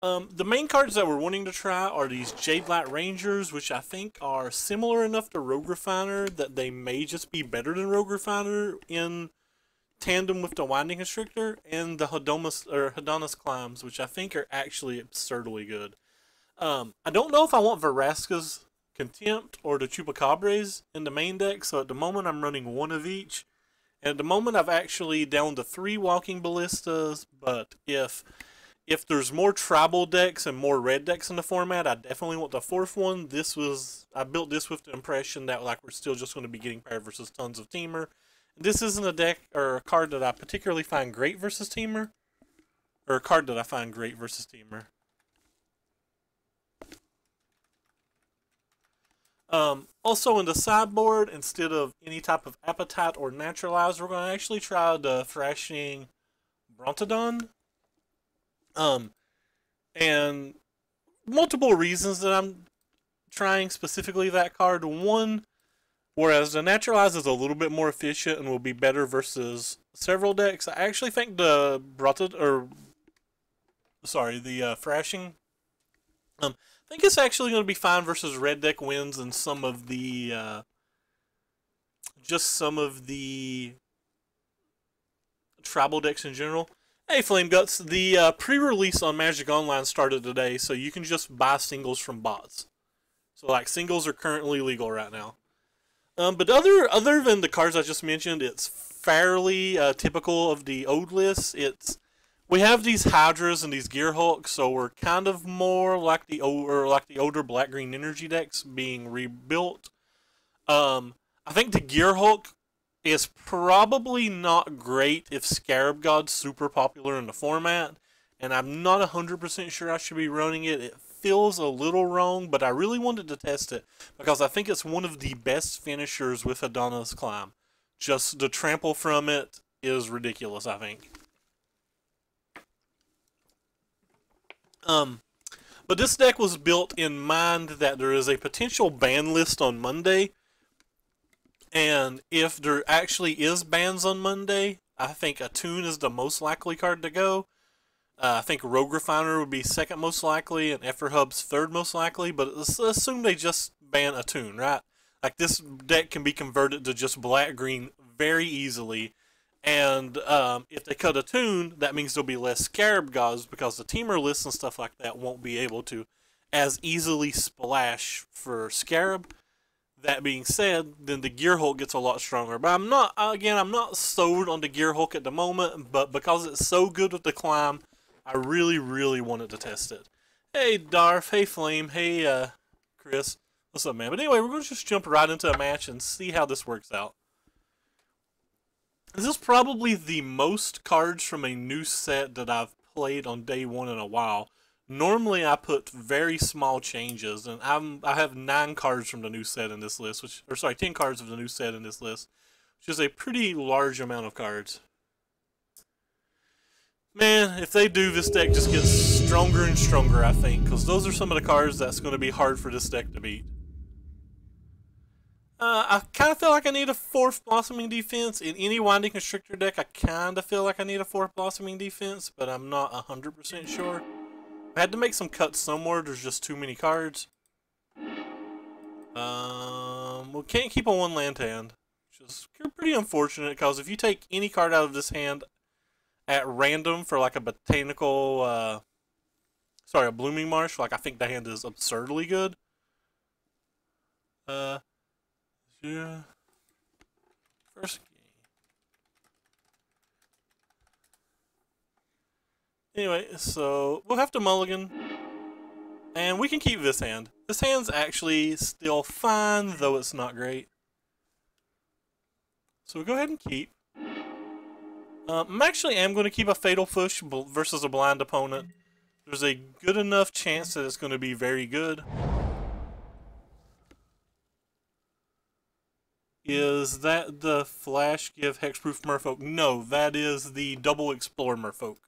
The main cards that we're wanting to try are these Jade Light Rangers, which I think are similar enough to Rogue Refiner that they may just be better than Rogue Refiner in tandem with the Winding Constrictor, and the Hedonist Climbs, which I think are actually absurdly good. I don't know if I want Veraska's Contempt or the Chupacabres in the main deck, so at the moment I'm running one of each. And at the moment I've actually down to 3 Walking Ballistas, but if there's more tribal decks and more red decks in the format, I definitely want the 4th one. I built this with the impression that like we're still just going to be getting paired versus tons of Teamer. This isn't a deck or a card that I particularly find great versus Teamer, or a card that I find great versus Teamer. Also in the sideboard, instead of any type of Appetite or Naturalize, we're going to actually try the Thrashing Brontodon. And multiple reasons that I'm trying specifically that card. One, whereas the Naturalize is a little bit more efficient and will be better versus several decks, I actually think the Thrashing, I think it's actually going to be fine versus red deck wins and some of the, just some of the tribal decks in general. Hey Flame Guts, the pre-release on Magic Online started today, so you can just buy singles from bots. So like singles are currently legal right now. But other than the cards I just mentioned, it's fairly typical of the old list. We have these Hydras and these Gearhulks, so we're kind of more like the older black green energy decks being rebuilt. I think the Gearhulk is probably not great if Scarab God's super popular in the format, and I'm not 100% sure I should be running it. It feels a little wrong, but I really wanted to test it because I think it's one of the best finishers with Hedonist Climb. Just the trample from it is ridiculous, I think. But this deck was built in mind that there is a potential ban list on Monday. And if there actually is bans on Monday, I think Attune is the most likely card to go. I think Rogue Refiner would be second most likely, and Efferhub's third most likely. But let's assume they just ban Attune, right? Like this deck can be converted to just black-green very easily. And if they cut Attune, that means there'll be less Scarab Gods because the Teamer lists and stuff like that won't be able to as easily splash for Scarab. That being said, then the Gearhulk gets a lot stronger. But I'm not sold on the Gearhulk at the moment, but because it's so good with the climb, I really, really wanted to test it. Hey, Darth. Hey, Flame. Hey, Chris. What's up, man? But anyway, we're going to just jump right into a match and see how this works out. This is probably the most cards from a new set that I've played on day one in a while. Normally, I put very small changes, and I have 9 cards from the new set in this list, 10 cards of the new set in this list, which is a pretty large amount of cards. Man, if they do, this deck just gets stronger and stronger, I think, because those are some of the cards that's going to be hard for this deck to beat. I kind of feel like I need a 4th Blossoming Defense. In any Winding Constrictor deck, I kind of feel like I need a 4th Blossoming Defense, but I'm not 100% sure. I had to make some cuts somewhere. There's just too many cards. We can't keep a 1-land hand, which is pretty unfortunate because if you take any card out of this hand at random for like a botanical, a blooming marsh, like I think that hand is absurdly good. Yeah. First game. Anyway, so we'll have to mulligan. And we can keep this hand. This hand's actually still fine, though it's not great. So we'll go ahead and keep. I am going to keep a Fatal Push versus a blind opponent. There's a good enough chance that it's going to be very good. Is that the Flash Give Hexproof Merfolk? No, that is the Double Explore Merfolk.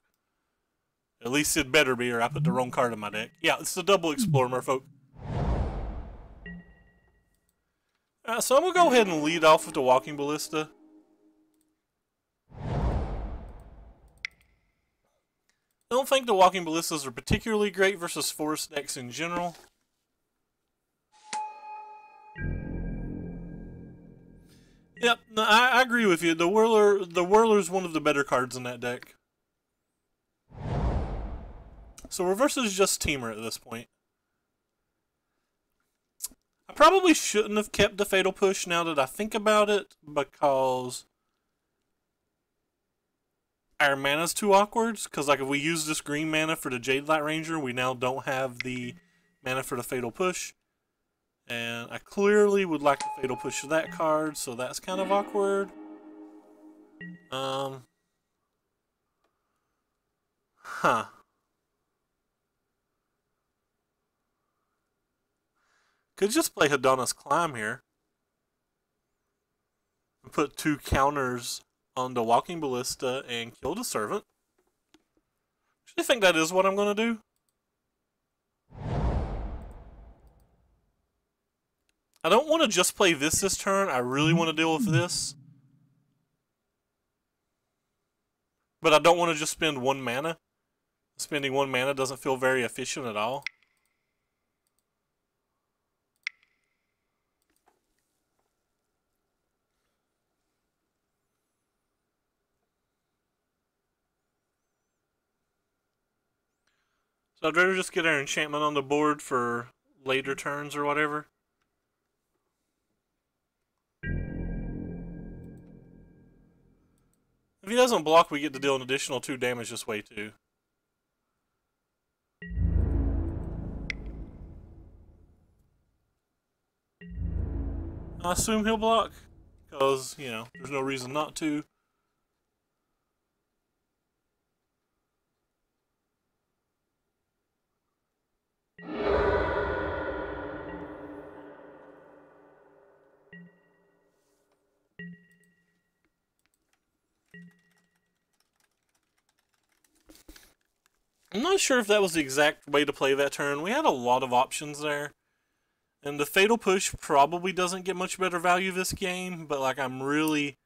At least it better be, or I put the wrong card in my deck. Yeah, it's the Double Explore Merfolk. So I'm going to go ahead and lead off with the Walking Ballista. I don't think the Walking Ballistas are particularly great versus forest decks in general. Yep, no, I agree with you. The Whirler's one of the better cards in that deck. So Reverse is just Teamer at this point. I probably shouldn't have kept the Fatal Push now that I think about it, because our mana's too awkward. Because like if we use this green mana for the Jade Light Ranger, we now don't have the mana for the Fatal Push. And I clearly would like to Fatal Push that card, so that's kind of awkward. Could just play Hadana's Climb here. And put 2 counters on the Walking Ballista and kill the Servant. I think that is what I'm going to do. I don't want to just play this turn. I really want to deal with this. But I don't want to just spend 1 mana. Spending 1 mana doesn't feel very efficient at all. So I'd rather just get our enchantment on the board for later turns or whatever. If he doesn't block, we get to deal an additional 2 damage this way too. I assume he'll block, because, you know, there's no reason not to. I'm not sure if that was the exact way to play that turn. We had a lot of options there. And the Fatal Push probably doesn't get much better value this game, but like I'm really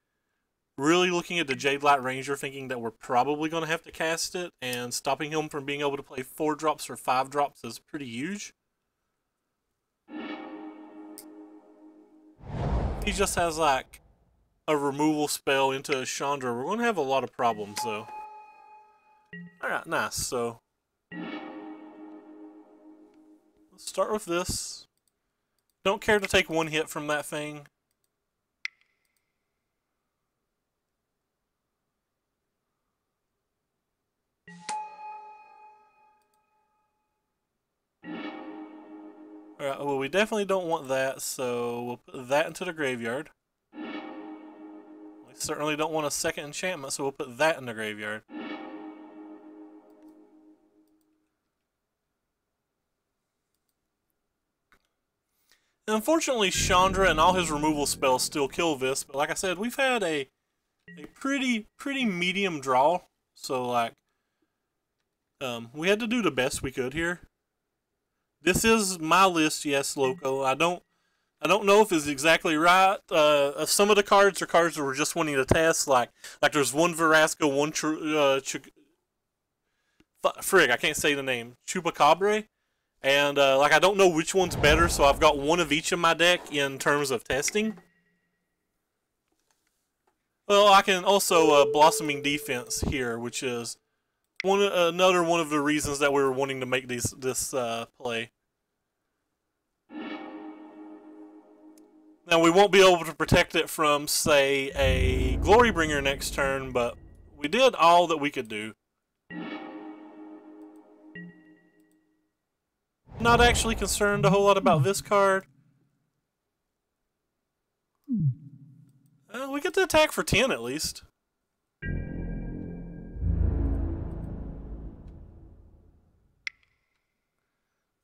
looking at the Jade Light Ranger thinking that we're probably going to have to cast it, and stopping him from being able to play 4 drops or 5 drops is pretty huge. He just has like a removal spell into Chandra. We're going to have a lot of problems though. Alright, nice. So let's start with this. Don't care to take 1 hit from that thing. Alright, well we definitely don't want that, so we'll put that into the graveyard. We certainly don't want a second enchantment, so we'll put that in the graveyard. Unfortunately, Chandra and all his removal spells still kill this, but like I said, we've had a pretty medium draw, so like, we had to do the best we could here. This is my list, yes, Loco. I don't know if it's exactly right. Some of the cards are cards that we're just wanting to test, like there's one Verasco, one frig, I can't say the name, Chupacabra. And, like, I don't know which one's better, so I've got one of each in my deck in terms of testing. Well, I can also, Blossoming Defense here, which is another one of the reasons that we were wanting to make this play. Now, we won't be able to protect it from, say, a Glorybringer next turn, but we did all that we could do. Not actually concerned a whole lot about this card. We get to attack for 10 at least.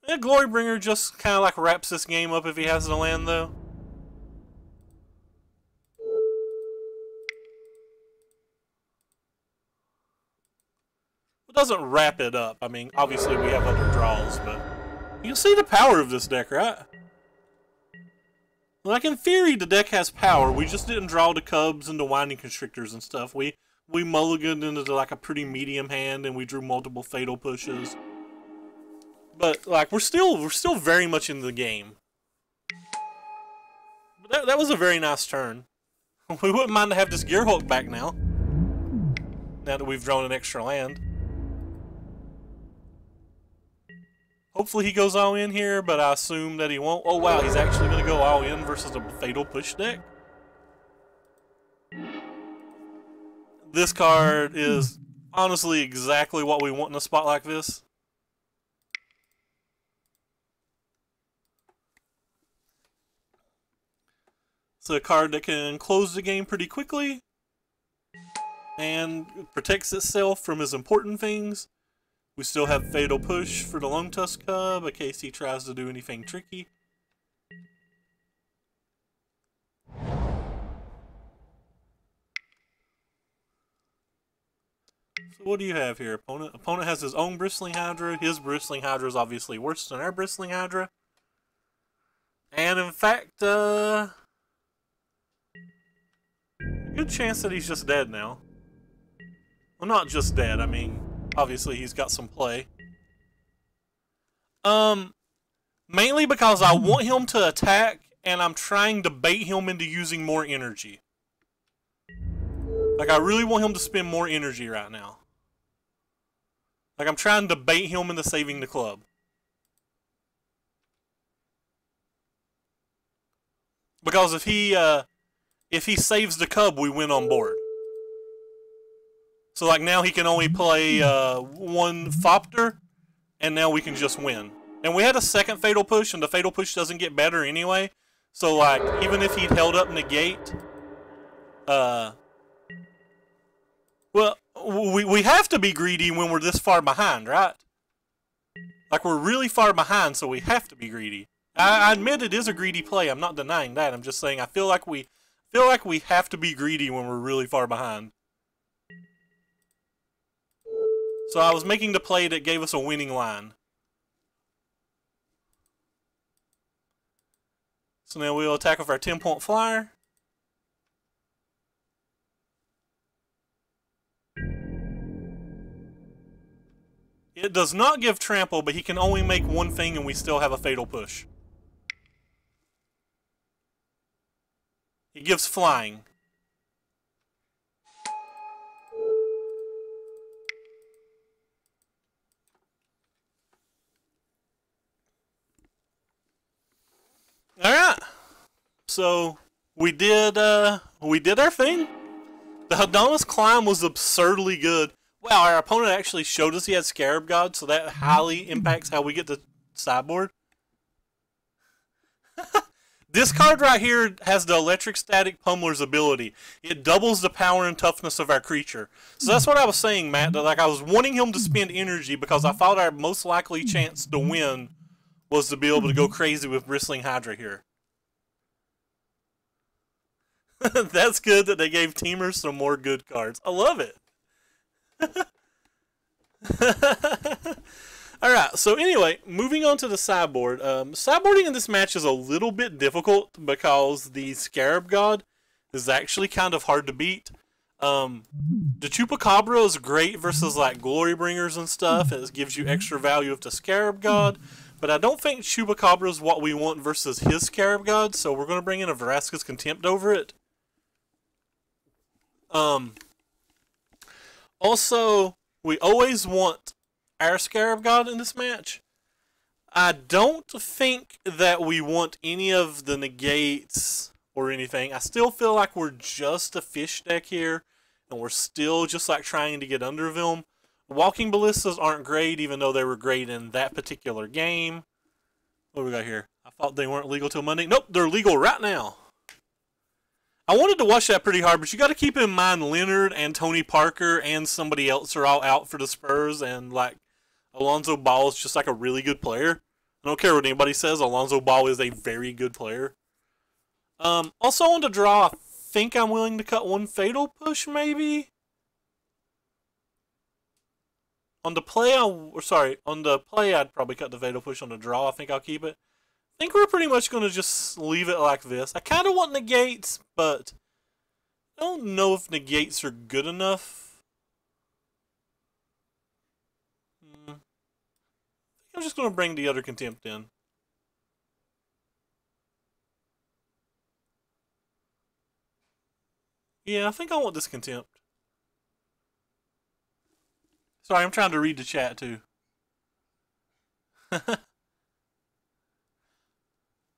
Yeah, Glorybringer just kind of like wraps this game up if he has the land though. It doesn't wrap it up. I mean, obviously we have other draws, but you can see the power of this deck, right? Like, in theory, the deck has power. We just didn't draw the Cubs and the Winding Constrictors and stuff. We we mulliganed into like a pretty medium hand, and we drew multiple fatal pushes. But like we're still very much in the game. But that was a very nice turn. We wouldn't mind to have this Gearhulk back now. Now that we've drawn an extra land. Hopefully he goes all in here, but I assume that he won't. Oh wow, he's actually going to go all in versus a fatal push deck. This card is honestly exactly what we want in a spot like this. It's a card that can close the game pretty quickly and protects itself from his important things. We still have Fatal Push for the Lone Tusk Cub in case he tries to do anything tricky. So what do you have here, opponent? Opponent has his own Bristling Hydra. His Bristling Hydra is obviously worse than our Bristling Hydra. And in fact, good chance that he's just dead now. Well, not just dead, I mean, obviously he's got some play. Mainly because I want him to attack, and I'm trying to bait him into using more energy. Like, I really want him to spend more energy right now. Like, I'm trying to bait him into saving the club. Because if he saves the cub, we win on board. So like now he can only play one Thopter, and now we can just win. And we had a second Fatal Push, and the Fatal Push doesn't get better anyway. So like even if he'd held up Negate, well, we have to be greedy when we're this far behind, right? Like we're really far behind, so we have to be greedy. I admit it is a greedy play. I'm not denying that. I'm just saying I feel like we have to be greedy when we're really far behind. So I was making the play that gave us a winning line. So now we'll attack with our 10-point flyer. It does not give trample, but he can only make one thing and we still have a fatal push. He gives flying. Alright. So we did our thing. The Hadon's Climb was absurdly good. Wow, our opponent actually showed us he had Scarab God, so that highly impacts how we get the sideboard. This card right here has the Electric Static Pummeler's ability. It doubles the power and toughness of our creature. So that's what I was saying, Matt. That, like, I was wanting him to spend energy because I thought our most likely chance to win was to be able to go crazy with Bristling Hydra here. That's good that they gave Teamers some more good cards. I love it. Alright, so anyway, moving on to the sideboard. Sideboarding in this match is a little bit difficult because the Scarab God is actually kind of hard to beat. The Chupacabra is great versus like Glory Bringers and stuff. It gives you extra value with the Scarab God. But I don't think Chupacabra is what we want versus his Scarab God, so we're going to bring in a Vraska's Contempt over it. Also, we always want our Scarab God in this match. I don't think that we want any of the negates or anything. I still feel like we're just a fish deck here, and we're still just like trying to get under them. Walking Ballistas aren't great, even though they were great in that particular game. What do we got here? I thought they weren't legal till Monday. Nope, they're legal right now. I wanted to watch that pretty hard, but you got to keep in mind Leonard and Tony Parker and somebody else are all out for the Spurs, and like Alonzo Ball is just like a really good player. I don't care what anybody says. Alonzo Ball is a very good player. Also on the draw, I think I'm willing to cut one Fatal Push, maybe. On the play, I'd probably cut the Fatal Push. On the draw, I think I'll keep it. I think we're pretty much going to just leave it like this. I kind of want negates, but don't know if negates are good enough. I'm just going to bring the other contempt in. Yeah, I think I want this contempt. Sorry, I'm trying to read the chat too. Oh,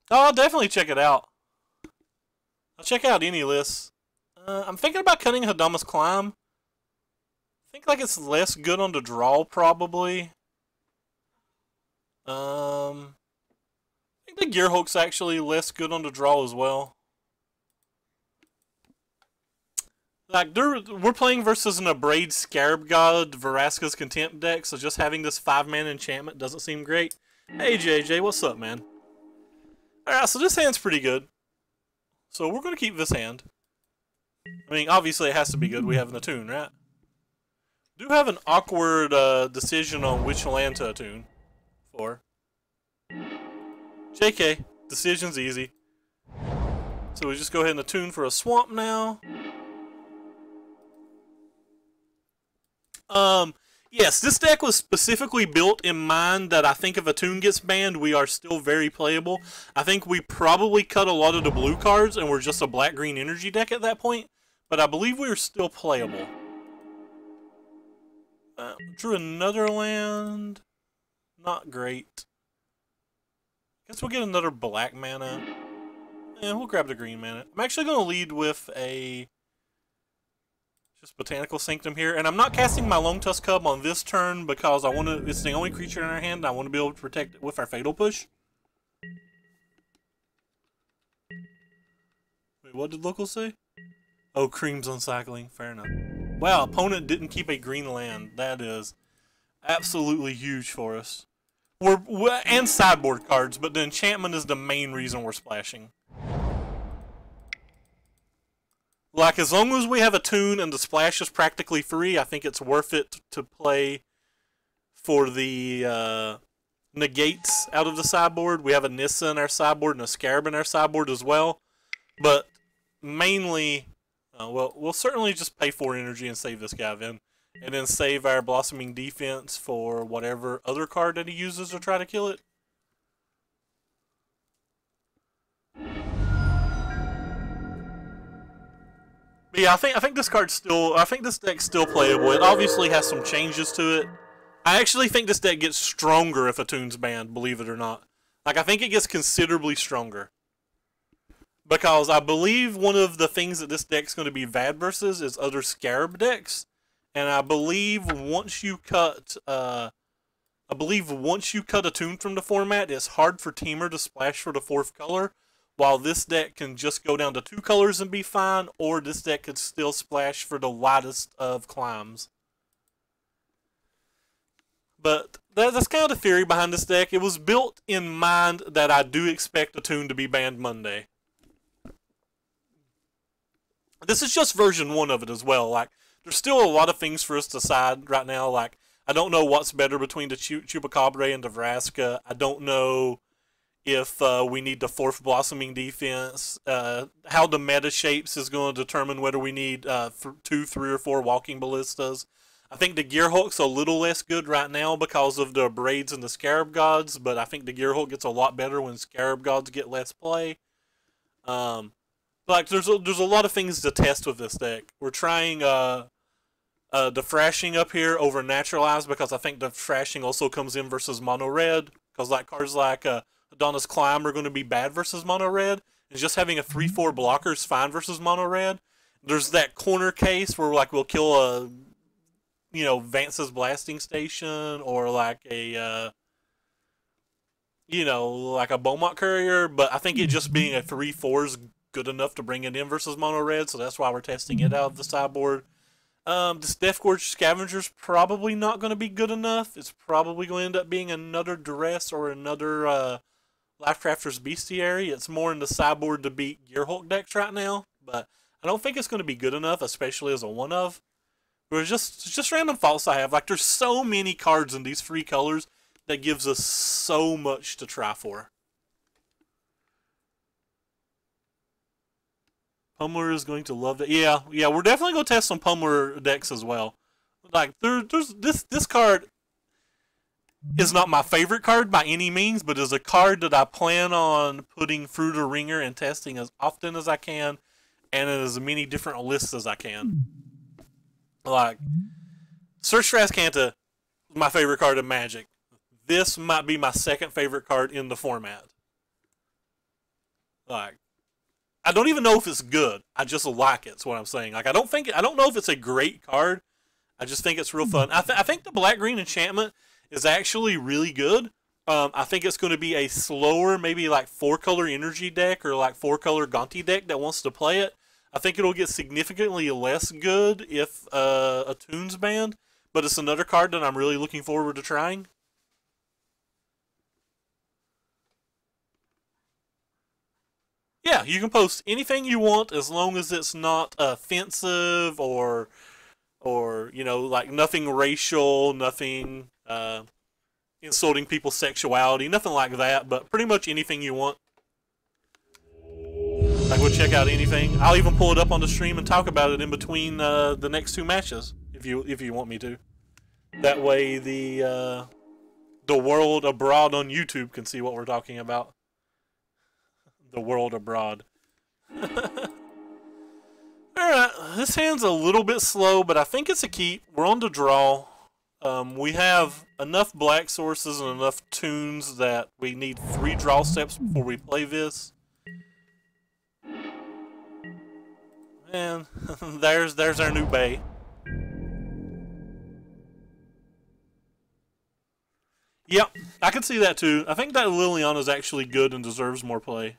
I'll definitely check it out. I'll check out any list. I'm thinking about cutting Hadama's Climb. I think like it's less good on the draw probably. I think the Gearhulk's actually less good on the draw as well. Like, we're playing versus an Abrade Scarab God Vraska's Contempt deck, so just having this 5-mana enchantment doesn't seem great. Hey JJ, what's up, man? Alright, so this hand's pretty good. So we're going to keep this hand. I mean, obviously it has to be good. We have an attune, right? Do have an awkward decision on which land to attune for. JK, decision's easy. So we just go ahead and attune for a swamp now. Yes, this deck was specifically built in mind that I think if Attune gets banned, we are still very playable. I think we probably cut a lot of the blue cards and we're just a black-green energy deck at that point, but I believe we are still playable. Drew another land. Not great. Guess we'll get another black mana. Yeah, we'll grab the green mana. I'm actually going to lead with a just Botanical Sanctum here, and I'm not casting my Long Tusk Cub on this turn because I want to. It's the only creature in our hand, and I want to be able to protect it with our Fatal Push. Wait, what did locals say? Oh, Cream's Uncycling. Fair enough. Wow, opponent didn't keep a green land. That is absolutely huge for us. And sideboard cards, but the enchantment is the main reason we're splashing. Like, as long as we have a tune and the splash is practically free, I think it's worth it to play for the negates out of the sideboard. We have a Nissa in our sideboard and a Scarab in our sideboard as well. But mainly, well, we'll certainly just pay 4 energy and save this guy then. And then save our Blossoming Defense for whatever other card that he uses to try to kill it. But yeah, I think this card's still. I think this deck's still playable. It obviously has some changes to it. I actually think this deck gets stronger if Attune's banned, believe it or not. Like, I think it gets considerably stronger. Because I believe one of the things that this deck's going to be bad versus is other Scarab decks. And I believe once you cut Attune from the format, it's hard for Teamer to splash for the 4th color. While this deck can just go down to 2 colors and be fine, or this deck could still splash for the widest of climbs. But that's kind of the theory behind this deck. It was built in mind that I do expect Attune to be banned Monday. This is just version 1 of it as well. Like, there's still a lot of things for us to decide right now. Like, I don't know what's better between the Chupacabra and the Vraska. I don't know if we need the 4th Blossoming Defense. How the meta shapes is going to determine whether we need 2, 3, or 4 Walking Ballistas. I think the Gearhulk's a little less good right now because of the Braids and the Scarab Gods, but I think the Gearhulk gets a lot better when Scarab Gods get less play. Like, there's a lot of things to test with this deck. We're trying the Thrashing up here over Naturalize because I think the Thrashing also comes in versus Mono Red, because like cards like Adonis Climb are going to be bad versus Mono Red, and just having a 3/4 blocker is fine versus Mono Red. There's that corner case where like we'll kill a, you know, Vance's Blasting Station, or like a you know, like a Beaumont Courier, but I think it just being a 3/4 is good enough to bring it in versus Mono Red, so that's why we're testing it out of the sideboard. This Deathgorge Scavenger's probably not going to be good enough. It's probably going to end up being another Duress or another Lifecrafter's Bestiary. It's more in the sideboard to beat Gearhulk decks right now, but I don't think it's going to be good enough, especially as a 1-of. It's just random faults I have. Like, there's so many cards in these 3 colors that gives us so much to try for. Pummeler is going to love that. Yeah, we're definitely gonna test some Pummeler decks as well. Like there's this card is not my favorite card by any means, but is a card that I plan on putting through the ringer and testing as often as I can, and in as many different lists as I can. Like Search for Azcanta is my favorite card in Magic. This might be my second favorite card in the format. Like, I don't even know if it's good. I just like it. That's what I'm saying. Like, I don't know if it's a great card. I just think it's real fun. I think the black green enchantment is actually really good. I think it's going to be a slower, maybe like 4-color energy deck or like 4-color Gonti deck that wants to play it. I think it'll get significantly less good if a Toon's banned, but it's another card that I'm really looking forward to trying. Yeah, you can post anything you want as long as it's not offensive or you know, like nothing racial, nothing insulting people's sexuality, nothing like that, but pretty much anything you want. Like, we'll check out anything. I'll even pull it up on the stream and talk about it in between the next 2 matches, if you want me to. That way the world abroad on YouTube can see what we're talking about. The world abroad. Alright, this hand's a little bit slow, but I think it's a keep. We're on the draw. We have enough black sources and enough tunes that we need 3 draw steps before we play this. And there's our new bay. Yep, I can see that too. I think that Liliana's actually good and deserves more play.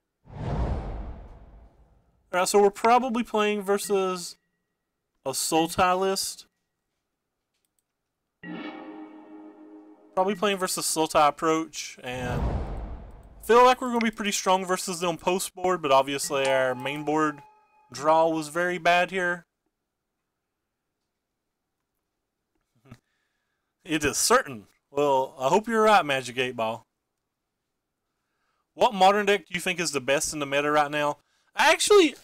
Alright, so we're probably playing versus a Sultai list. Probably playing versus Sultai approach, and I feel like we're going to be pretty strong versus them post board, but obviously our main board draw was very bad here. It is certain. Well, I hope you're right, Magic 8 Ball. What modern deck do you think is the best in the meta right now? I actually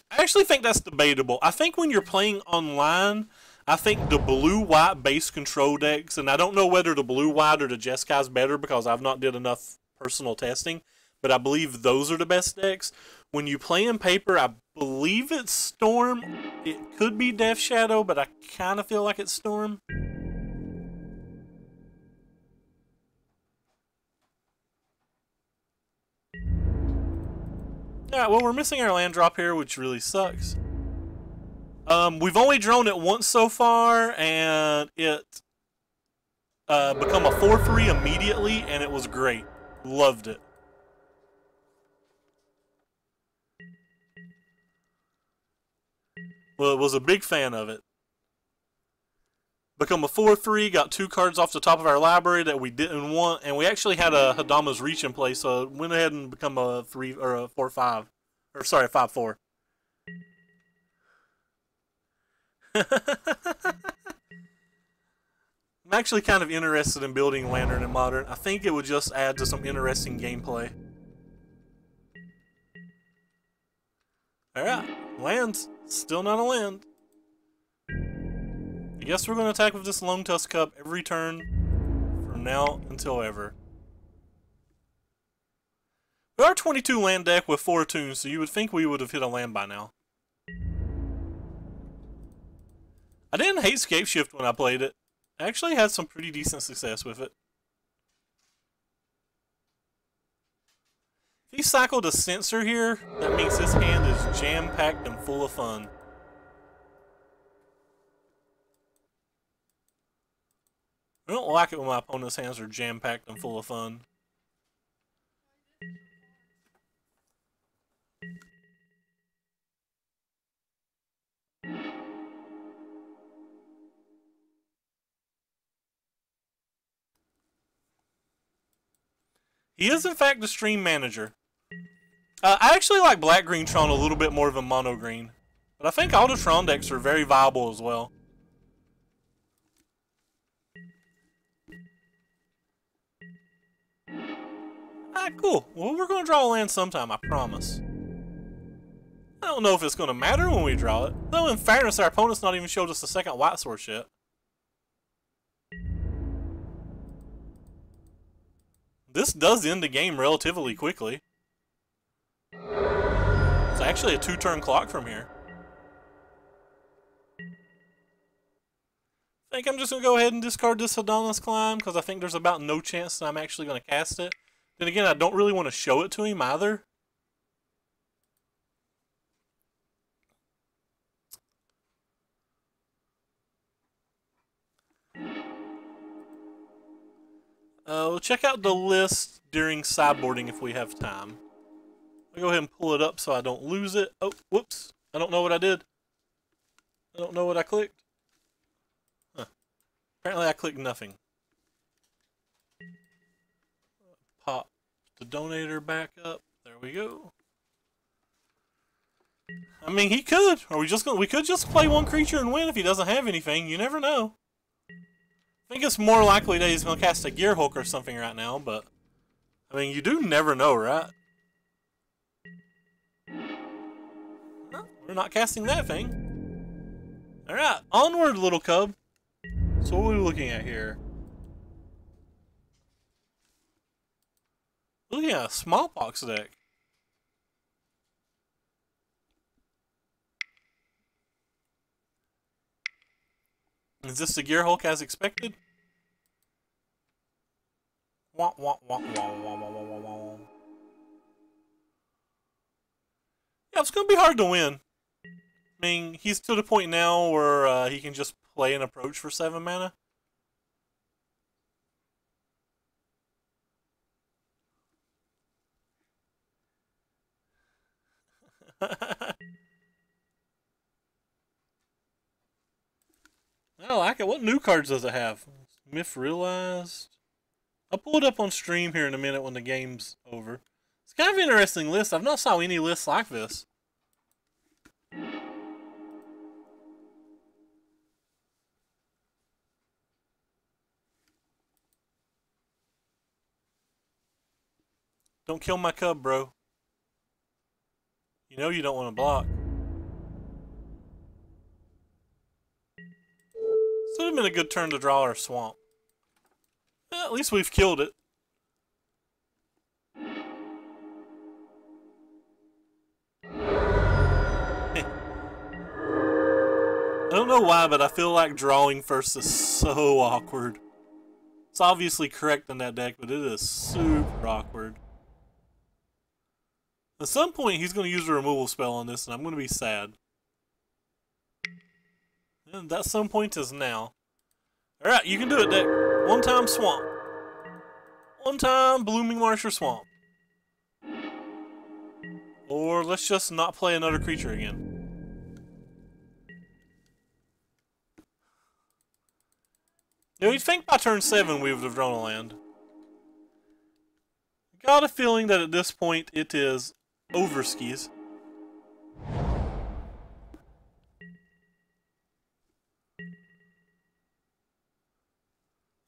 think that's debatable. I think when you're playing online, I think the blue-white base control decks, and I don't know whether the blue-white or the Jeskai's better because I've not did enough personal testing, but I believe those are the best decks. When you play in paper, I believe it's Storm. It could be Death Shadow, but I kind of feel like it's Storm. Alright, well, we're missing our land drop here, which really sucks. We've only drawn it once so far, and it become a 4-3 immediately, and it was great. Loved it. Well, was a big fan of it. Become a 4-3, got 2 cards off the top of our library that we didn't want, and we actually had a Hadama's Reach in place, so it went ahead and become a 3 or a 4-5, or sorry, 5-4. I'm actually kind of interested in building Lantern in Modern. I think it would just add to some interesting gameplay. Alright, lands. Still not a land. I guess we're going to attack with this Lone Tusk Cup every turn from now until ever. We are 22 land deck with 4 tunes, so you would think we would have hit a land by now. I didn't hate Scapeshift when I played it. I actually had some pretty decent success with it. If he cycled a Censor here, that means his hand is jam-packed and full of fun. I don't like it when my opponent's hands are jam-packed and full of fun. He is, in fact, the stream manager. I actually like Black-Green Tron a little bit more than Mono-Green. But I think all the Tron decks are very viable as well. Alright, cool. Well, we're going to draw a land sometime, I promise. I don't know if it's going to matter when we draw it. Though in fairness, our opponent's not even showed us the second white source yet. This does end the game relatively quickly. It's actually a 2-turn clock from here. I think I'm just going to go ahead and discard this Adonis Climb because I think there's about no chance that I'm actually going to cast it. Then again, I don't really want to show it to him either. We'll check out the list during sideboarding if we have time. I'll go ahead and pull it up so I don't lose it. Oh, whoops. I don't know what I did. I don't know what I clicked. Huh. Apparently I clicked nothing. Pop the donator back up. There we go. I mean, he could. Are we just gonna? We could just play one creature and win if he doesn't have anything. You never know. I think it's more likely that he's gonna cast a Gearhulk or something right now, but I mean, you do never know, right? Well, we're not casting that thing. All right, onward, little cub. So what are we looking at here? Looking at a smallpox deck. Is this the Gearhulk as expected? Wah, wah, wah, wah, wah, wah, wah, wah. Yeah, it's going to be hard to win. I mean, he's to the point now where he can just play an approach for 7 mana. I like it. What new cards does it have? Myth Realized. I'll pull it up on stream here in a minute when the game's over. It's kind of an interesting list. I've not saw any lists like this. Don't kill my cub, bro. You know you don't want to block. This would have been a good turn to draw our swamp. Well, at least we've killed it. I don't know why, but I feel like drawing first is so awkward. It's obviously correct in that deck, but it is super awkward. At some point, he's going to use a removal spell on this, and I'm going to be sad. And that some point is now. Alright, you can do it, deck. One time swamp. One time Blooming Marsh or swamp. Or let's just not play another creature again. Now, you'd think by turn 7 we would have drawn a land. Got a feeling that at this point it is over skis.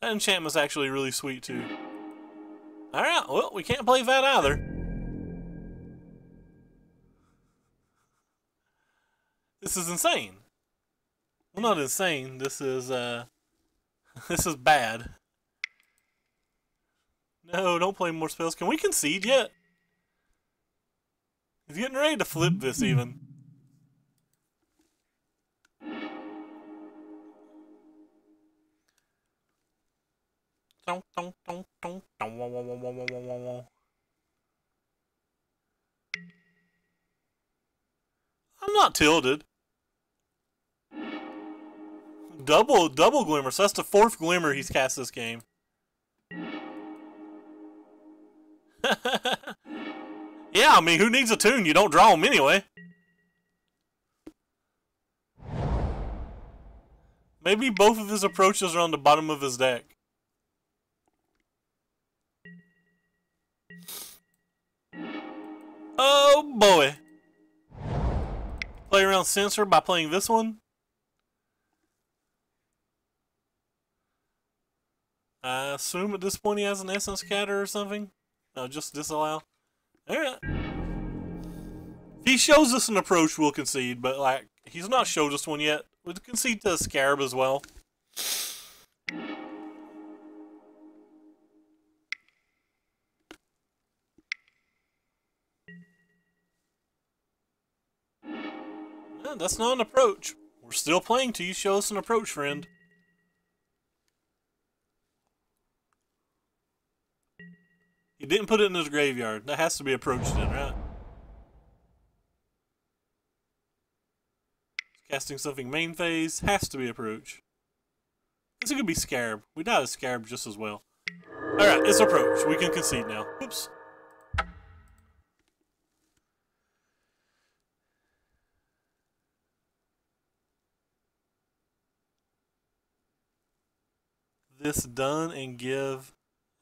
That enchantment's actually really sweet too. Alright, well, we can't play that either. This is insane. Well, not insane. This is this is bad. No, don't play more spells. Can we concede yet? He's getting ready to flip this even. I'm not tilted. Double glimmer. So that's the 4th glimmer he's cast this game. Yeah, I mean, who needs a tune? You don't draw them anyway. Maybe both of his approaches are on the bottom of his deck. Oh boy. Play around Censor by playing this one. I assume at this point he has an Essence Scatter or something. No, just disallow. Alright. If he shows us an approach, we'll concede, but like he's not showed us one yet. We'll concede to Scarab as well. No, that's not an approach. We're still playing till you show us an approach, friend. He didn't put it in his graveyard. That has to be approached then, right? Casting something main phase has to be approach. This could be Scarab. We died as Scarab just as well. Alright, it's approach. We can concede now. Oops. This done and give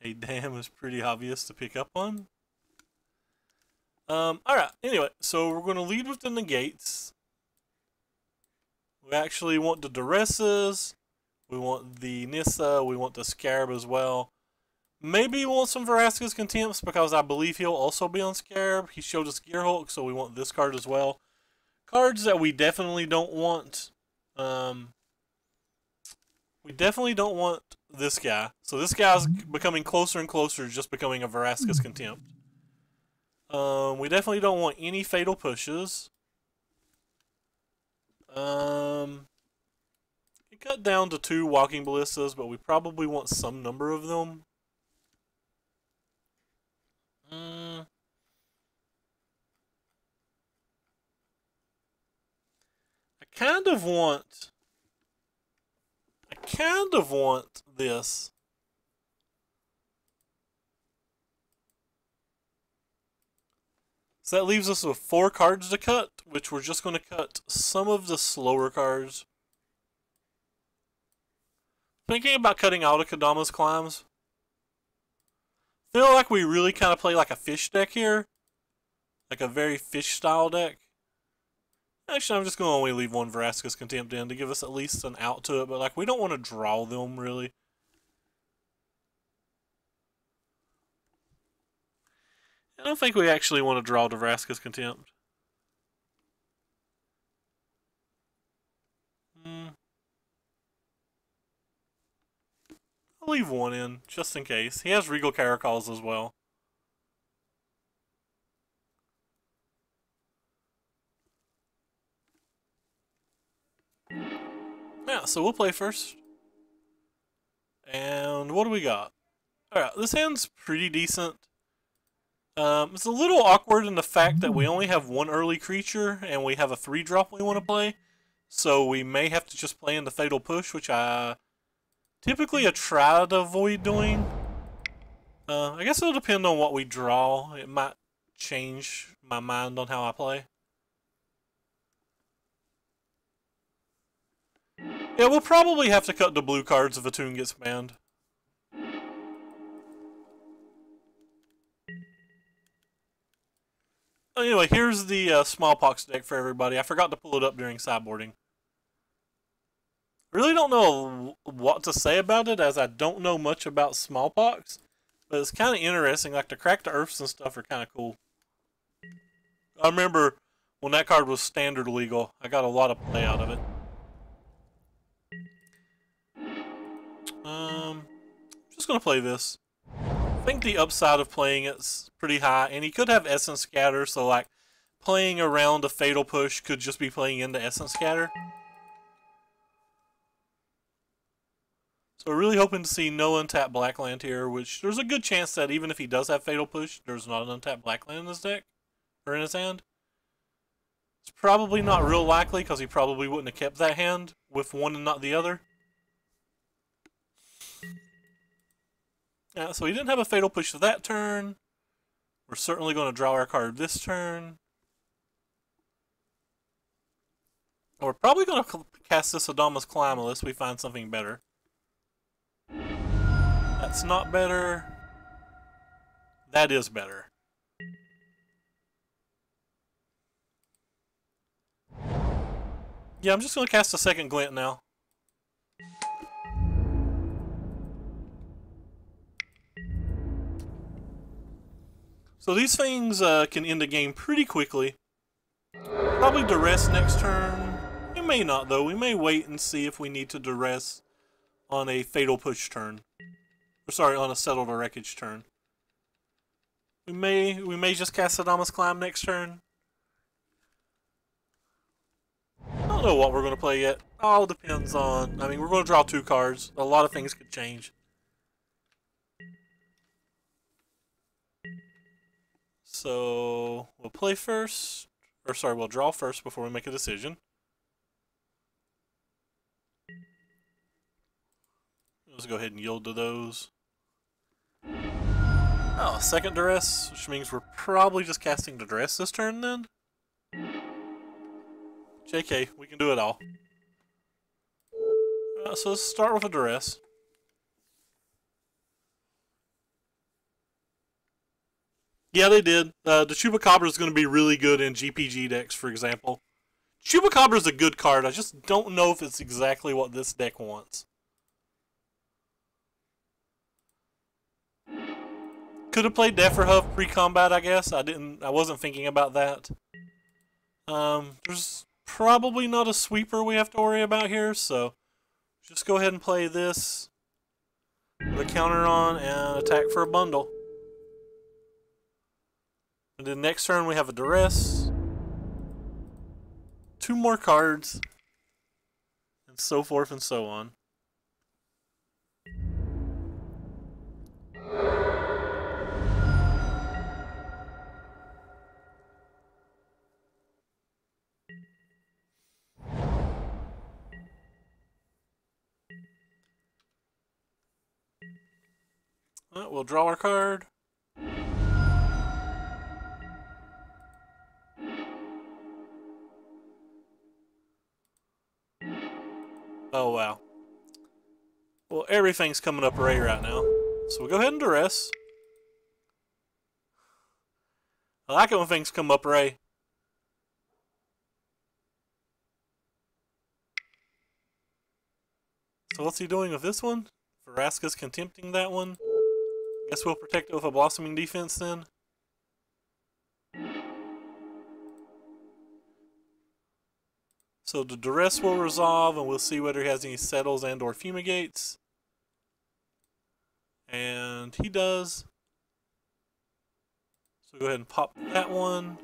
a damn is pretty obvious to pick up on. Alright, anyway, so we're going to lead with the negates. We actually want the Duresses, we want the Nissa, we want the Scarab as well. Maybe we want some Vraska's Contempts because I believe he'll also be on Scarab. He showed us Gearhulk, so we want this card as well. Cards that we definitely don't want. We definitely don't want this guy. So this guy's becoming closer and closer, just becoming a Vraska's Contempt. We definitely don't want any Fatal Pushes. We cut down to 2 Walking Ballistas, but we probably want some number of them. I kind of want this. So that leaves us with 4 cards to cut, which we're just going to cut some of the slower cards. Thinking about cutting out of Kodama's Climbs. Feel like we really kind of play like a fish deck here. Like a very fish style deck. Actually, I'm just going to only leave 1 Vraska's Contempt in to give us at least an out to it, but like we don't want to draw them really. I don't think we actually want to draw the Vraska's Contempt. I'll leave 1 in, just in case. He has Regal Caracols as well. Yeah, so we'll play first. And what do we got? Alright, this hand's pretty decent. It's a little awkward in the fact that we only have 1 early creature and we have a 3-drop we want to play. So we may have to just play in the Fatal Push, which I typically try to avoid doing. I guess it'll depend on what we draw. It might change my mind on how I play. Yeah, we'll probably have to cut the blue cards if a tune gets banned. Anyway, here's the Smallpox deck for everybody. I forgot to pull it up during sideboarding. Really don't know what to say about it, as I don't know much about Smallpox. But it's kind of interesting. Like, the Crack the Earths and stuff are kind of cool. I remember when that card was standard legal, I got a lot of play out of it. Just gonna play this. I think the upside of playing it's pretty high, and he could have Essence Scatter, so like playing around a Fatal Push could just be playing into Essence Scatter. So we're really hoping to see no untapped Blackland here, which there's a good chance that even if he does have Fatal Push, there's not an untapped Blackland in his deck, or in his hand. It's probably not real likely, because he probably wouldn't have kept that hand with one and not the other. Yeah, so he didn't have a Fatal Push that turn. We're certainly going to draw our card this turn. We're probably going to cast this Kodama's Climb unless we find something better. That's not better. That is better. Yeah, I'm just going to cast a second Glint now. So these things can end the game pretty quickly. Probably duress next turn. We may not, though. We may wait and see if we need to duress on a fatal push turn. Or sorry, on a settle to wreckage turn. We may just cast Sadama's Climb next turn. I don't know what we're going to play yet. All depends on... I mean, we're going to draw 2 cards. A lot of things could change. So, we'll play first. Or sorry, we'll draw first before we make a decision. Let's go ahead and yield to those. Oh, second duress, which means we're probably just casting duress this turn then? JK, we can do it all. So let's start with a duress. Yeah, they did. The Chupacabra is going to be really good in GPG decks, for example. Chupacabra is a good card. I just don't know if it's exactly what this deck wants. Could have played Deferhuff pre-combat, I guess. I wasn't thinking about that. There's probably not a sweeper we have to worry about here, so just go ahead and play this. Put a counter on and attack for a bundle. And then next turn we have a duress. 2 more cards. And so forth and so on. We'll draw our card. Oh, wow. Well, everything's coming up array right now. So we'll go ahead and duress. I like it when things come up array. So what's he doing with this one? Vraska's contempting that one. Guess we'll protect it with a Blossoming Defense then. So the duress will resolve, and we'll see whether he has any settles and or fumigates. And he does. So go ahead and pop that one.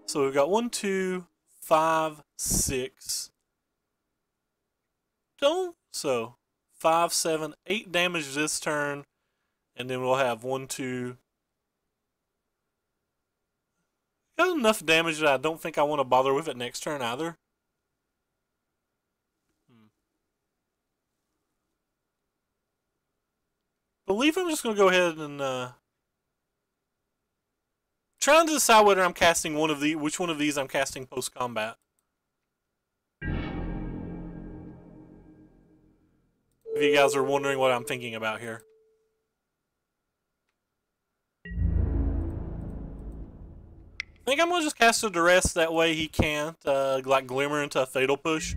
So we've got 1, 2, 5, 6. Don't. So 5, 7, 8 damage this turn. And then we'll have 1, 2. Got enough damage that I don't think I want to bother with it next turn either. Believe I'm just going to go ahead and trying to decide whether I'm casting which one of these I'm casting post combat. If you guys are wondering what I'm thinking about here. I think I'm going to just cast a duress, that way he can't like glimmer into a fatal push.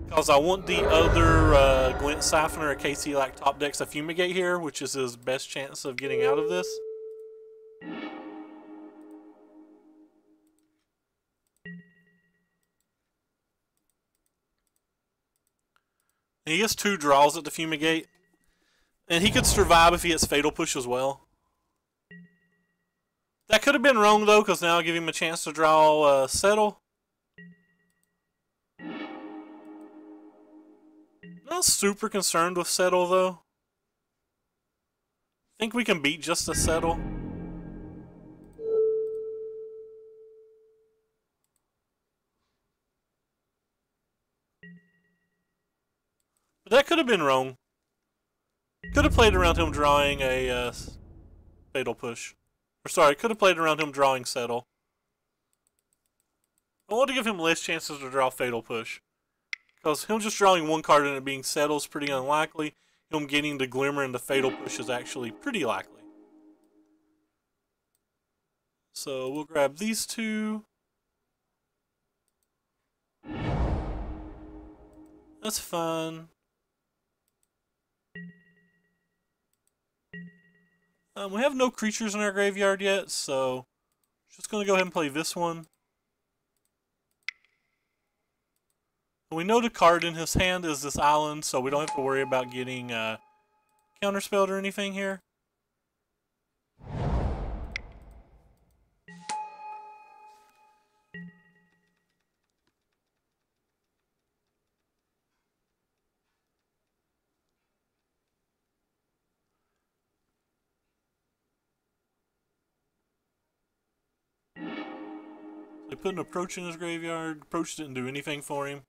Because I want the other Glint Siphoner, in case he like top decks a Fumigate here, which is his best chance of getting out of this. And he gets 2 draws at the Fumigate. And he could survive if he hits Fatal Push as well. That could have been wrong though, because now I'll give him a chance to draw Settle. Not super concerned with Settle though. Think we can beat just a Settle. But that could have been wrong. Could have played around him drawing a Fatal Push. Or sorry, could have played around him drawing Settle. I want to give him less chances to draw Fatal Push. Because him just drawing 1 card and it being Settle is pretty unlikely. Him getting the Glimmer and the Fatal Push is actually pretty likely. So we'll grab these 2. That's fine. We have no creatures in our graveyard yet, so just going to go ahead and play this one. We know the card in his hand is this island, so we don't have to worry about getting counterspelled or anything here. They put an approach in his graveyard. Approach didn't do anything for him.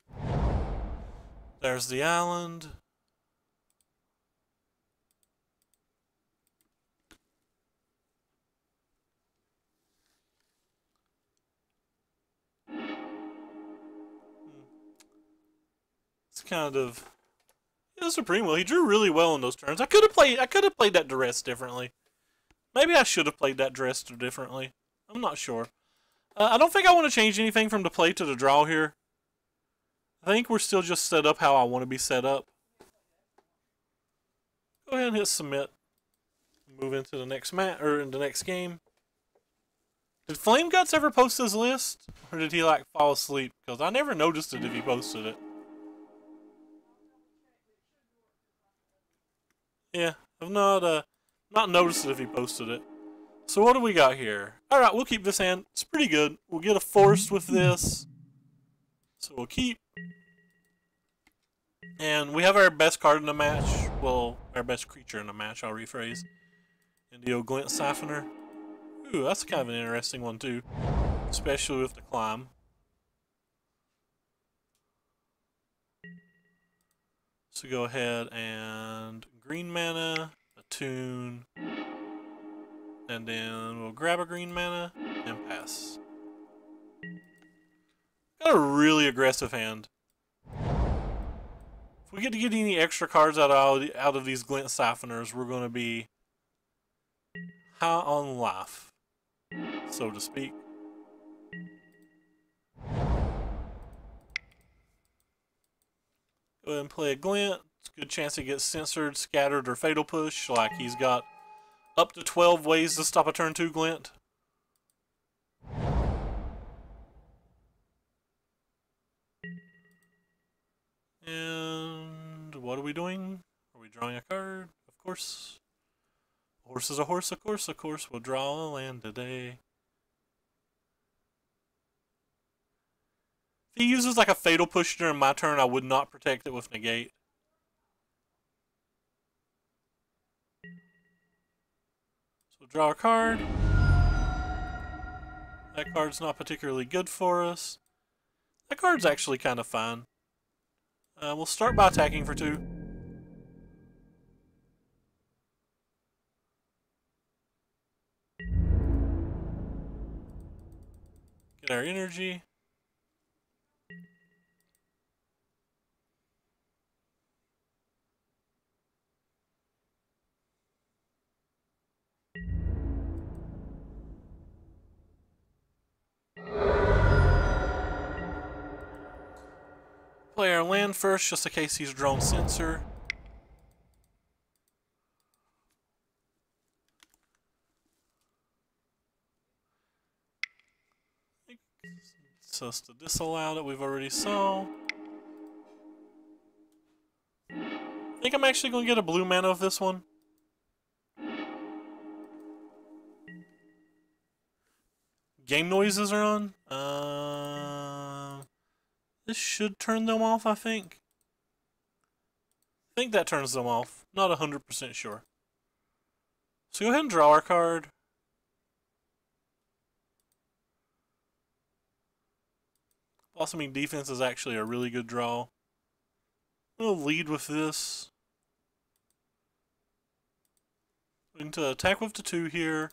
There's the island. It's kind of... Yeah, Supreme Will. He drew really well in those turns. I could have played that duress differently. Maybe I should have played that duress differently. I'm not sure. I don't think I want to change anything from the play to the draw here. I think we're still just set up how I want to be set up. Go ahead and hit submit. Move into the next in the next game. Did Flame Guts ever post his list, or did he like fall asleep? Because I never noticed it if he posted it. Yeah, I've not noticed it if he posted it. So what do we got here? Alright, we'll keep this hand. It's pretty good. We'll get a force with this. So we'll keep. And we have our best card in the match. Well, our best creature in the match, I'll rephrase. Indio Glint Siphoner. Ooh, that's kind of an interesting one too. Especially with the climb. So go ahead and green mana, attune, and then we'll grab a green mana and pass. Got a really aggressive hand. If we get to get any extra cards out of these Glint Siphoners, we're going to be high on life, so to speak. Go ahead and play a Glint. It's a good chance he gets censored, scattered, or fatal push. Like he's got up to 12 ways to stop a turn 2 Glint. And what are we doing? Are we drawing a card? Of course. A horse is a horse, of course. We'll draw a land today. If he uses like a fatal push during my turn, I would not protect it with negate. So we'll draw a card. That card's not particularly good for us. That card's actually kind of fine. We'll start by attacking for 2. Get our energy. Play our land first, just in case he's drawn Censor. So it's the disallow that we've already saw. I think I'm actually going to get a blue mana of this one. Game noises are on. This should turn them off, I think. I think that turns them off. Not 100% sure. So go ahead and draw our card. Blossoming Defense is actually a really good draw. We'll lead with this. We're going to attack with the 2 here.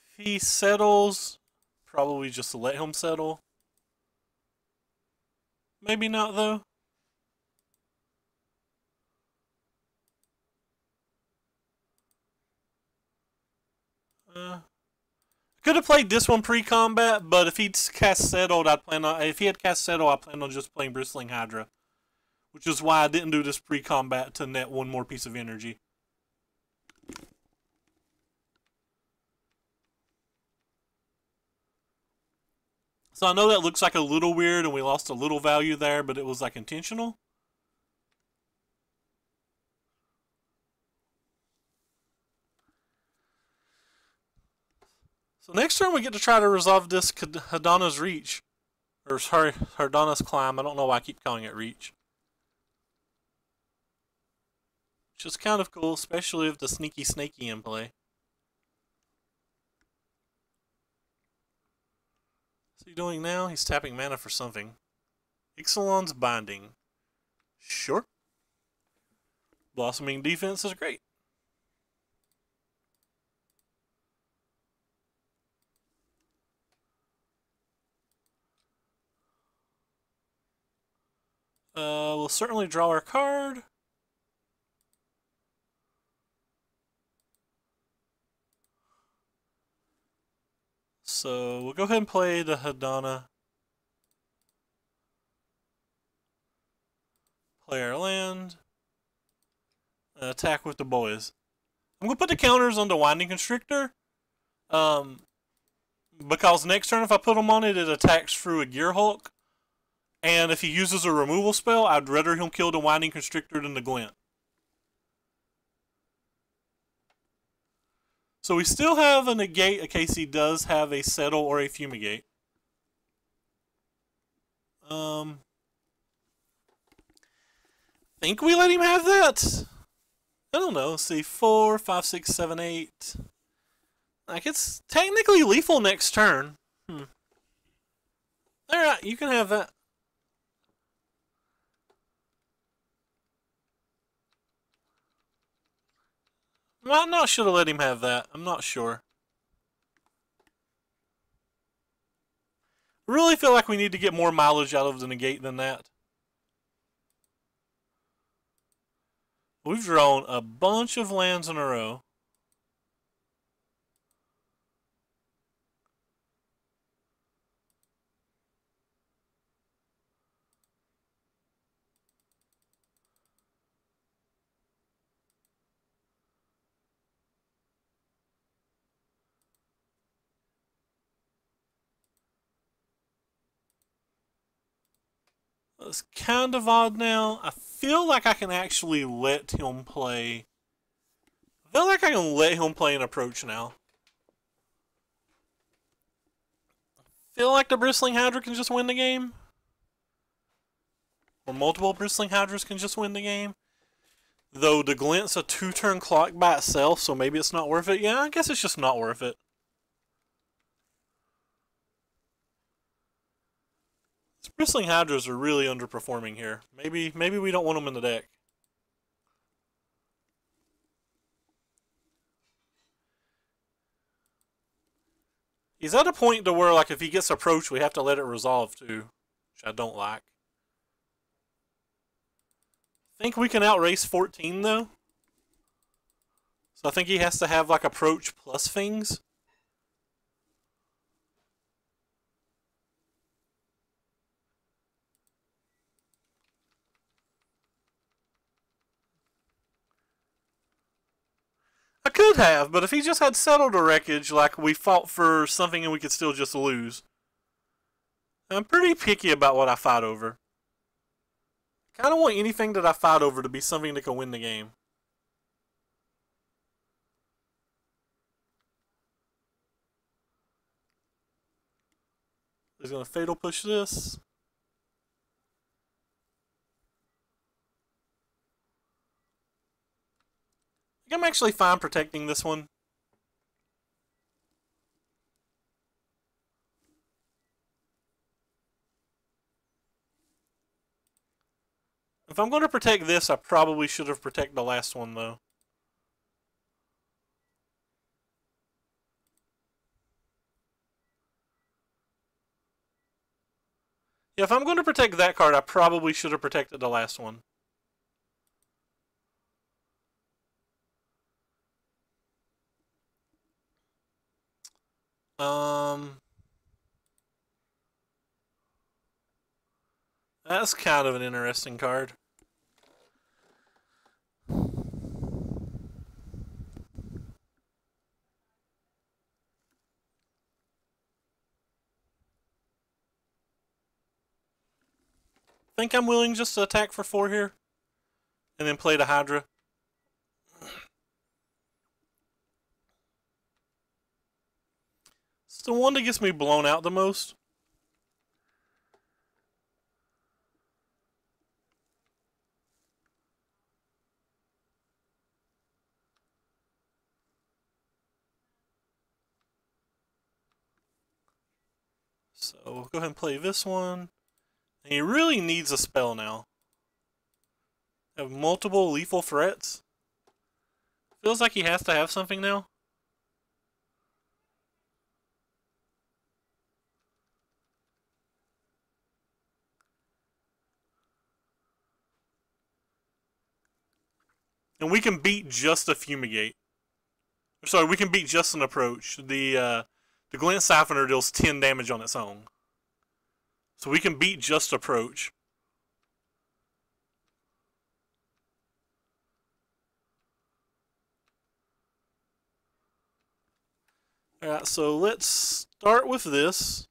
If he settles, probably just let him settle. Maybe not, though. Could have played this one pre-combat, but if he'd cast Settled, if he had cast Settle, I planned on just playing Bristling Hydra. Which is why I didn't do this pre-combat to net one more piece of energy. So So I know that looks like a little weird and we lost a little value there, but it was like intentional. So next turn we get to try to resolve this Hadana's Reach. Or sorry, Hadana's Climb. I don't know why I keep calling it Reach. Which is kind of cool, especially with the Sneaky Snaky in play. What's he doing now? He's tapping mana for something. Ixalan's Binding. Sure. Blossoming Defense is great. We'll certainly draw our card. So we'll go ahead and play the Hadana. Play our land. Attack with the boys. I'm going to put the counters on the Winding Constrictor. Because next turn if I put them on it, it attacks through a Gearhulk. And if he uses a removal spell, I'd rather him kill the Winding Constrictor than the Glint. So we still have a negate in case he does have a Settle or a Fumigate. Think we let him have that? I don't know. Let's see, 4, 5, 6, 7, 8. Like, it's technically lethal next turn. Alright, you can have that. Might not should have let him have that. I'm not sure. I really feel like we need to get more mileage out of the negate than that. We've drawn a bunch of lands in a row. It's kind of odd now. I feel like I can actually let him play. I feel like I can let him play an approach now. I feel like the Bristling Hydra can just win the game. Or multiple Bristling Hydras can just win the game. Though the Glint's a 2-turn clock by itself, so maybe it's not worth it. Yeah, I guess it's just not worth it. These Bristling Hydras are really underperforming here. Maybe we don't want them in the deck. He's at a point to where, like, if he gets approached, we have to let it resolve too, which I don't like. I think we can outrace 14 though. So I think he has to have like approach plus things. I could have, but if he just had settled a wreckage, like we fought for something and we could still just lose. I'm pretty picky about what I fight over. I kind of want anything that I fight over to be something that can win the game. He's going to Fatal Push this. I think I'm actually fine protecting this one. If I'm going to protect this, I probably should have protected the last one, though. Yeah, if I'm going to protect that card, I probably should have protected the last one. That's kind of an interesting card. think I'm willing just to attack for 4 here. And then play the Hydra. It's the one that gets me blown out the most. So we'll go ahead and play this one. And he really needs a spell now. Have multiple lethal threats. Feels like he has to have something now. And we can beat just a Fumigate. Sorry, we can beat just an approach. The Glint Siphoner deals 10 damage on its own. So we can beat just approach. Alright, so let's start with this.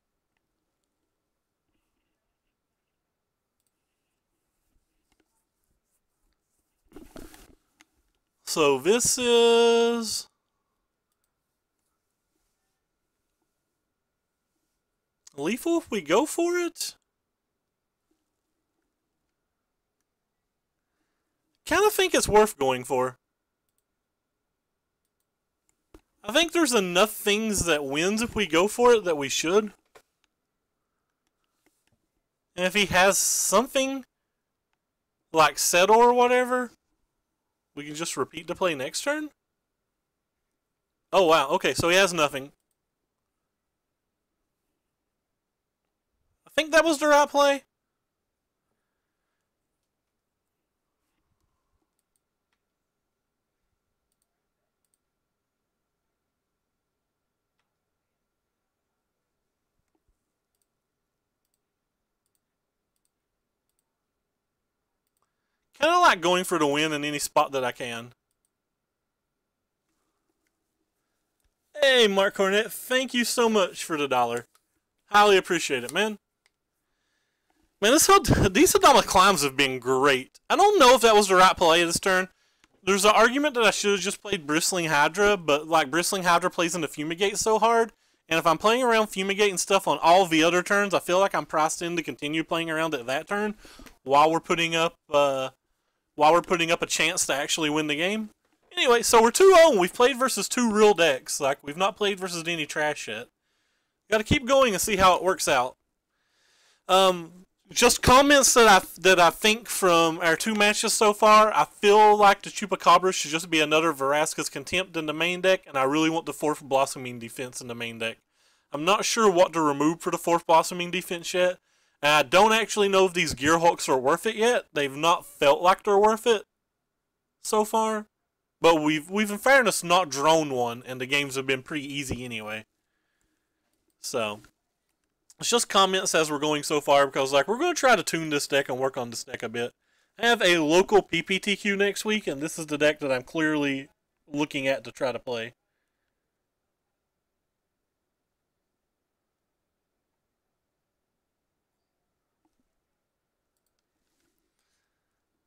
So this is lethal if we go for it. Kind of think it's worth going for. I think there's enough things that wins if we go for it that we should. And if he has something like Settle or whatever, we can just repeat the play next turn? Oh wow, okay, so he has nothing. I think that was the right play. Kind of like going for the win in any spot that I can. Hey, Mark Cornett, thank you so much for the $1. Highly appreciate it, man. Man, these Hadama climbs have been great. I don't know if that was the right play this turn. There's an argument that I should have just played Bristling Hydra, but like Bristling Hydra plays into Fumigate so hard, and if I'm playing around Fumigate and stuff on all the other turns, I feel like I'm priced in to continue playing around it that turn while we're putting up a chance to actually win the game. Anyway, so we're 2-0. We've played versus 2 real decks. Like, we've not played versus any trash yet. Got to keep going and see how it works out. Just comments that I think from our 2 matches so far. I feel like the Chupacabra should just be another Vraska's Contempt in the main deck, and I really want the 4th Blossoming Defense in the main deck. I'm not sure what to remove for the 4th Blossoming Defense yet, and I don't actually know if these Gearhawks are worth it yet. They've not felt like they're worth it so far, but we've in fairness not drawn one, and the games have been pretty easy anyway. So it's just comments as we're going so far, because like we're going to try to tune this deck and work on this deck a bit. I have a local PPTQ next week, and this is the deck that I'm clearly looking at to try to play.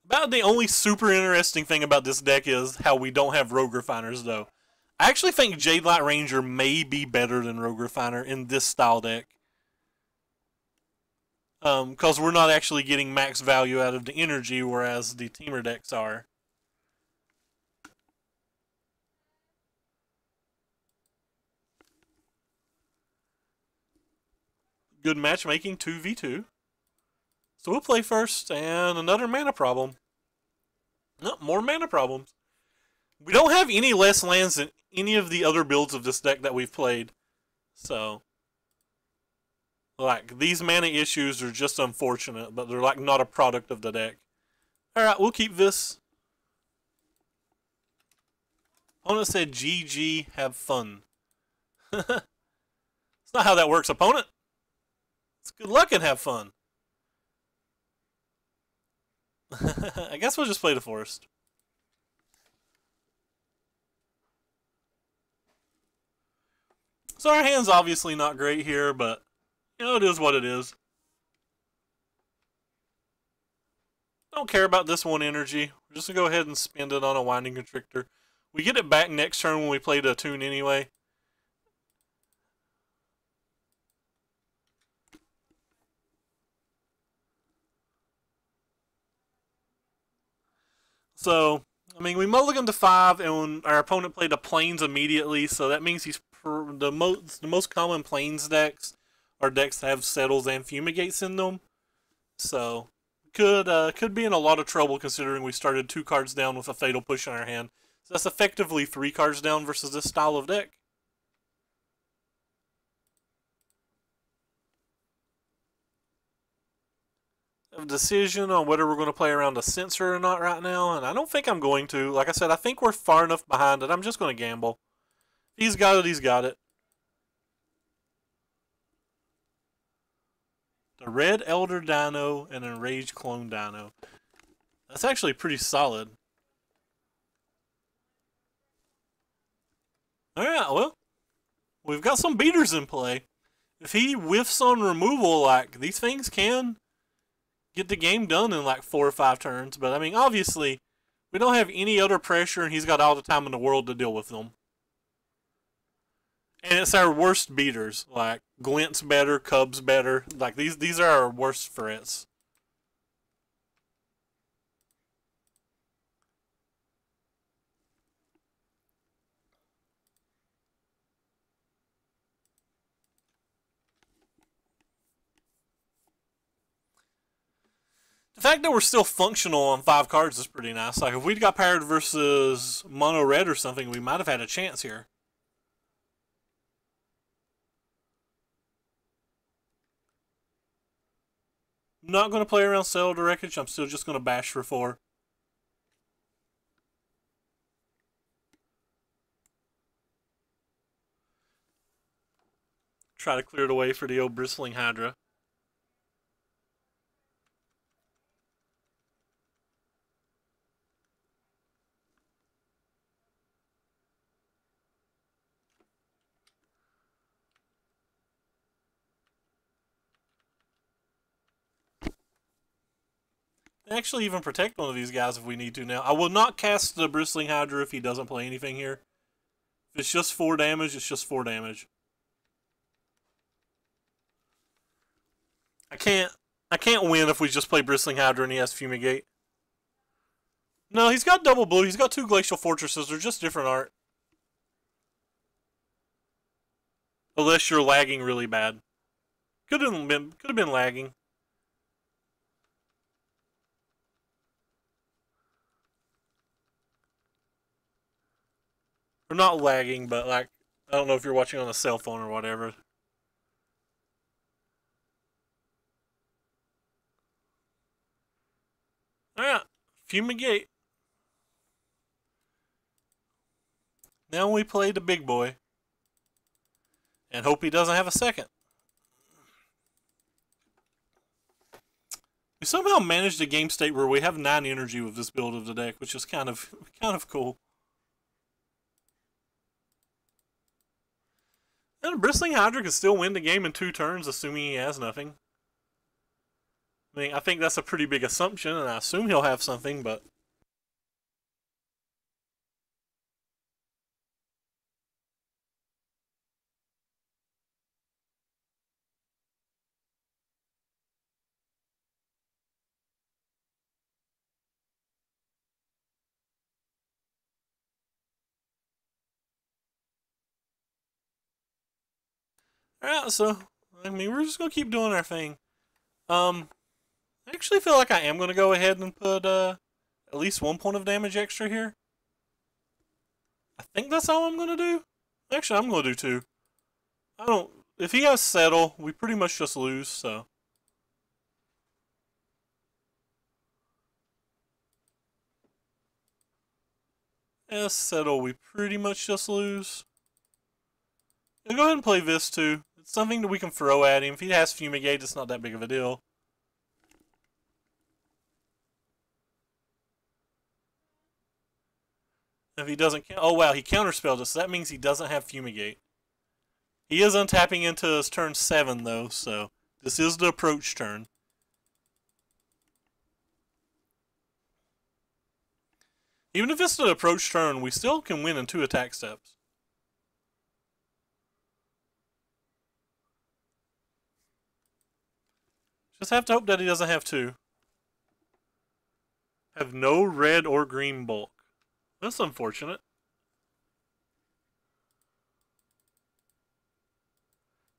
About the only super interesting thing about this deck is how we don't have Rogue Refiners, though. I actually think Jade Light Ranger may be better than Rogue Refiner in this style deck. Because we're not actually getting max value out of the energy, whereas the Teamer decks are. Good matchmaking, 2v2. So we'll play first, and another mana problem. No, more mana problems. We don't have any less lands than any of the other builds of this deck that we've played. So, like, these mana issues are just unfortunate, but they're, like, not a product of the deck. Alright, we'll keep this. Opponent said, GG, have fun. That's not how that works, opponent. It's good luck and have fun. I guess we'll just play the forest. So our hand's obviously not great here, but, you know, it is what it is. Don't care about this one energy. We're just going to go ahead and spend it on a Winding Constrictor. We get it back next turn when we play the Attune anyway. So, I mean, we mulliganed to 5, and our opponent played a Plains immediately, so that means he's the most common Plains decks are decks that have Settles and Fumigates in them. So, could be in a lot of trouble considering we started 2 cards down with a Fatal Push in our hand. So that's effectively 3 cards down versus this style of deck. A decision on whether we're going to play around a Censor or not right now, and I don't think I'm going to. Like I said, I think we're far enough behind that I'm just going to gamble. He's got it, he's got it. The Red Elder Dino and an Enraged Clone Dino. That's actually pretty solid. Alright, well, we've got some beaters in play. If he whiffs on removal, like, these things can get the game done in like 4 or 5 turns. But, I mean, obviously, we don't have any other pressure, and he's got all the time in the world to deal with them. And it's our worst beaters. Like, Glint's better, Cub's better. Like, these are our worst threats. The fact that we're still functional on 5 cards is pretty nice. Like, if we'd got paired versus Mono Red or something, we might have had a chance here. I'm not going to play around Settle to Wreckage. I'm still just going to bash for 4. Try to clear it away for the old Bristling Hydra. Actually even protect one of these guys if we need to now. I will not cast the Bristling Hydra if he doesn't play anything here. If it's just 4 damage, it's just 4 damage. I can't win if we just play Bristling Hydra and he has Fumigate. No, he's got double blue. He's got 2 Glacial Fortresses. They're just different art. Unless you're lagging really bad. Could have been lagging. Or not lagging, but like, I don't know if you're watching on a cell phone or whatever. Alright, Fumigate. Now we play the big boy. And hope he doesn't have a second. We somehow managed a game state where we have 9 energy with this build of the deck, which is kind of cool. And Bristling Hydra can still win the game in 2 turns, assuming he has nothing. I mean, I think that's a pretty big assumption, and I assume he'll have something, but... Alright, so, I mean, we're just gonna keep doing our thing. I actually feel like I am gonna go ahead and put, at least 1 point of damage extra here. I think that's all I'm gonna do. Actually, I'm gonna do 2. If he has Settle, we pretty much just lose, so. As Settle, we pretty much just lose. Go ahead and play this too. It's something that we can throw at him. If he has Fumigate, it's not that big of a deal. If he doesn't... Oh wow, he counterspelled us, so that means he doesn't have Fumigate. He is untapping into his turn 7 though, so this is the approach turn. Even if it's an approach turn, we still can win in 2 attack steps. Just have to hope that he doesn't have 2. Have no red or green bulk. That's unfortunate.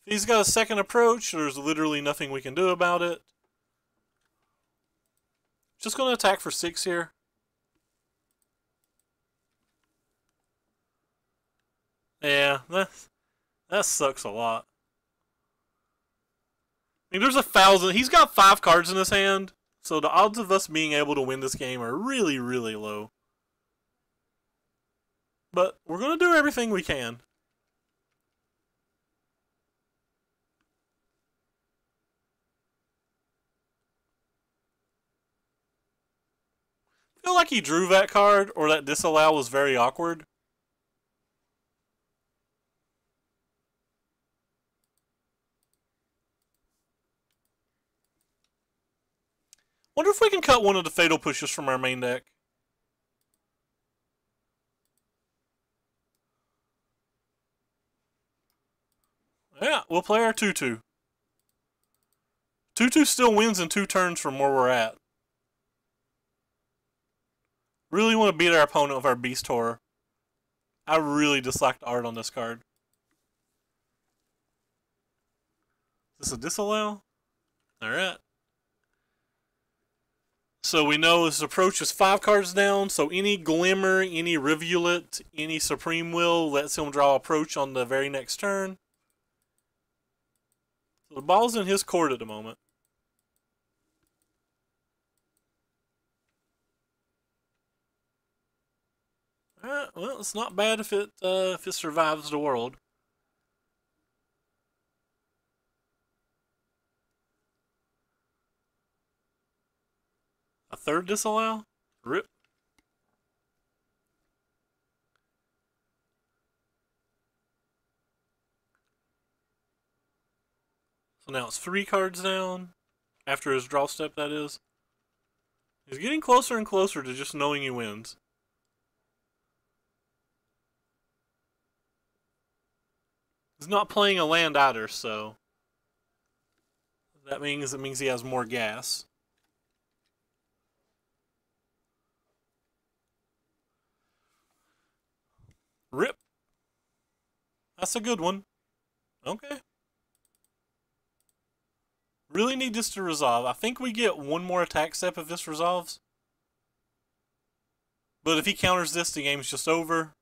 If he's got a second approach, there's literally nothing we can do about it. Just going to attack for 6 here. Yeah, that sucks a lot. I mean, there's 1,000. He's got 5 cards in his hand, so the odds of us being able to win this game are really, really low. But we're going to do everything we can. I feel like he drew that card, or that disallow was very awkward. Wonder if we can cut one of the fatal pushes from our main deck. Yeah, we'll play our 2-2. 2-2 still wins in 2 turns from where we're at. Really want to beat our opponent with our Beast Horror. I really dislike the art on this card. Is this a disallow? Alright. So we know his approach is 5 cards down, so any Glimmer, any Rivulet, any Supreme Will lets him draw approach on the very next turn. So the ball's in his court at the moment. Alright, well, it's not bad if it survives the world. A third disallow? Rip. So now it's 3 cards down. After his draw step, that is. He's getting closer and closer to just knowing he wins. He's not playing a land either, so that means he has more gas. Rip. That's a good one. Okay. Really need this to resolve. I think we get one more attack step if this resolves. But if he counters this, the game's just over.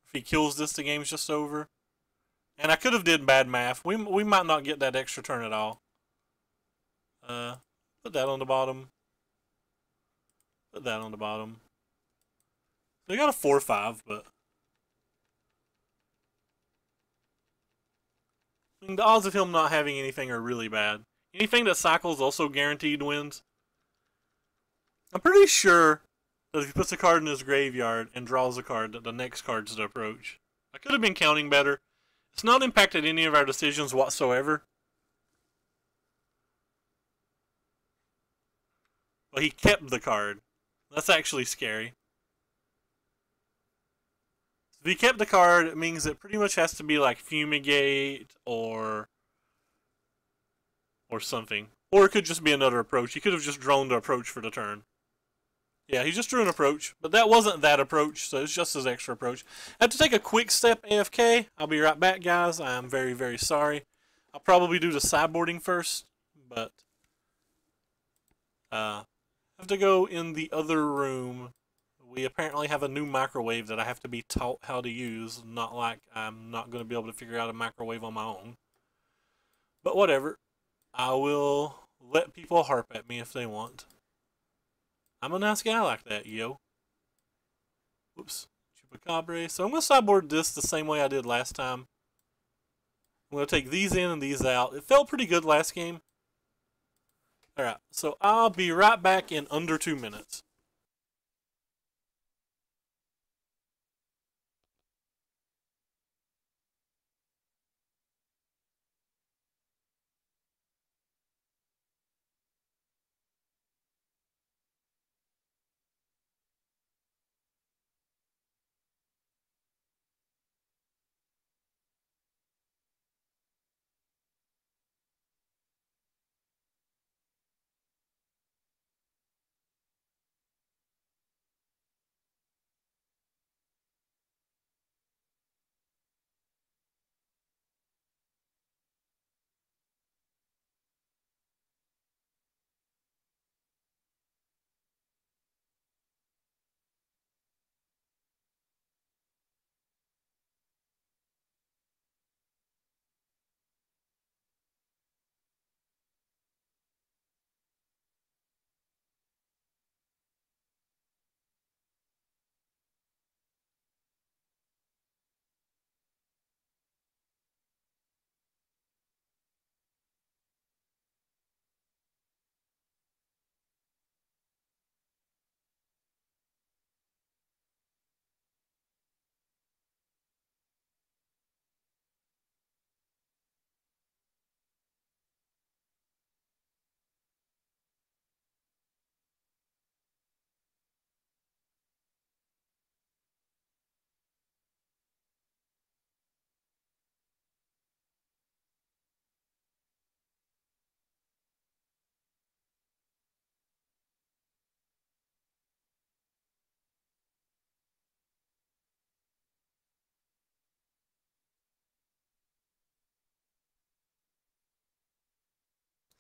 If he kills this, the game's just over. And I could have did bad math. We might not get that extra turn at all. Put that on the bottom. Put that on the bottom. So we got a 4-5, but I mean, the odds of him not having anything are really bad. Anything that cycles also guaranteed wins. I'm pretty sure that if he puts a card in his graveyard and draws a card, that the next card's the approach. I could have been counting better. It's not impacted any of our decisions whatsoever. But he kept the card. That's actually scary. If he kept the card, it means it pretty much has to be like Fumigate or something. Or it could just be another approach. He could have just drawn the approach for the turn. Yeah, he just drew an approach, but that wasn't that approach, so it's just his extra approach. I have to take a quick step AFK. I'll be right back, guys. I am very, very sorry. I'll probably do the sideboarding first, but I have to go in the other room. We apparently have a new microwave that I have to be taught how to use. Not like I'm not going to be able to figure out a microwave on my own. But whatever. I will let people harp at me if they want. I'm a nice guy like that, yo. Whoops. Chupacabra. So I'm going to sideboard this the same way I did last time. I'm going to take these in and these out. It felt pretty good last game. Alright, so I'll be right back in under 2 minutes.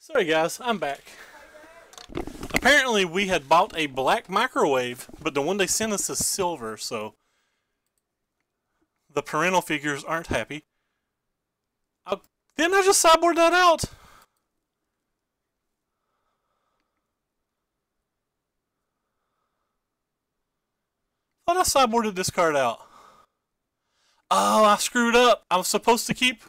Sorry guys, I'm back. Apparently we had bought a black microwave, but the one they sent us is silver, so the parental figures aren't happy. Didn't I just sideboard that out? Thought I sideboarded this card out. Oh, I screwed up. I was supposed to keep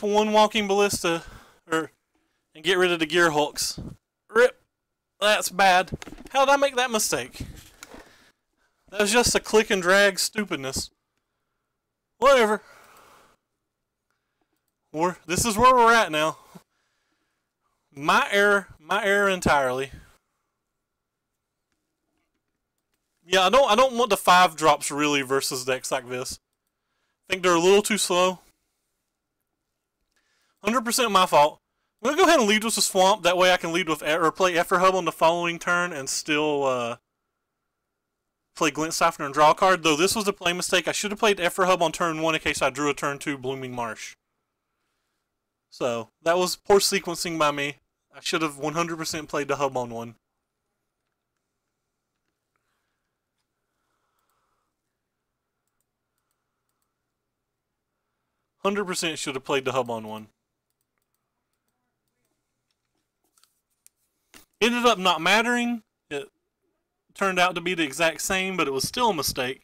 one walking ballista, and get rid of the gear hulks. Rip. That's bad. How did I make that mistake? That was just a click and drag stupidness. Whatever. This is where we're at now. My error entirely. Yeah, I don't want the 5 drops really versus decks like this. I think they're a little too slow. 100% my fault. I'm gonna go ahead and lead with the swamp. That way I can lead with or play Effort Hub on the following turn and still play Glint Siphoner and draw a card. Though this was a play mistake. I should have played Effort Hub on turn 1 in case I drew a turn 2 Blooming Marsh. So that was poor sequencing by me. I should have 100% played the hub on 1. %, should have played the hub on 1. Ended up not mattering. It turned out to be the exact same, but it was still a mistake.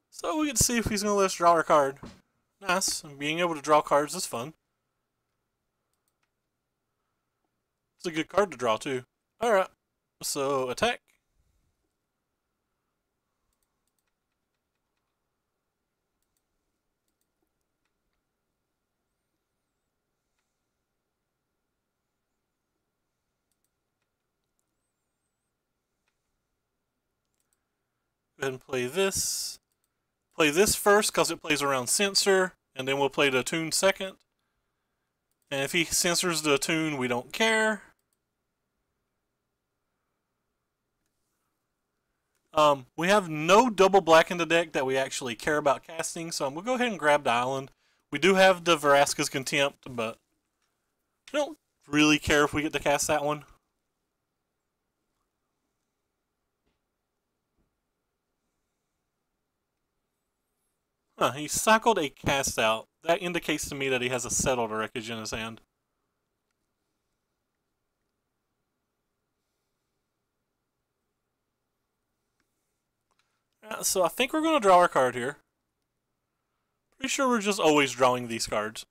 So we get to see if he's going to let us draw our card. Nice. And being able to draw cards is fun. It's a good card to draw too. Alright. So attack. Go ahead and play this. Play this first because it plays around Censor, and then we'll play the Attune second. And if he censors the Attune, we don't care. We have no double black in the deck that we actually care about casting, so I'm going to go ahead and grab the island. We do have the Vraska's Contempt, but we don't really care if we get to cast that one. Huh, he cycled a cast out. That indicates to me that he has a Settled Wreckage in his hand. So I think we're going to draw our card here. Pretty sure we're just always drawing these cards.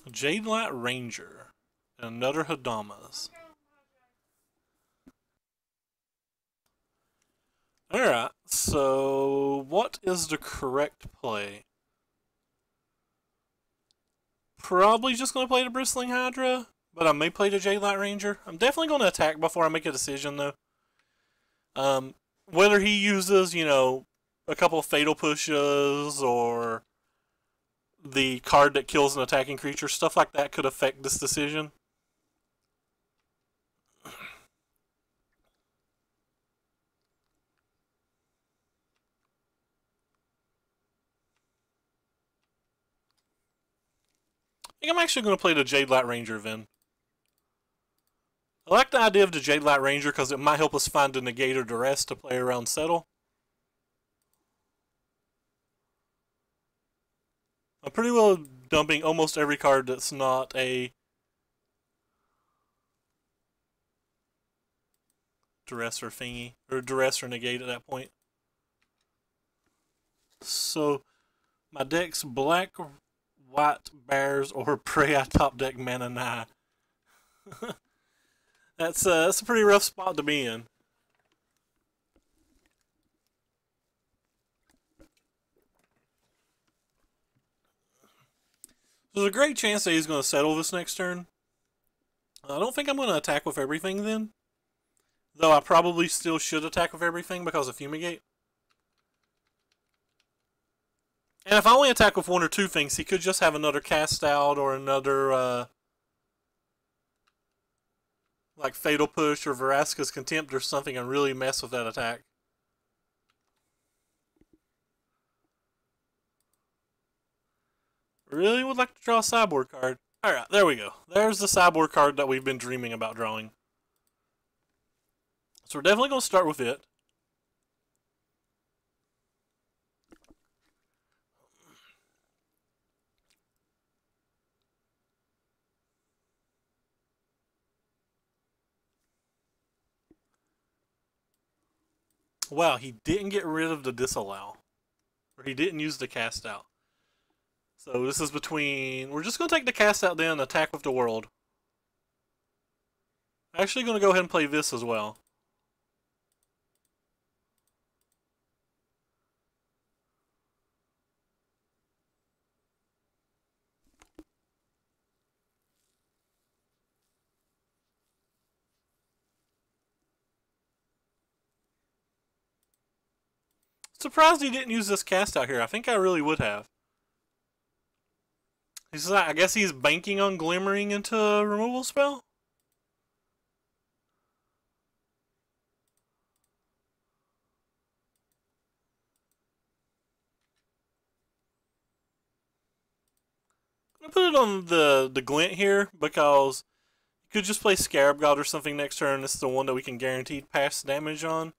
Jadelight Ranger. And another Hadamas. Alright, so what is the correct play? Probably just going to play the Bristling Hydra, but I may play the Jadelight Ranger. I'm definitely going to attack before I make a decision, though. Whether he uses, you know, a couple of Fatal Pushes or the card that kills an attacking creature, stuff like that could affect this decision. I think I'm actually going to play the Jadelight Ranger then. I like the idea of the Jadelight Ranger because it might help us find a negate or duress to play around Settle. I'm pretty well dumping almost every card that's not a duress or thingy, or duress or negate at that point. So my deck's black, white bears, or Prey I top deck Mana 9. That's a pretty rough spot to be in. There's a great chance that he's going to settle this next turn. I don't think I'm going to attack with everything then. Though I probably still should attack with everything because of Fumigate. And if I only attack with 1 or 2 things, he could just have another Cast Out or another... like Fatal Push or Vraska's Contempt or something and really mess with that attack. Really would like to draw a sideboard card. Alright, there we go. There's the sideboard card that we've been dreaming about drawing. So we're definitely going to start with it. Wow, he didn't get rid of the disallow. Or he didn't use the cast out. So this is between... We're just going to take the cast out then and attack with the world. Actually going to go ahead and play this as well. Surprised he didn't use this cast out here. I think I really would have. I guess he's banking on glimmering into a removal spell? I'm gonna put it on the glint here because you could just play Scarab God or something next turn. This is the one that we can guarantee pass damage on.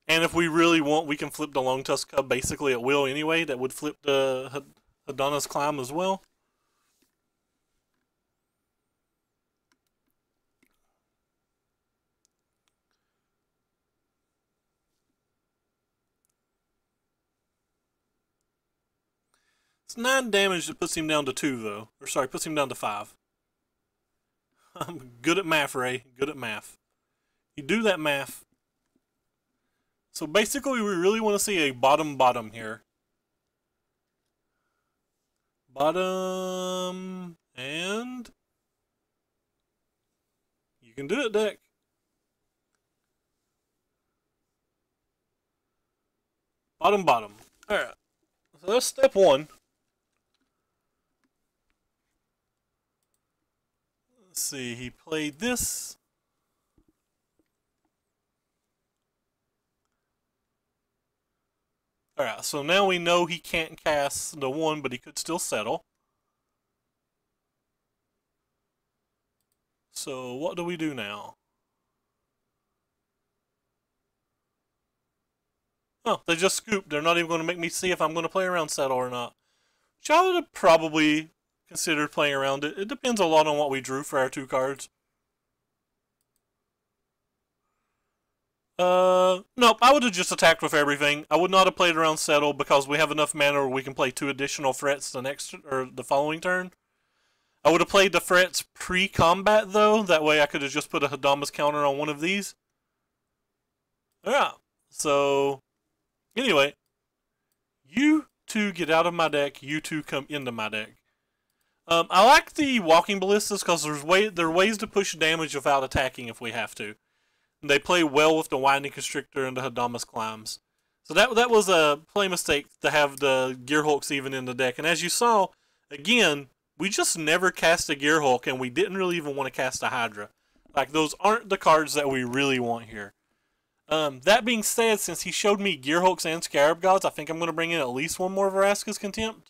And if we really want, we can flip the Long Tusk Cub basically at will anyway. That would flip the Hadana's Climb as well. It's 9 damage that puts him down to 2, though. Or sorry, puts him down to 5. I'm good at math, Ray. Good at math. You do that math. So basically, we really want to see a bottom here. Bottom, and you can do it, deck. Bottom. Alright, so that's step 1. Let's see, he played this. Alright, so now we know he can't cast the 1, but he could still settle. So what do we do now? Oh, they just scooped. They're not even going to make me see if I'm going to play around settle or not. Which I would have probably considered playing around it. It depends a lot on what we drew for our 2 cards. Nope, I would have just attacked with everything. I would not have played around settle because we have enough mana where we can play 2 additional threats the following turn. I would have played the threats pre-combat though, that way I could have just put a Hadama's counter on one of these. Yeah, so anyway, you 2 get out of my deck, you 2 come into my deck. I like the Walking Ballistas because there are ways to push damage without attacking if we have to. They play well with the Winding Constrictor and the Hadama's Climbs. So that was a play mistake to have the Gearhulks even in the deck. And as you saw, again, we just never cast a Gearhulk and we didn't really even want to cast a Hydra. Like, those aren't the cards that we really want here. That being said, since he showed me Gearhulks and Scarab Gods, I think I'm going to bring in at least one more Vraska's Contempt.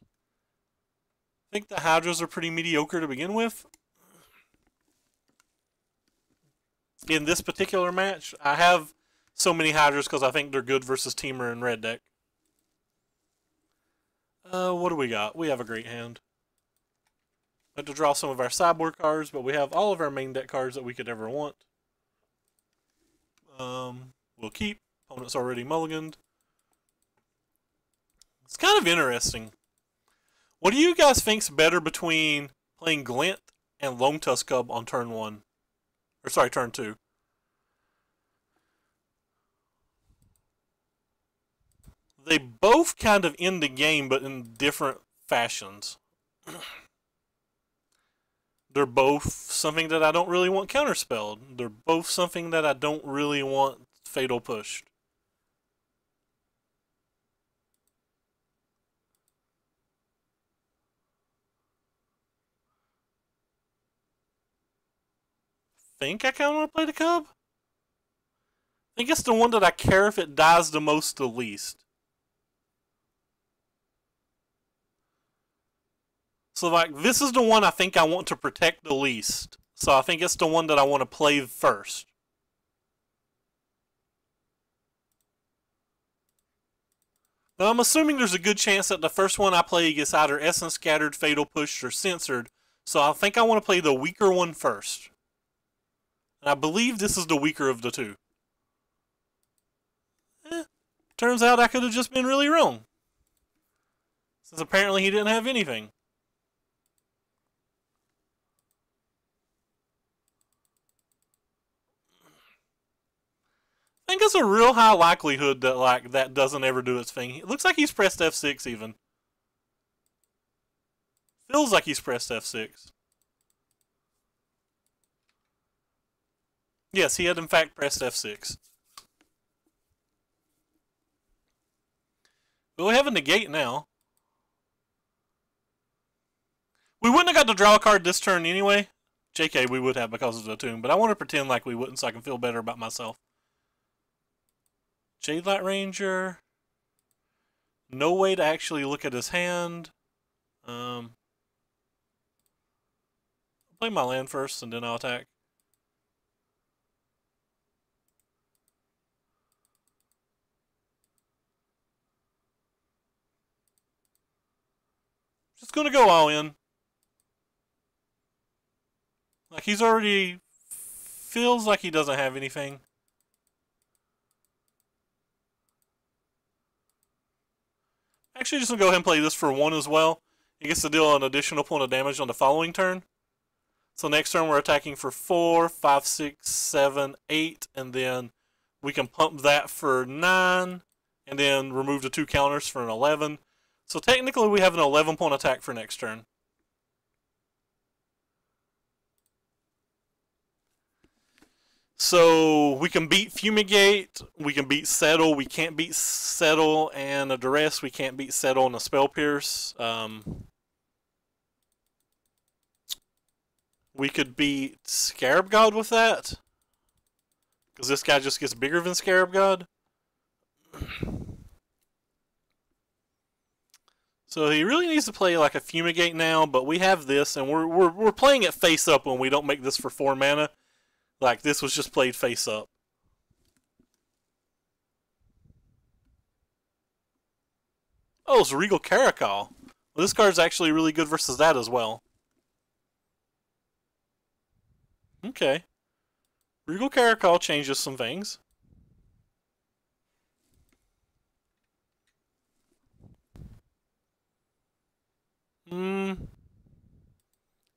I think the Hydras are pretty mediocre to begin with. In this particular match, I have so many Hydras because I think they're good versus Teamer and Red deck. What do we got? We have a great hand. I have to draw some of our sideboard cards, but we have all of our main deck cards that we could ever want. We'll keep. Opponent's already mulliganed. It's kind of interesting. What do you guys think's better between playing Glint and Long Tusk Cub on turn 1? Or sorry, turn 2. They both kind of end the game, but in different fashions. They're both something that I don't really want counterspelled. They're both something that I don't really want fatal pushed. think I kind of want to play the cub. I think it's the one that I care if it dies the most, the least. So, like, this is the one I think I want to protect the least. So I think it's the one that I want to play first. Now, I'm assuming there's a good chance that the first one I play gets either Essence Scattered, Fatal Pushed, or Censored. So I think I want to play the weaker one first. And I believe this is the weaker of the two. Turns out I could have just been really wrong. Since apparently he didn't have anything. I think it's a real high likelihood that like that doesn't ever do its thing. It looks like he's pressed F6 even. Feels like he's pressed F6. Yes, he had in fact pressed F6. But we have a negate now. We wouldn't have got to draw a card this turn anyway. JK, we would have because of the tomb, but I want to pretend like we wouldn't so I can feel better about myself. Jade Light Ranger. No way to actually look at his hand. I'll play my land first and then I'll attack. Just gonna go all in. Like he's already feels like he doesn't have anything. Actually, just gonna go ahead and play this for 1 as well. He gets to deal an additional point of damage on the following turn. So next turn we're attacking for 4, 5, 6, 7, 8, and then we can pump that for 9, and then remove the 2 counters for an 11. So technically we have an 11-point attack for next turn. So we can beat Fumigate, we can beat Settle, we can't beat Settle and a Duress, we can't beat Settle and a Spell Pierce. We could beat Scarab God with that. Because this guy just gets bigger than Scarab God. So he really needs to play like a Fumigate now, but we have this, and we're playing it face up when we don't make this for 4 mana. Like, this was just played face up. Oh, it's Regal Caracal. Well, this card's actually really good versus that as well. Okay. Regal Caracal changes some things.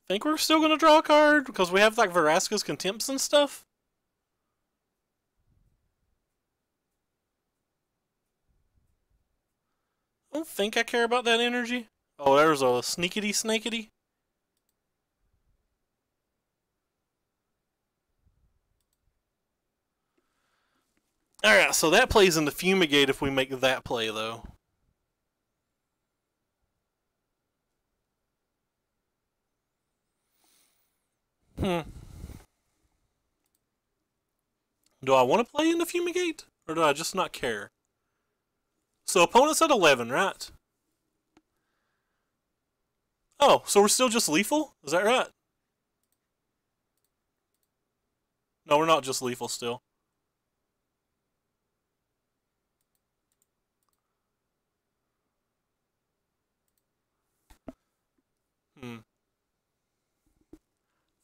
Think we're still going to draw a card because we have like Vraska's Contempts and stuff. I don't think I care about that energy. Oh, there's a sneakity snakety. Alright, so that plays into Fumigate if we make that play though. Do I want to play into Fumigate? Or do I just not care? So opponent's at 11, right? Oh, so we're still just lethal? Is that right? No, we're not just lethal still.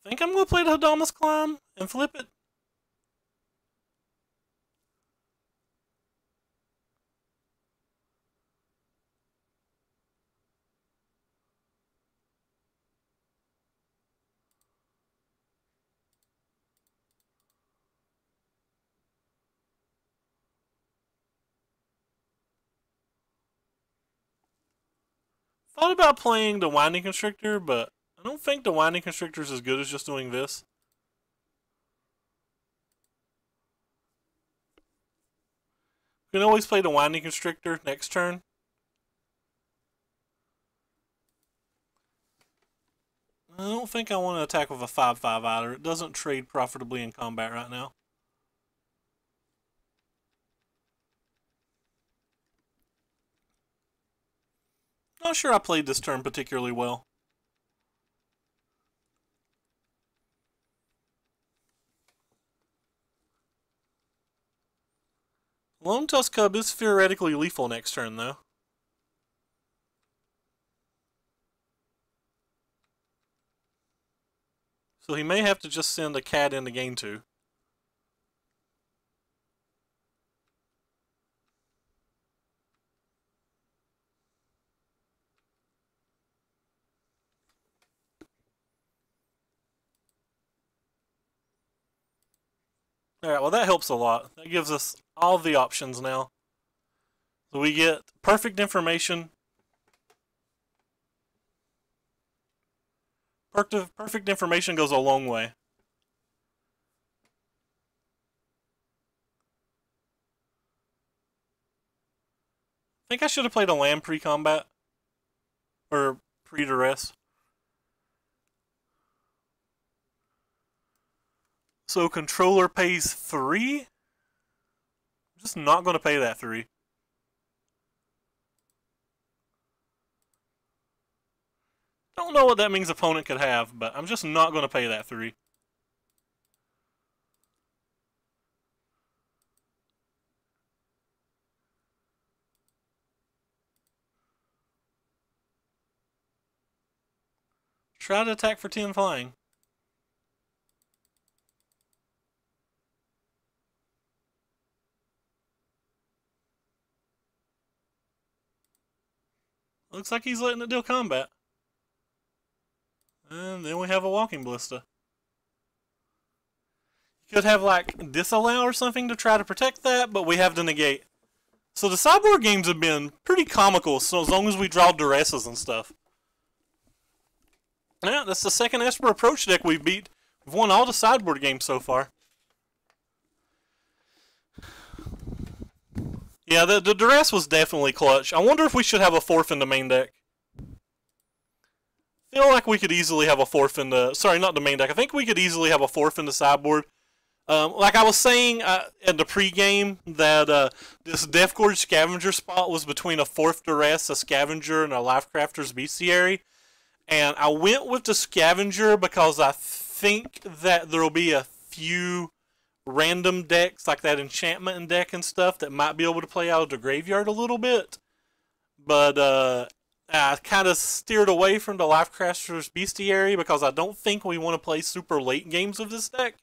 Think I'm going to play the Hadamas Climb and flip it. Thought about playing the Winding Constrictor, but I don't think the Winding Constrictor is as good as just doing this. We can always play the Winding Constrictor next turn. I don't think I want to attack with a 5/5 either. It doesn't trade profitably in combat right now. Not sure I played this turn particularly well. Lone Tusk Cub is theoretically lethal next turn, though. So he may have to just send a cat into game 2. Alright, well that helps a lot. That gives us all the options now. So we get perfect information. Perfect information goes a long way. I think I should have played a land pre-combat. Or pre-duress. So controller pays 3? I'm just not going to pay that 3. Don't know what that means opponent could have, but I'm just not going to pay that 3. Try to attack for 10 flying. Looks like he's letting it deal combat. And then we have a walking ballista. You could have like disallow or something to try to protect that, but we have to negate. So the sideboard games have been pretty comical, so as long as we draw duresses and stuff. Yeah, that's the second Esper approach deck we've beat. We've won all the sideboard games so far. Yeah, the duress was definitely clutch. I wonder if we should have a 4th in the main deck. I feel like we could easily have a 4th in the... Sorry, not the main deck. I think we could easily have a 4th in the sideboard. Like I was saying in the pregame, that this Death Gorge Scavenger spot was between a 4th Duress, a Scavenger, and a Lifecrafter's Bestiary. And I went with the Scavenger because I think that there will be a few random decks, like that enchantment deck and stuff, that might be able to play out of the graveyard a little bit. But I kind of steered away from the Lifecrafter's Bestiary because I don't think we want to play super late games of this deck.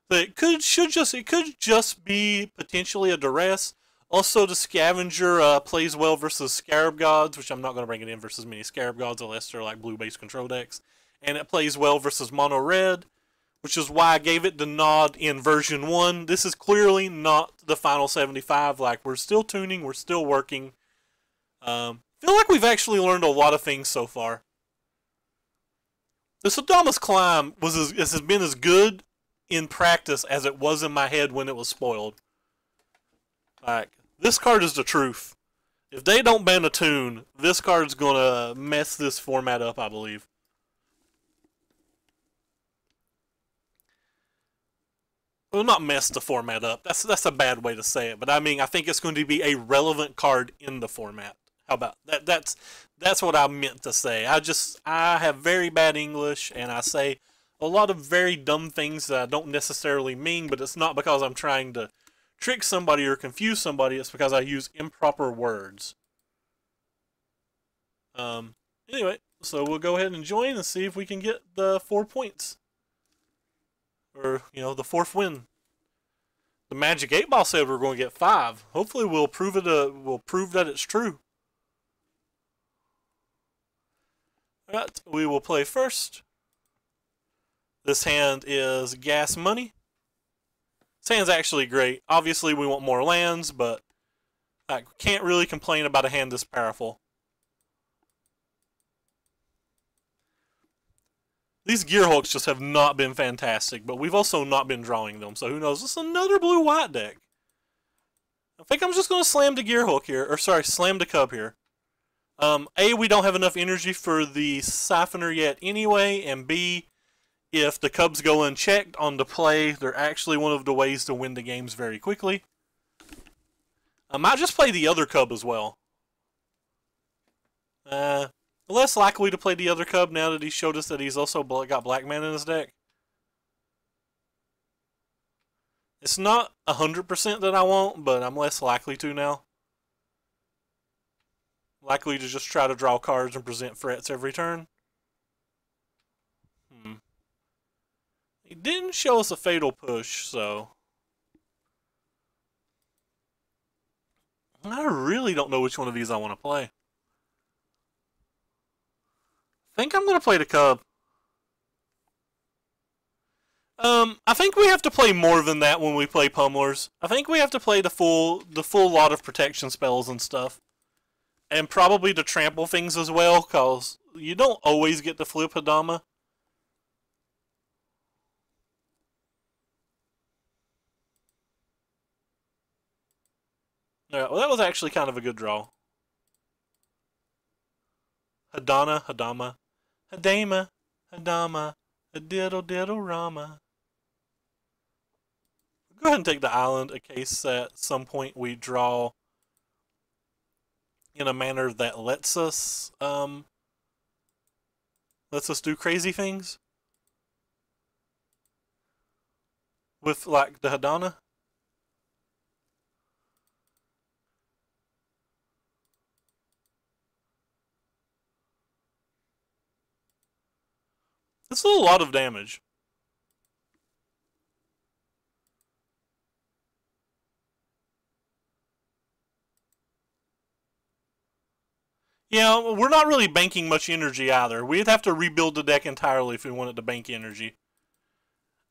But it could just be potentially a duress. Also, the Scavenger plays well versus Scarab Gods, which I'm not going to bring it in versus many Scarab Gods unless they're like blue-based control decks. And it plays well versus Mono Red, which is why I gave it the nod in version 1. This is clearly not the final 75. Like, we're still tuning, we're still working. Feel like we've actually learned a lot of things so far. The Sodamas Climb has been as good in practice as it was in my head when it was spoiled. Like, this card is the truth. If they don't ban a tune, this card's gonna mess this format up, I believe. Well, not mess the format up. That's a bad way to say it. But I mean, I think it's going to be a relevant card in the format. How about that? That's what I meant to say. I have very bad English, and I say a lot of very dumb things that I don't necessarily mean, but it's not because I'm trying to trick somebody or confuse somebody. It's because I use improper words. Anyway, so we'll go ahead and join and see if we can get the 4 points. Or, you know, the 4th win. The Magic 8 Ball said we're going to get 5. Hopefully we'll prove it. We'll prove that it's true. Alright, we will play first. This hand is Gas Money. This hand's actually great. Obviously we want more lands, but I can't really complain about a hand this powerful. These Gearhulks just have not been fantastic, but we've also not been drawing them, so who knows? This is another blue-white deck. I think I'm just going to slam the Gearhulk here, or sorry, slam the Cub here. A, we don't have enough energy for the siphoner yet anyway, and B, if the Cubs go unchecked on the play, they're actually one of the ways to win the games very quickly. I might just play the other Cub as well. Less likely to play the other Cub now that he showed us that he's also got Black Man in his deck. It's not 100% that I won't, but I'm less likely to now. Likely to just try to draw cards and present threats every turn. He didn't show us a Fatal Push, so... I really don't know which one of these I want to play. I think I'm going to play the Cub. I think we have to play more than that when we play Pummelers. I think we have to play the full lot of protection spells and stuff. And probably to trample things as well, because you don't always get to flip Hadama. Yeah, well, that was actually kind of a good draw. Hadama, Hadama, Hadama, a diddle diddle rama. Go ahead and take the island in case at some point we draw in a manner that lets us do crazy things with like the Hadana. It's a lot of damage. Yeah, we're not really banking much energy either. We'd have to rebuild the deck entirely if we wanted to bank energy.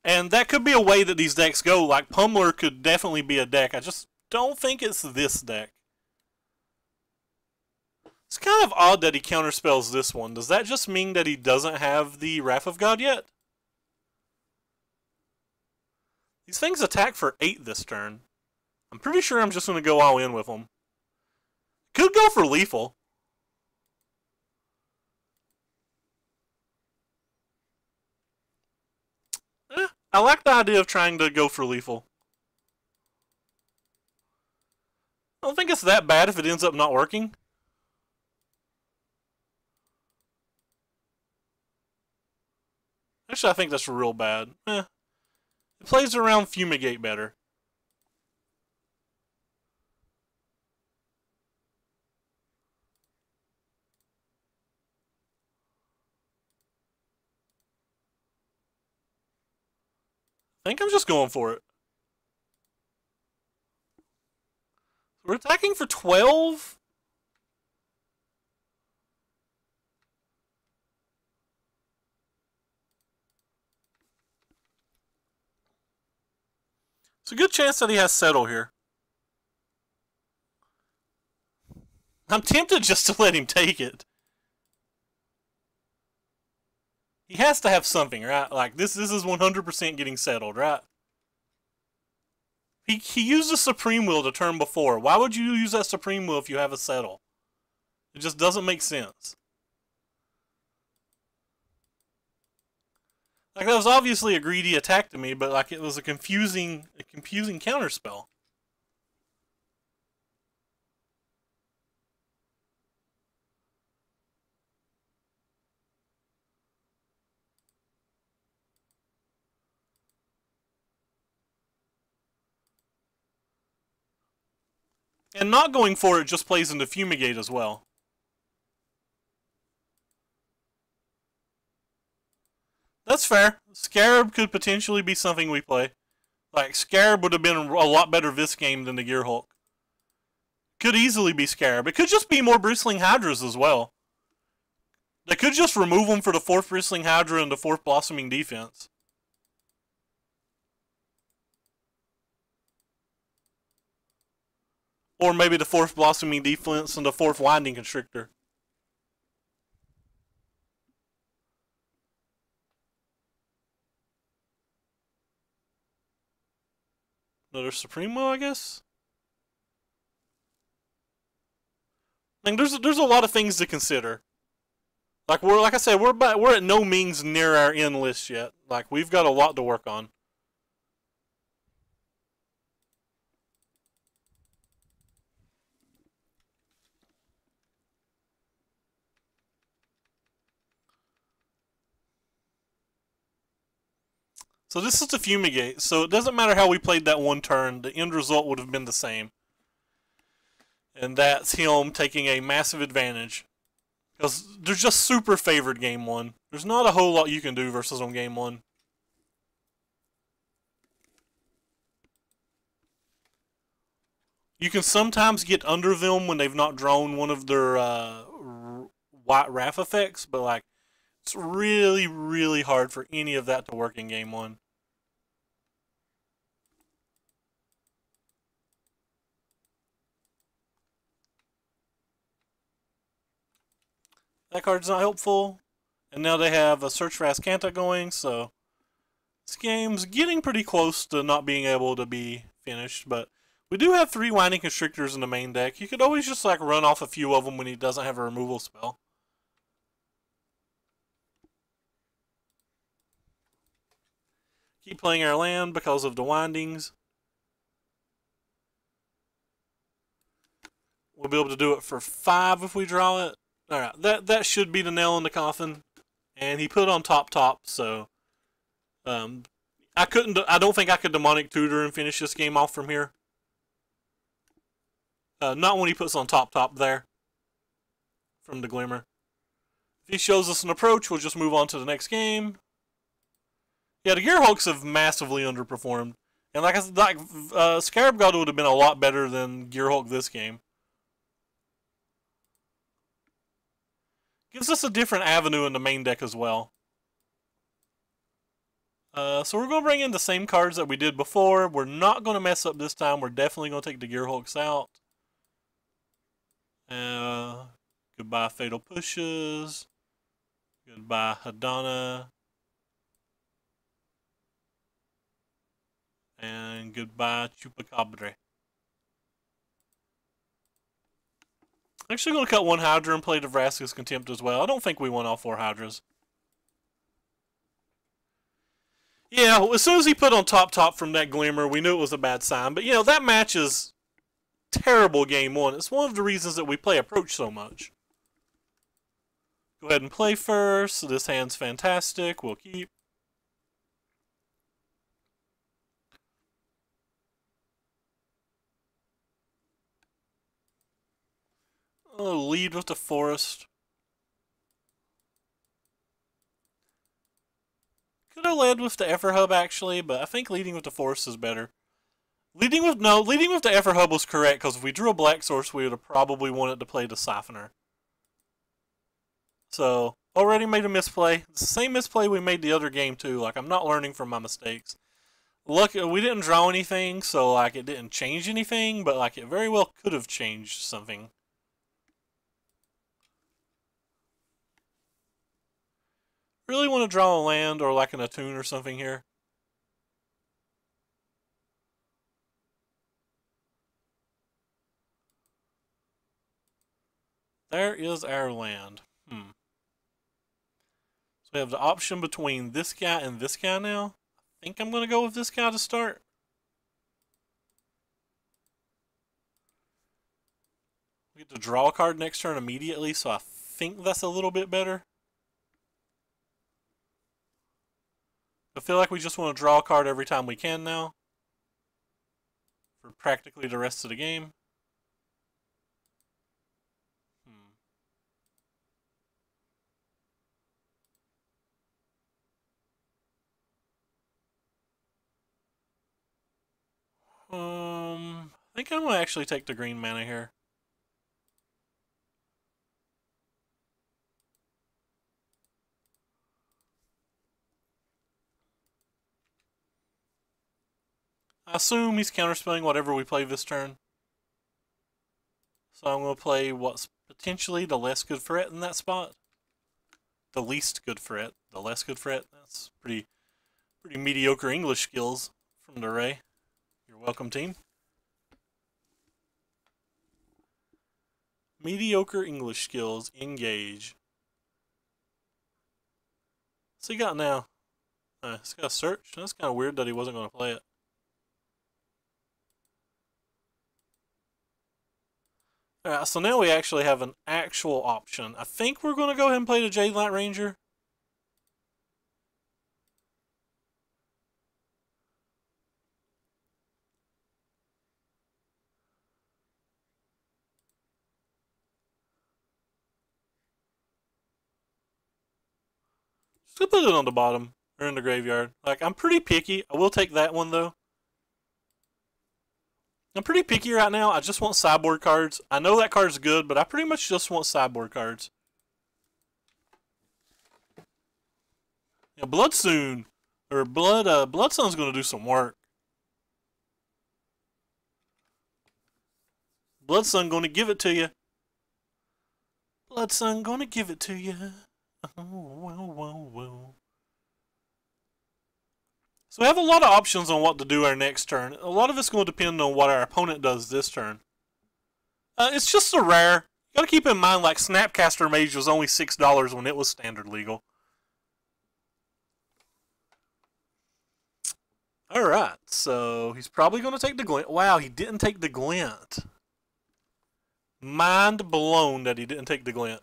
And that could be a way that these decks go. Like, Pummeler could definitely be a deck. I just don't think it's this deck. It's kind of odd that he counterspells this one. Does that just mean that he doesn't have the Wrath of God yet? These things attack for 8 this turn. I'm pretty sure I'm just going to go all in with them. Could go for lethal. I like the idea of trying to go for lethal. I don't think it's that bad if it ends up not working. Actually, I think that's real bad. It plays around Fumigate better. I think I'm just going for it. We're attacking for 12? It's a good chance that he has Settle here. I'm tempted just to let him take it. He has to have something, right? Like, this is 100% getting settled, right? He used a Supreme Will the turn before. Why would you use that Supreme Will if you have a Settle? It just doesn't make sense. Like, that was obviously a greedy attack to me, but like it was a confusing counterspell. And not going for it just plays into Fumigate as well. That's fair. Scarab could potentially be something we play. Like, Scarab would have been a lot better this game than the Gear Hulk. Could easily be Scarab. It could just be more Bristling Hydras as well. They could just remove them for the 4th Bristling Hydra and the 4th Blossoming Defense. Or maybe the 4th Blossoming Defense and the 4th Winding Constrictor. Another Supreme Will, I guess? Like there's a lot of things to consider. Like I said, we're at no means near our end list yet. Like we've got a lot to work on. So this is the fumigate. So it doesn't matter how we played that one turn. The end result would have been the same. And that's him taking a massive advantage. Because they're just super favored game one. There's not a whole lot you can do versus on game one. You can sometimes get under them when they've not drawn one of their white wrath effects, but like it's really, really hard for any of that to work in game one. That card's not helpful. And now they have a Search for Ascanta going, so this game's getting pretty close to not being able to be finished, but we do have 3 Winding Constrictors in the main deck. You could always just like run off a few of them when he doesn't have a removal spell. Keep playing our land because of the windings. We'll be able to do it for 5 if we draw it. Alright, that should be the nail in the coffin. And he put it on top, so I don't think I could Demonic Tutor and finish this game off from here. Not when he puts on top there from the Glimmer. If he shows us an approach, we'll just move on to the next game. Yeah, the Gearhulks have massively underperformed. And like I said, Scarab God would have been a lot better than Gearhulk this game. Gives us a different avenue in the main deck as well. So we're going to bring in the same cards that we did before. We're not going to mess up this time. We're definitely going to take the Gearhulks out. Goodbye Fatal Pushes. Goodbye Hadana. And goodbye Chupacabra. Actually going to cut 1 Hydra and play the Vraska's Contempt as well. I don't think we want all 4 Hydras. Yeah, well, as soon as he put on top from that Glimmer, we knew it was a bad sign. But, you know, that match is terrible game 1. It's one of the reasons that we play Approach so much. Go ahead and play first. So this hand's fantastic. We'll keep. Oh, lead with the Forest. Could have led with the Everhub actually, but I think leading with the Forest is better. Leading with the Everhub was correct, because if we drew a Black Source, we would have probably wanted to play the Siphoner. So, already made a misplay. It's the same misplay we made the other game too. Like, I'm not learning from my mistakes. Look, we didn't draw anything, so like it didn't change anything, but like it very well could have changed something. Really want to draw a land or like an Attune or something here. There is our land. So we have the option between this guy and this guy now. I think I'm going to go with this guy to start. We get to draw a card next turn immediately, so I think that's a little bit better. I feel like we just want to draw a card every time we can now. For practically the rest of the game. I think I'm going to actually take the green mana here. I assume he's counterspelling whatever we play this turn. So I'm going to play what's potentially the less good threat in that spot. The least good threat. The less good threat. That's pretty mediocre English skills from the Ray. You're welcome, team. Mediocre English skills. Engage. What's he got now? He's got a search. That's kind of weird that he wasn't going to play it. Alright, so now we actually have an actual option. I think we're going to go ahead and play the Jade Light Ranger. Just put it on the bottom, or in the graveyard. Like, I'm pretty picky. I will take that one, though. I'm pretty picky right now. I just want sideboard cards. I know that card's good, but I pretty much just want sideboard cards. Yeah, Bloodsoon, or Bloodsun's going to do some work. Bloodsun going to give it to you. Bloodsun going to give it to you. Oh, whoa, whoa, whoa. So we have a lot of options on what to do our next turn. A lot of it's going to depend on what our opponent does this turn. It's just a rare. You gotta keep in mind, like, Snapcaster Mage was only $6 when it was standard legal. Alright, so he's probably going to take the Glint. Wow, he didn't take the Glint. Mind blown that he didn't take the Glint.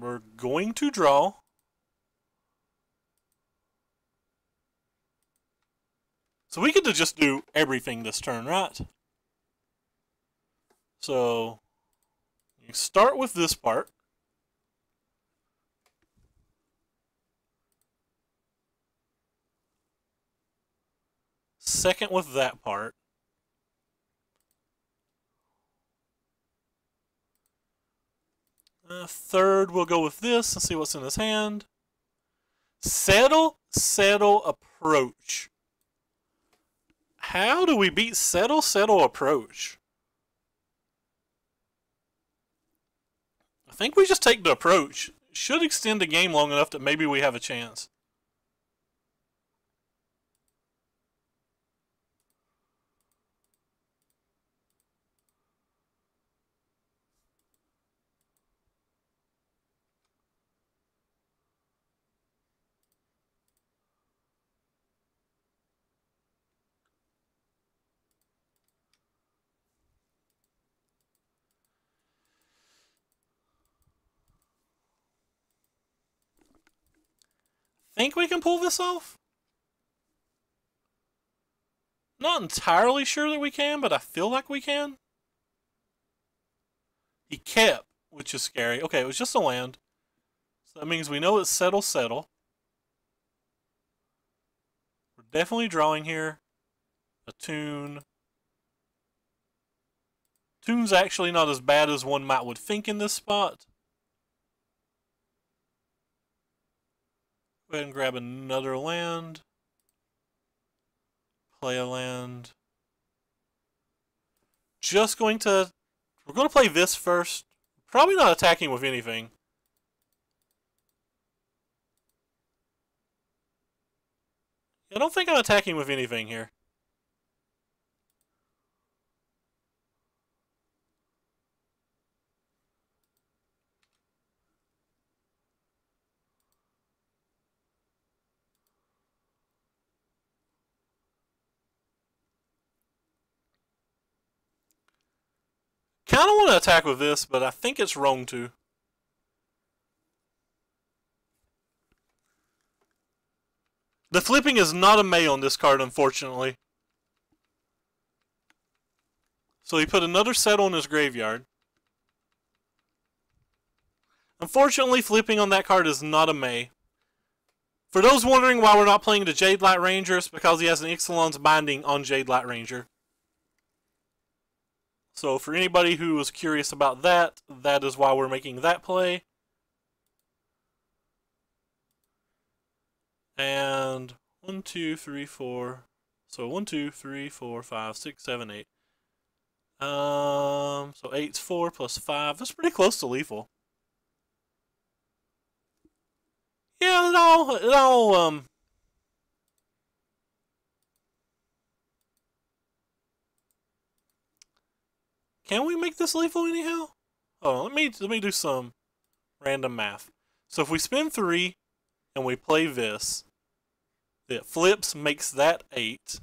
We're going to draw. So we get to just do everything this turn, right? So you start with this part. Second with that part. Third, we'll go with this and see what's in his hand. Settle, settle, approach. How do we beat settle, settle, approach? I think we just take the approach. Should extend the game long enough that maybe we have a chance. Think we can pull this off? Not entirely sure that we can, but I feel like we can. He kept, which is scary. Okay, it was just a land. So that means we know it's settle, settle. We're definitely drawing here. A tune. Tune's actually not as bad as one might would think in this spot. Go ahead and grab another land. Play a land. We're going to play this first. Probably not attacking with anything. I don't think I'm attacking with anything here. Kind of want to attack with this, but I think it's wrong to. The flipping is not a May on this card, unfortunately. So he put another settle in his graveyard. Unfortunately, flipping on that card is not a May. For those wondering why we're not playing the Jade Light Ranger, it's because he has an Ixalan's Binding on Jade Light Ranger. So for anybody who was curious about that, that is why we're making that play. And 1, 2, 3, 4. So 1, 2, 3, 4, 5, 6, 7, 8. So 8's 4 plus 5. That's pretty close to lethal. Yeah, it all can we make this lethal anyhow? Oh, let me do some random math. So if we spend 3 and we play this, it flips, makes that 8.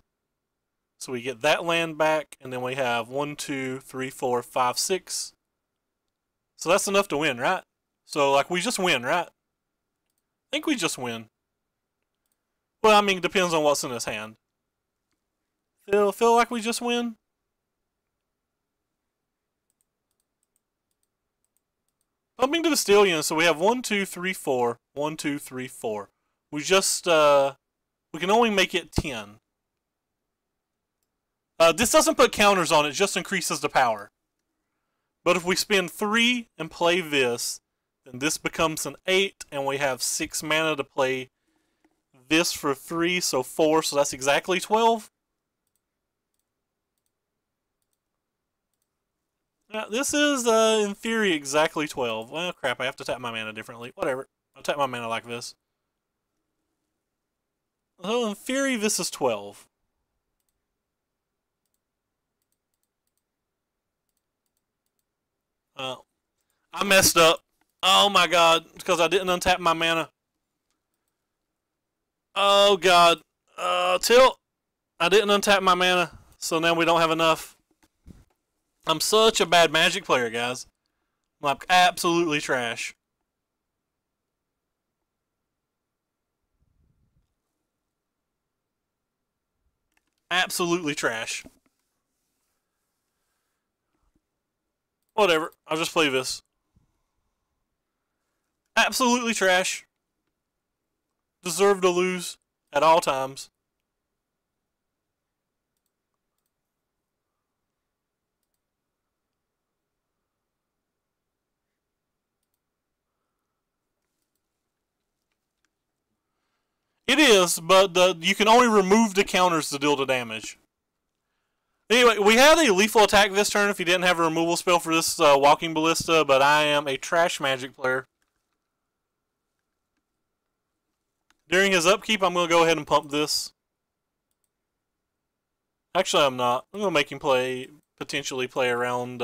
So we get that land back, and then we have 1, 2, 3, 4, 5, 6. So that's enough to win, right? So like we just win, right? I think we just win. Well, I mean, depends on what's in his hand. Feel like we just win? Pumping to the Stillion, so we have 1, 2, 3, 4. 1, 2, 3, 4. We just, we can only make it 10. This doesn't put counters on it, just increases the power. But if we spend 3 and play this, then this becomes an 8, and we have 6 mana to play this for 3, so 4, so that's exactly 12. Now, this is, in theory, exactly 12. Well, crap, I have to tap my mana differently. Whatever. I'll tap my mana like this. So, in theory, this is 12. I messed up. Oh my god, because I didn't untap my mana. Oh god. Tilt. I didn't untap my mana, so now we don't have enough. I'm such a bad Magic player, guys. I'm like absolutely trash. Absolutely trash. Whatever, I'll just play this. Absolutely trash. Deserve to lose at all times. It is, but you can only remove the counters to deal the damage. Anyway, we had a lethal attack this turn if you didn't have a removal spell for this Walking Ballista, but I am a trash Magic player. During his upkeep, I'm going to go ahead and pump this. Actually, I'm not. I'm going to make him potentially play around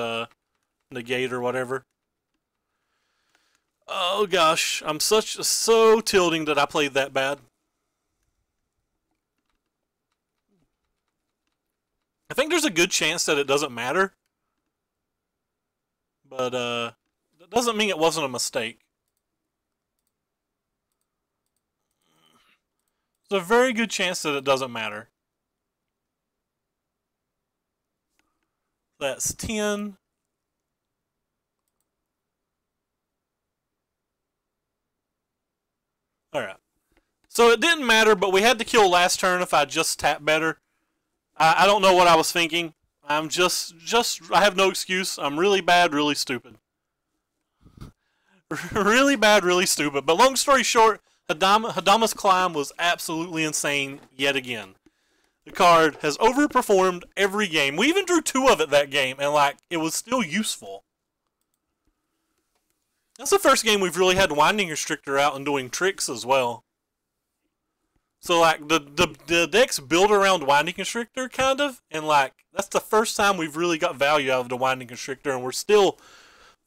negate or whatever. Oh gosh, I'm so tilting that I played that bad. I think there's a good chance that it doesn't matter. But that doesn't mean it wasn't a mistake. There's a very good chance that it doesn't matter. That's 10. Alright. So it didn't matter, but we had to kill last turn if I just tapped better. I don't know what I was thinking. I'm I have no excuse. I'm really bad, really stupid. Really bad, really stupid. But long story short, Hadama's Climb was absolutely insane yet again. The card has overperformed every game. We even drew 2 of it that game, and like it was still useful. That's the first game we've really had Winding Restrictor out and doing tricks as well. So like the deck's built around Winding Constrictor kind of, and like that's the first time we've really got value out of the Winding Constrictor, and we're still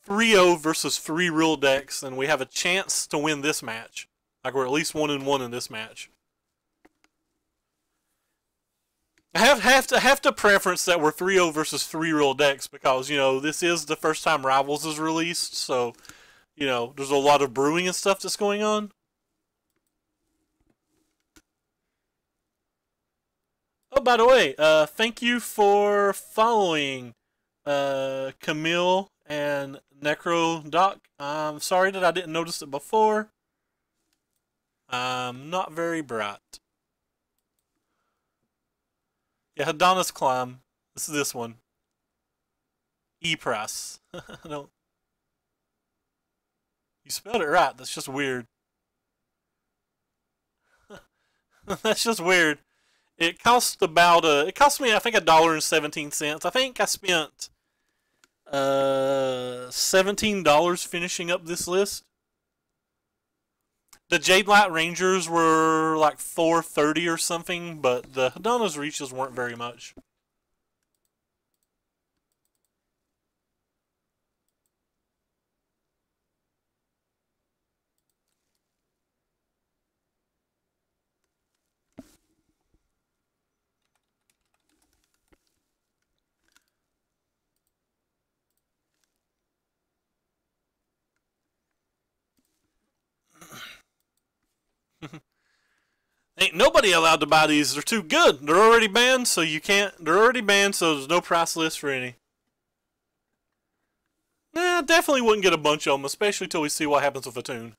3-0 versus 3 real decks, and we have a chance to win this match. Like we're at least 1-1 in this match. I have to preference that we're 3-0 versus 3 real decks because, you know, this is the first time Rivals is released, so, you know, there's a lot of brewing and stuff that's going on. Oh, by the way, thank you for following Camille and NecroDoc. I'm sorry that I didn't notice it before. I'm not very bright. Yeah, Hadana's Climb. This is this one. E-Price. No. You spelled it right. That's just weird. That's just weird. It cost about it cost me I think $1.17. I think I spent $17 finishing up this list. The Jade Light Rangers were like $4.30 or something, but the Hadana's Reaches weren't very much. Ain't nobody allowed to buy these. They're too good. They're already banned, so you can't. They're already banned, so there's no price list for any. Nah, definitely wouldn't get a bunch of them, especially till we see what happens with a tune.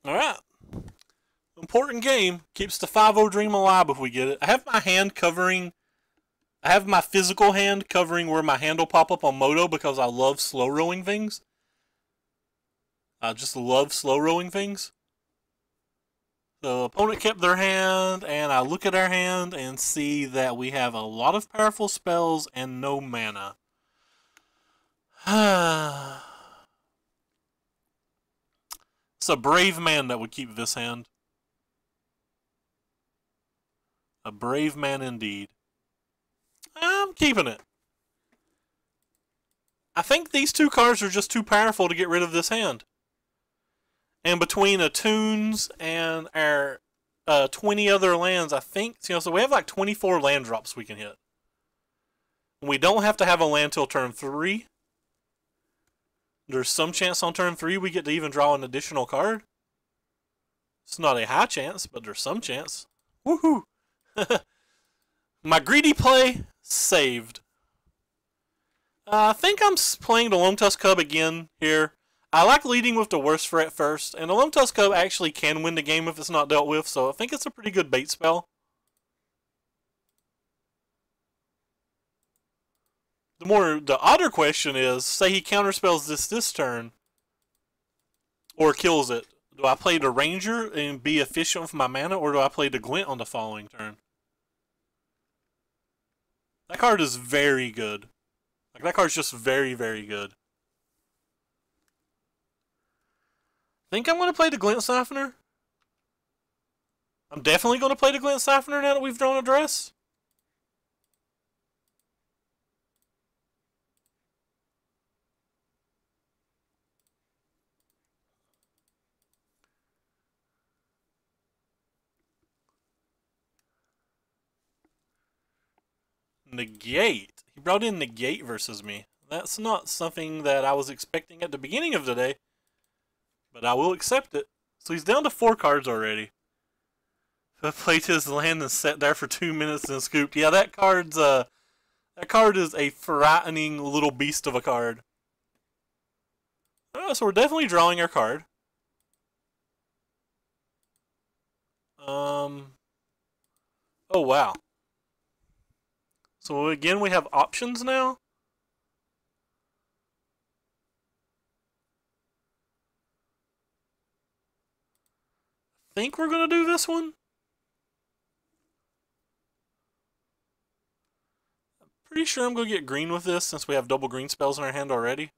Alright. Important game. Keeps the 5-0 dream alive if we get it. I have my hand covering. I have my physical hand covering where my hand will pop up on Moto because I love slow rowing things. I just love slow rowing things. The opponent kept their hand, and I look at our hand and see that we have a lot of powerful spells and no mana. It's a brave man that would keep this hand. A brave man indeed. I'm keeping it. I think these two cards are just too powerful to get rid of this hand. And between Attunes and our 20 other lands, I think, so we have like 24 land drops we can hit. We don't have to have a land till turn 3. There's some chance on turn 3 we get to even draw an additional card. It's not a high chance, but there's some chance. Woohoo! My greedy play saved. I think I'm playing the Lone Tusk Cub again here. I like leading with the worst threat first, and the Lone Tusk Cub actually can win the game if it's not dealt with, so I think it's a pretty good bait spell. The odder question is, say he counterspells this turn, or kills it. Do I play the Ranger and be efficient with my mana, or do I play the Glint on the following turn? That card is very good. Like, that card's just very, very good. Think I'm going to play the Glint Siphoner? I'm definitely going to play the Glint Siphoner now that we've drawn a dress. Negate. He brought in Negate versus me. That's not something that I was expecting at the beginning of the day. But I will accept it. So he's down to 4 cards already. So I played his land and sat there for 2 minutes and scooped. Yeah, that card is a frightening little beast of a card. So we're definitely drawing our card. Oh wow. So again, we have options now. I think we're going to do this one. I'm pretty sure I'm going to get green with this since we have double green spells in our hand already.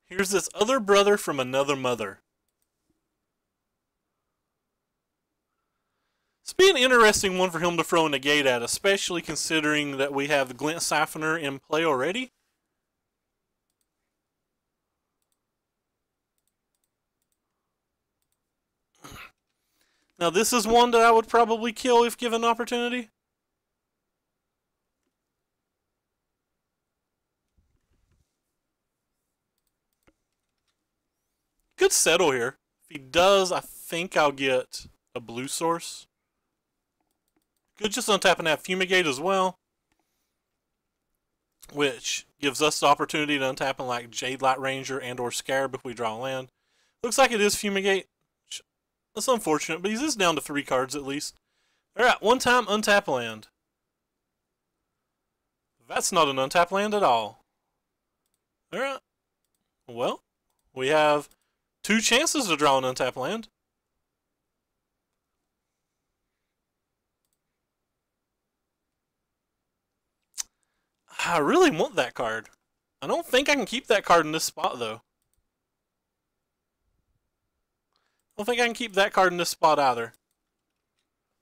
Here's this other brother from another mother. It's be an interesting one for him to throw a negate at, especially considering that we have the Glint Siphoner in play already. Now this is one that I would probably kill if given the opportunity. Could settle here. If he does, I think I'll get a blue source. Could just untap and have Fumigate as well, which gives us the opportunity to untap in like Jade Light Ranger and or Scarab if we draw a land. Looks like it is Fumigate. That's unfortunate, but he's down to 3 cards at least. Alright, one time untap land. That's not an untap land at all. Alright. Well, we have 2 chances to draw an untap land. I really want that card. I don't think I can keep that card in this spot, though. I don't think I can keep that card in this spot either.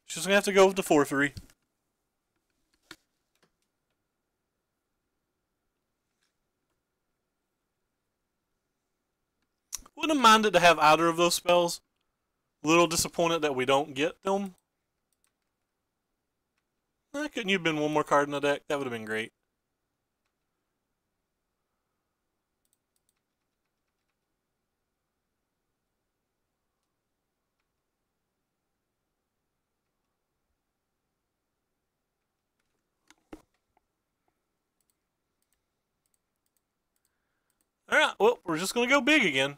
Just gonna have to go with the 4/3. Wouldn't have minded to have either of those spells. Little disappointed that we don't get them. Couldn't you have been one more card in the deck? That would have been great. Alright, well, we're just going to go big again.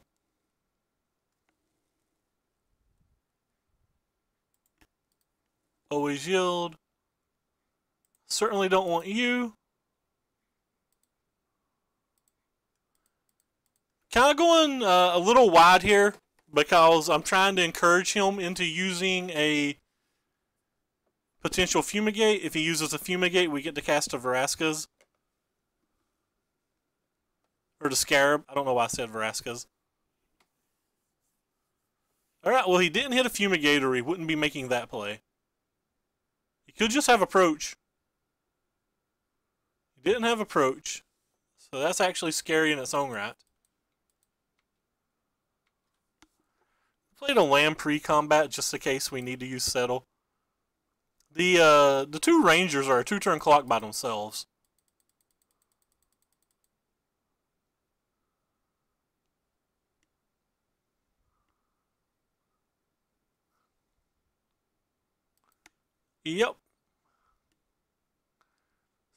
Always yield. Certainly don't want you. Kind of going a little wide here because I'm trying to encourage him into using a potential Fumigate. If he uses a Fumigate, we get to cast a Verasquez. Or the Scarab. I don't know why I said Verasquez. Alright, well he didn't hit a Fumigate or he wouldn't be making that play. He could just have Approach. He didn't have Approach. So that's actually scary in its own right. Played a land pre-combat just in case we need to use Settle. The two Rangers are a 2-turn clock by themselves. Yep.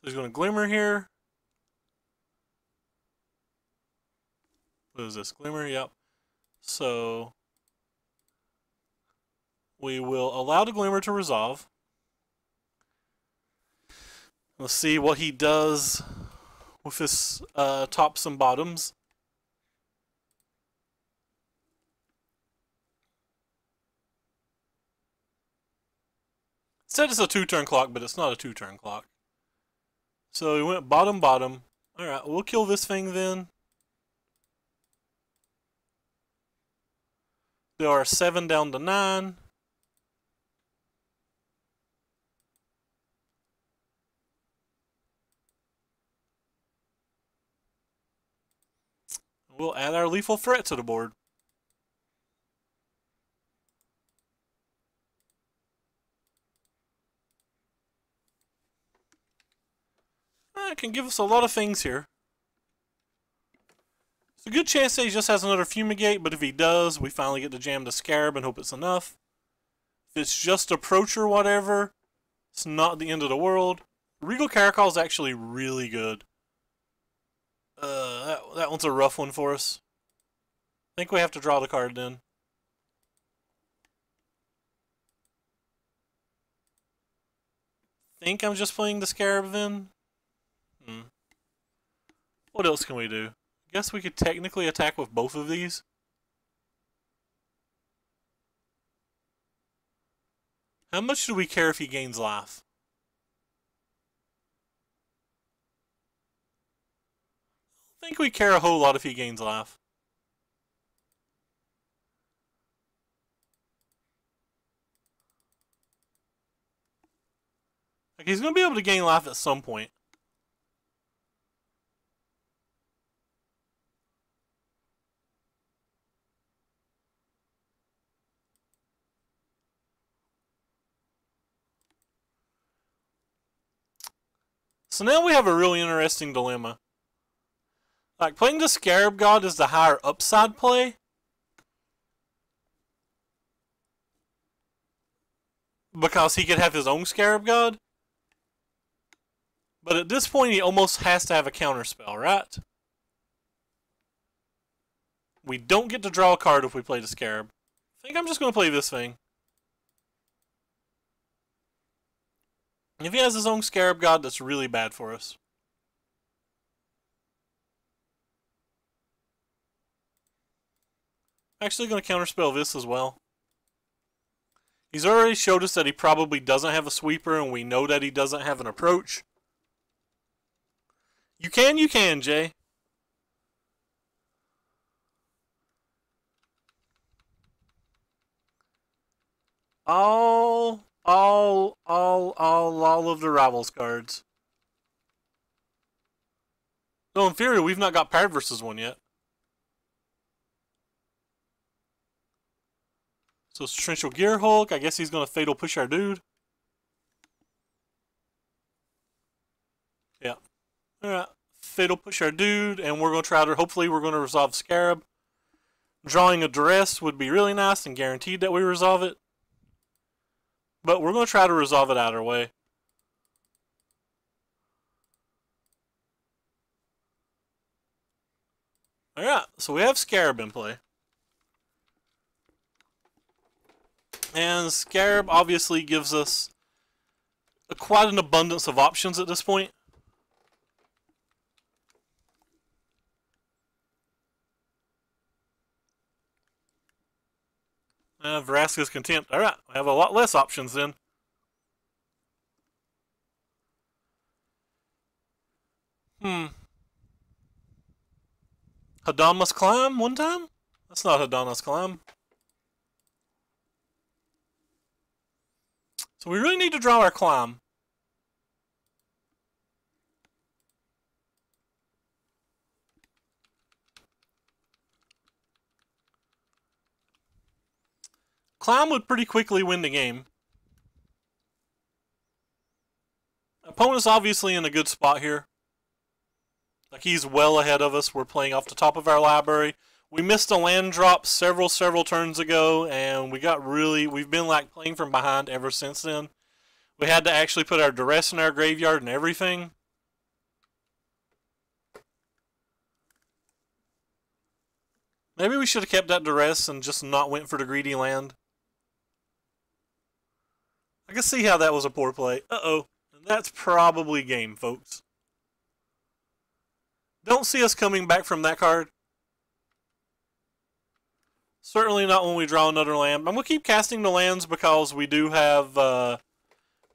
So he's going to Glimmer here. What is this? Glimmer? Yep. So we will allow the Glimmer to resolve. Let's see what he does with his tops and bottoms. It said it's a 2-turn clock, but it's not a 2-turn clock. So he went bottom, bottom. Alright, we'll kill this thing then. There are 7 down to 9. We'll add our lethal threat to the board. It can give us a lot of things here. It's a good chance that he just has another Fumigate, but if he does, we finally get to jam the Scarab and hope it's enough. If it's just Approach or whatever, it's not the end of the world. Regal Caracal is actually really good. That one's a rough one for us. I think we have to draw the card then. Think I'm just playing the Scarab then? What else can we do? I guess we could technically attack with both of these. How much do we care if he gains life? I think we care a whole lot if he gains life. Like, he's going to be able to gain life at some point. So now we have a really interesting dilemma. Like, playing the Scarab God is the higher upside play. Because he could have his own Scarab God. But at this point, he almost has to have a counterspell, right? We don't get to draw a card if we play the Scarab. I think I'm just going to play this thing. If he has his own Scarab God, that's really bad for us. Actually going to counterspell this as well. He's already showed us that he probably doesn't have a sweeper, and we know that he doesn't have an approach. You can, Jay. All of the Rivals cards. So in theory, we've not got paired versus one yet. So it's Torrential Gear Hulk. I guess he's going to Fatal Push our dude. Yeah. Alright. Fatal Push our dude, and we're going to try to, hopefully we're going to resolve Scarab. Drawing a Duress would be really nice and guaranteed that we resolve it. But we're going to try to resolve it either way. Alright, so we have Scarab in play. And Scarab obviously gives us quite an abundance of options at this point. Vraska's Contempt. Alright, we have a lot less options then. Hadon Must Climb one time? That's not Hadon Must Climb. So we really need to draw our climb. Climb would pretty quickly win the game. Opponent's obviously in a good spot here. Like, he's well ahead of us. We're playing off the top of our library. We missed a land drop several turns ago, and we've been like playing from behind ever since then. We had to actually put our Duress in our graveyard and everything. Maybe we should have kept that Duress and just not went for the greedy land. I can see how that was a poor play. Uh-oh. And that's probably game, folks. Don't see us coming back from that card. Certainly not when we draw another land. I'm going to keep casting the lands because we do have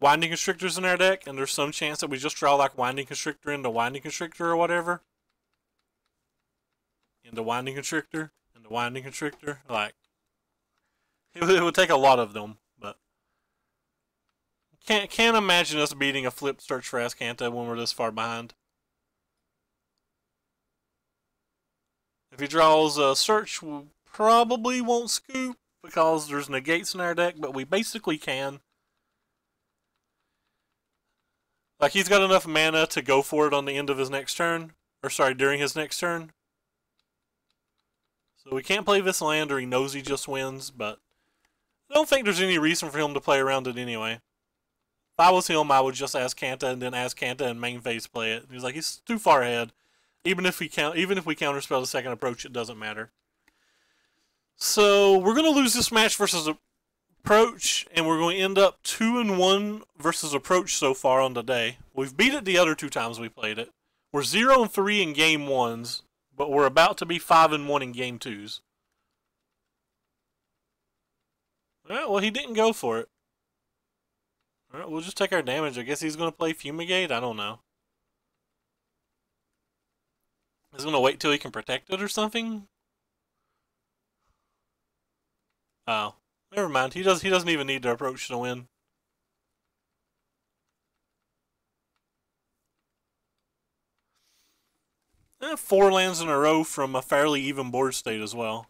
Winding Constrictors in our deck, and there's some chance that we just draw like Winding Constrictor into Winding Constrictor or whatever. Into Winding Constrictor, into Winding Constrictor. Like, it would take a lot of them, but can't imagine us beating a flipped Search for Azcanta when we're this far behind. If he draws a Search, we probably won't scoop because there's negates in our deck, but we basically can. Like, he's got enough mana to go for it on the end of his next turn. Or, sorry, during his next turn. So we can't play this land, or he knows he just wins, but I don't think there's any reason for him to play around it anyway. If I was him, I would just ask Kanta and then ask Kanta and main phase play it. He's like, he's too far ahead. Even if we counterspell the second approach, it doesn't matter. So we're going to lose this match versus approach, and we're going to end up 2-1 versus approach so far on the day. We've beat it the other two times we played it. We're 0-3 in game ones, but we're about to be 5-1 in game twos. Alright, well, he didn't go for it. Alright, we'll just take our damage. I guess he's going to play Fumigate? I don't know. He's going to wait till he can protect it or something? Oh. Never mind. He doesn't even need to approach to win. And 4 lands in a row from a fairly even board state as well.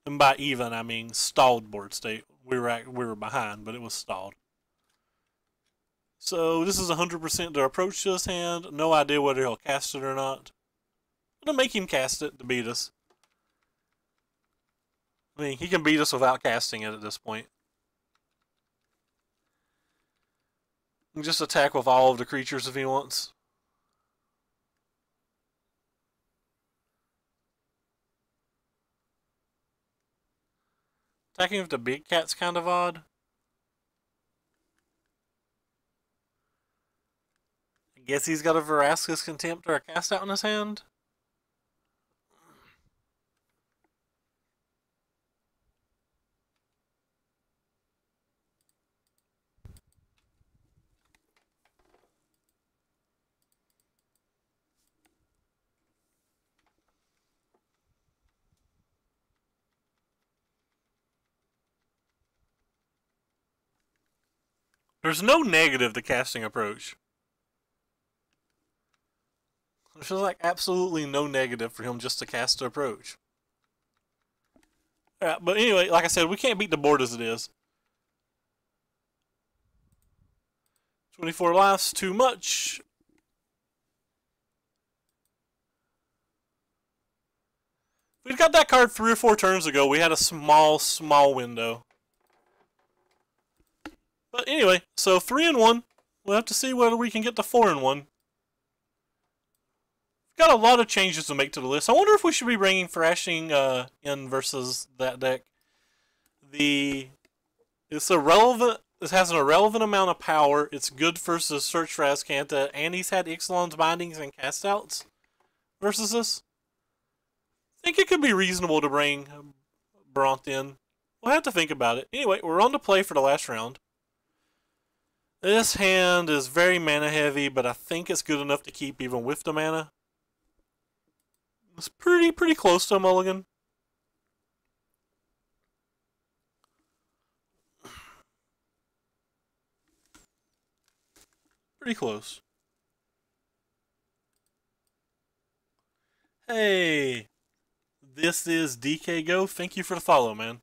And by even, I mean stalled board state. We were behind, but it was stalled. So this is 100% to approach to his hand. No idea whether he'll cast it or not. I'm gonna make him cast it to beat us. I mean, he can beat us without casting it at this point. He can just attack with all of the creatures if he wants. Attacking with the big cat's kind of odd. I guess he's got a Vraska's Contempt or a Cast Out in his hand. There's no negative to casting approach. There's like absolutely no negative for him just to cast the approach. Alright, but anyway, like I said, we can't beat the board as it is. 24 lives, too much. If we'd got that card 3 or 4 turns ago, we had a small window. But anyway, so 3-1. We'll have to see whether we can get to 4-1. Got a lot of changes to make to the list. I wonder if we should be bringing Thrashing in versus that deck. It's irrelevant. This has an irrelevant amount of power. It's good versus Search for Azcanta, and he's had Ixalan's Bindings and Castouts versus this. I think it could be reasonable to bring Bronth in. We'll have to think about it. Anyway, we're on to play for the last round. This hand is very mana heavy, but I think it's good enough to keep even with the mana. It's pretty close to a mulligan. Pretty close. Hey, this is DK Go. Thank you for the follow, man.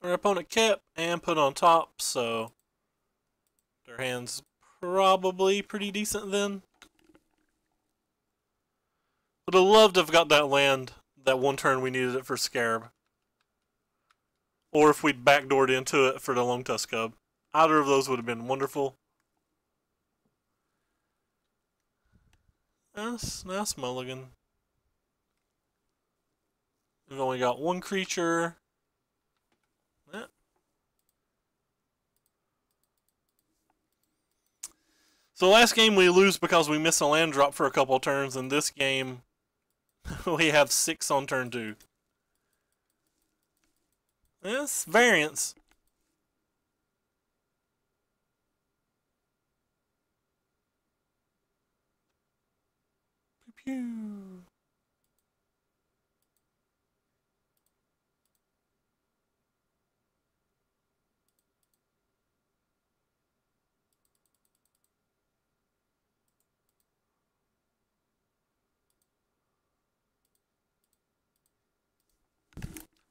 Our opponent kept and put on top, so their hand's probably pretty decent then. Would have loved to have got that land that one turn we needed it for Scarab. Or if we'd backdoored into it for the Long Tusk Cub. Either of those would have been wonderful. Nice mulligan. We've only got one creature. Yeah. So last game we lose because we miss a land drop for a couple turns, and this game we have 6 on turn 2. That's variance. Pew pew.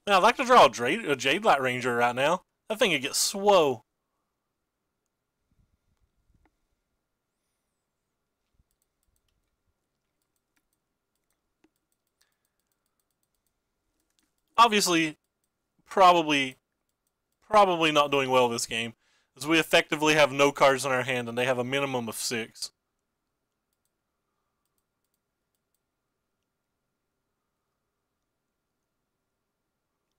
Now, I'd like to draw a Jade Light Ranger right now. That thing would get swole. Obviously, probably not doing well this game, as we effectively have no cards in our hand and they have a minimum of 6.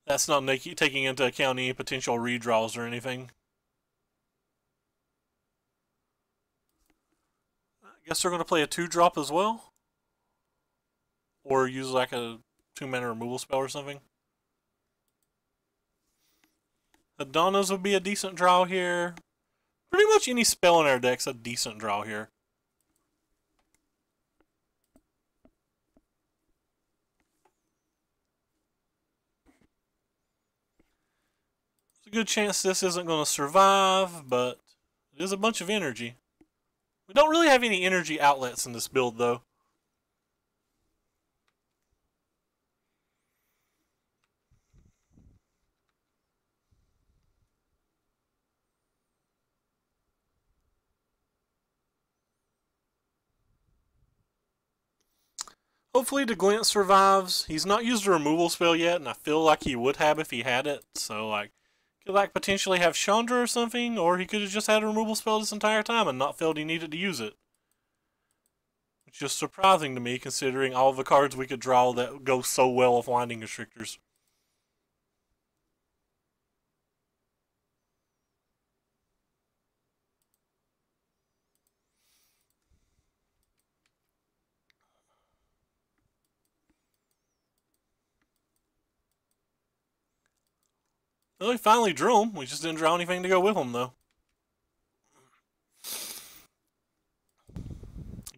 That's not taking into account any potential redraws or anything. I guess they're going to play a 2-drop as well? Or use like a 2-mana removal spell or something? Adonis would be a decent draw here. Pretty much any spell in our deck's a decent draw here. A good chance this isn't going to survive, but it is a bunch of energy. We don't really have any energy outlets in this build, though. Hopefully the Glint survives. He's not used a removal spell yet, and I feel like he would have if he had it. So, like, could like potentially have Chandra or something, or he could have just had a removal spell this entire time and not felt he needed to use it. It's just surprising to me, considering all the cards we could draw that go so well with Winding Constrictors. Well, we finally drew him. We just didn't draw anything to go with him, though.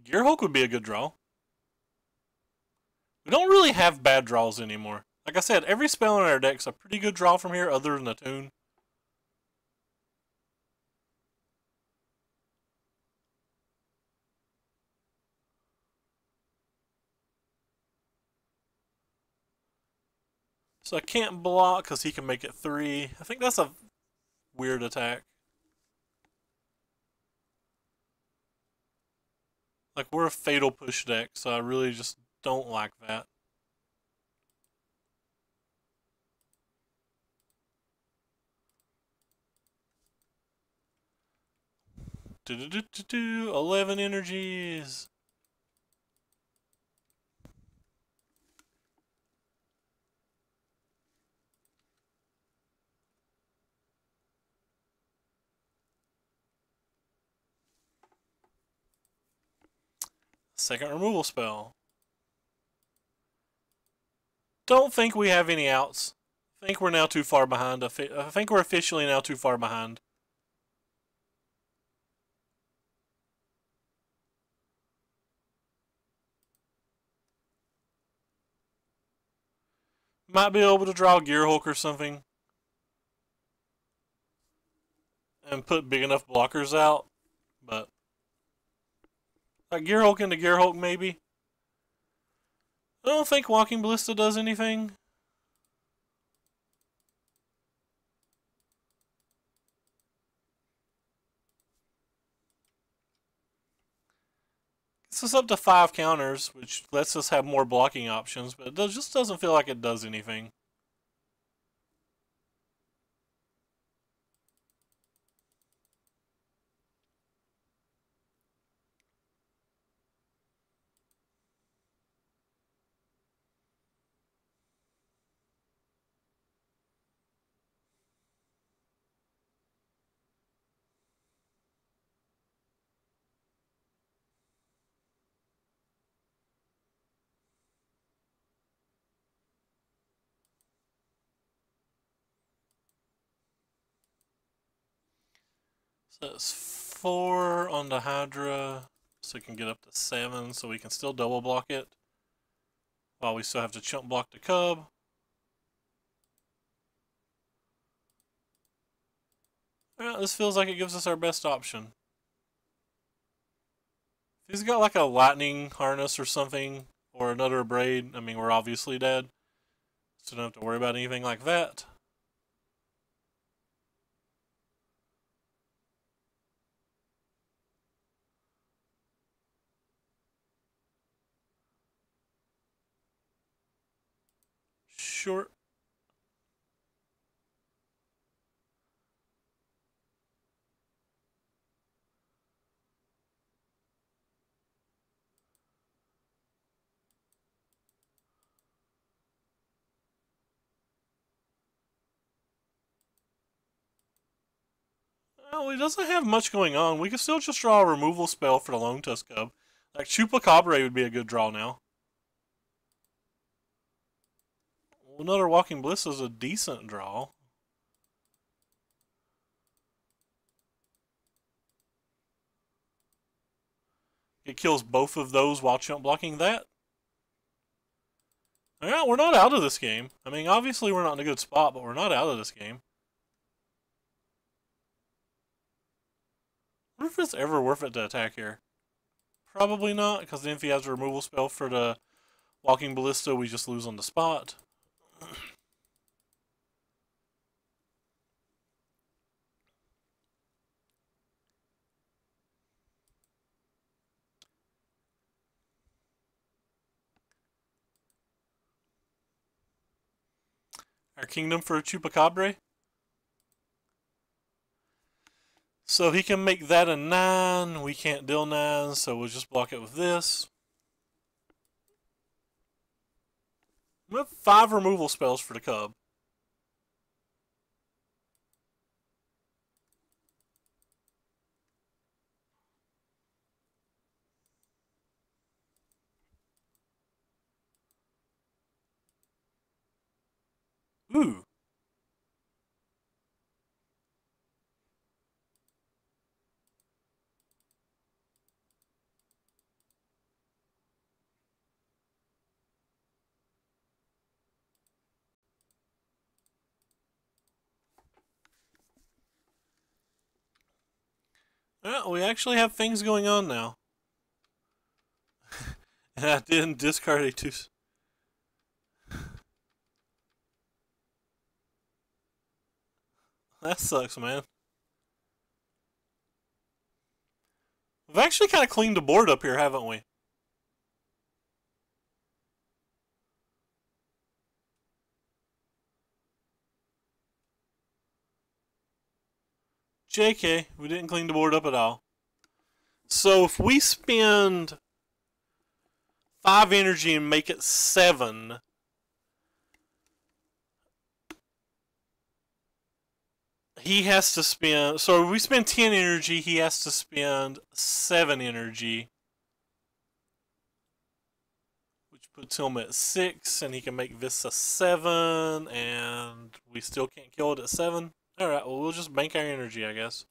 Gearhulk would be a good draw. We don't really have bad draws anymore. Like I said, every spell in our deck's a pretty good draw from here, other than Attune. So I can't block because he can make it 3. I think that's a weird attack. Like, we're a fatal push deck, so I really just don't like that. Do do do do do. 11 energies. Second removal spell. Don't think we have any outs. I think we're now too far behind. I think we're officially now too far behind. Might be able to draw a Gearhulk or something. And put big enough blockers out. But like Gearhulk into Gearhulk maybe. I don't think Walking Ballista does anything. Gets us up to 5 counters, which lets us have more blocking options, but it just doesn't feel like it does anything. So that's 4 on the Hydra, so we can get up to 7, so we can still double block it. While we still have to chump block the Cub. Yeah, this feels like it gives us our best option. If he's got like a lightning harness or something, or another braid, I mean, we're obviously dead. So don't have to worry about anything like that. Sure. Well, he doesn't have much going on. We could still just draw a removal spell for the Lone Tusk Cub. Like Chupacabra would be a good draw now. Well, another Walking Bliss is a decent draw. It kills both of those while chump blocking that. Yeah, we're not out of this game. I mean, obviously we're not in a good spot, but we're not out of this game. I wonder if it's ever worth it to attack here. Probably not, because then if he has a removal spell for the Walking Ballista, we just lose on the spot. Our Kingdom for a Chupacabra. So he can make that a 9. We can't deal 9, so we'll just block it with this. We have 5 removal spells for the Cub. Ooh. Yeah, we actually have things going on now. And I didn't discard a 2. That sucks, man. We've actually kind of cleaned the board up here, haven't we? JK, we didn't clean the board up at all. So if we spend 5 energy and make it 7, he has to spend, so if we spend 10 energy, he has to spend 7 energy. Which puts him at 6, and he can make this a 7, and we still can't kill it at 7. Alright, well, we'll just bank our energy, I guess.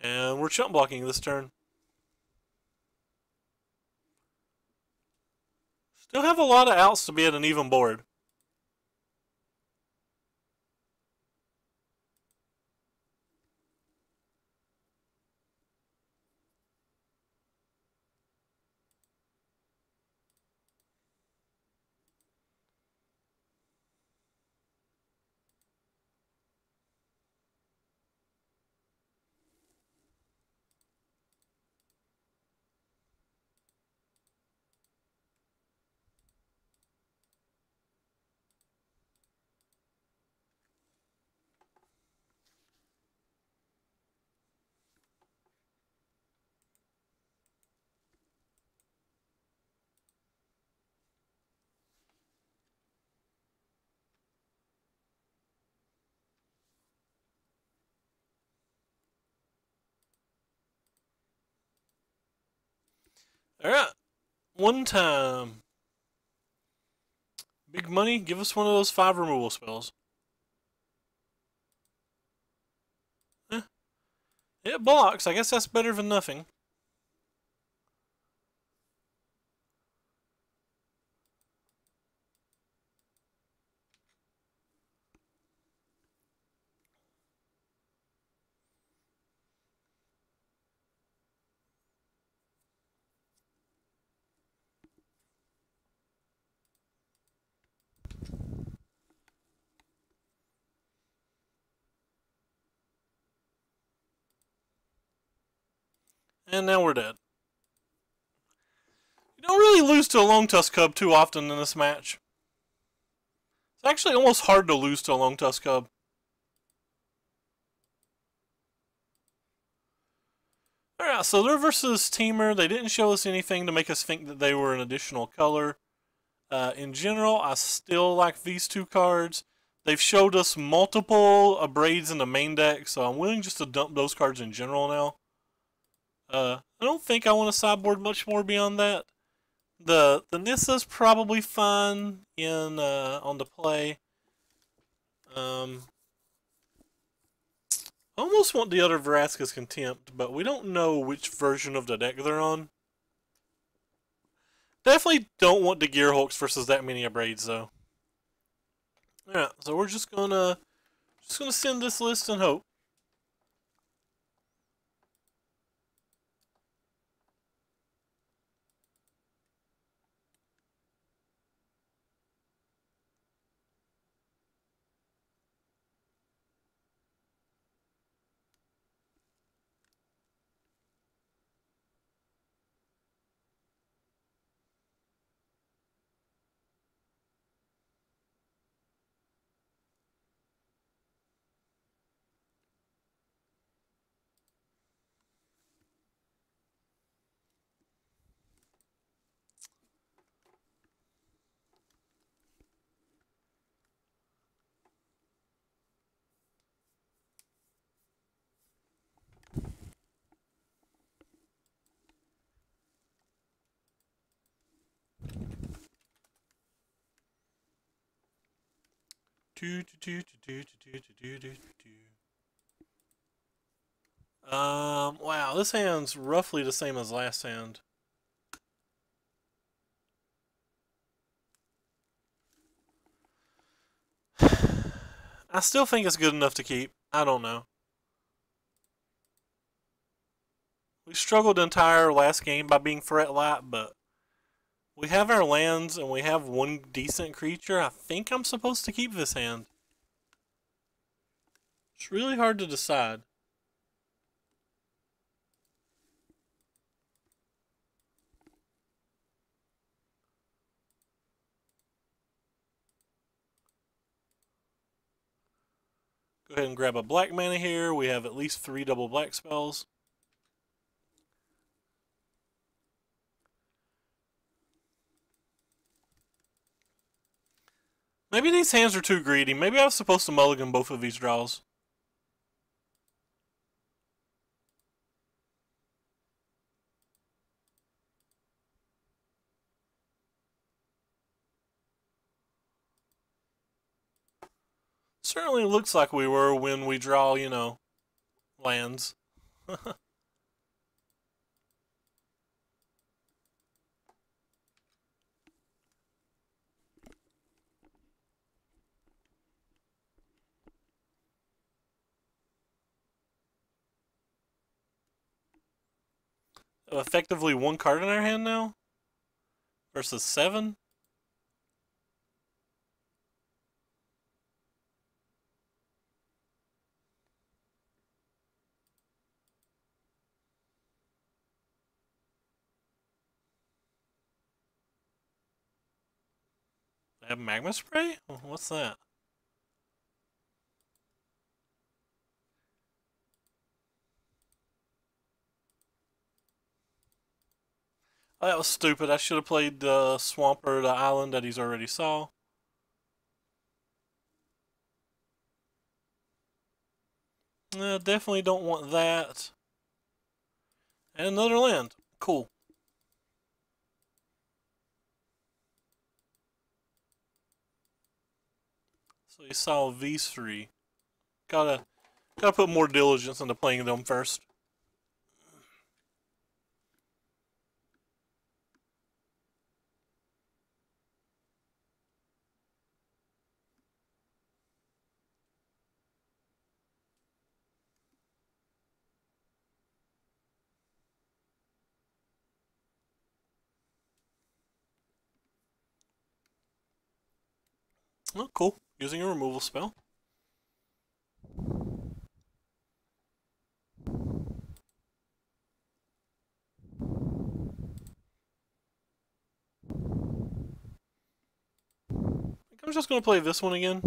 And we're chump blocking this turn. Still have a lot of outs to be at an even board. Alright. One time. Big money, give us one of those 5 removal spells. Eh. It blocks. I guess that's better than nothing. And now we're dead. You don't really lose to a Long Tusk Cub too often in this match. It's actually almost hard to lose to a Long Tusk Cub. Alright, so they're versus Teamer. They didn't show us anything to make us think that they were an additional color. In general, I still like these 2 cards. They've showed us multiple Abrades in the main deck, so I'm willing just to dump those cards in general now. I don't think I want to sideboard much more beyond that. The Nissa's probably fine in on the play. I almost want the other Vraska's Contempt, but we don't know which version of the deck they're on. Definitely don't want the Gearhulks versus that many Abrades though. Alright, so we're just gonna send this list and hope. Wow, this hand's roughly the same as last hand. I still think it's good enough to keep. I don't know. We struggled the entire last game by being threat light, but we have our lands and we have one decent creature. I think I'm supposed to keep this hand. It's really hard to decide. Go ahead and grab a black mana here. We have at least 3 double black spells. Maybe these hands are too greedy. Maybe I was supposed to mulligan both of these draws. Certainly looks like we were when we draw, you know, lands. Effectively 1 card in our hand now? Versus 7? I have magma spray? What's that? Oh, that was stupid. I should have played the swamp or the island that he's already saw. Definitely don't want that. And another land. Cool. So you saw these 3. Gotta put more diligence into playing them first. Oh, cool. Using a removal spell. I'm just going to play this one again.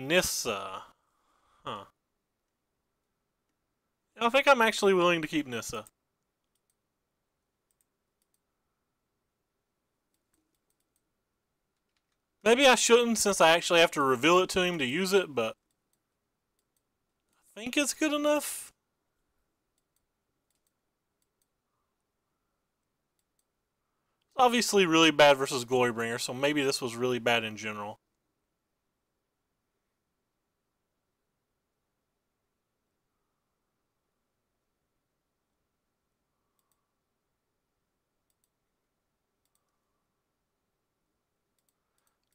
Nissa. Huh. I think I'm actually willing to keep Nissa. Maybe I shouldn't since I actually have to reveal it to him to use it, but I think it's good enough. It's obviously really bad versus Glorybringer, so maybe this was really bad in general.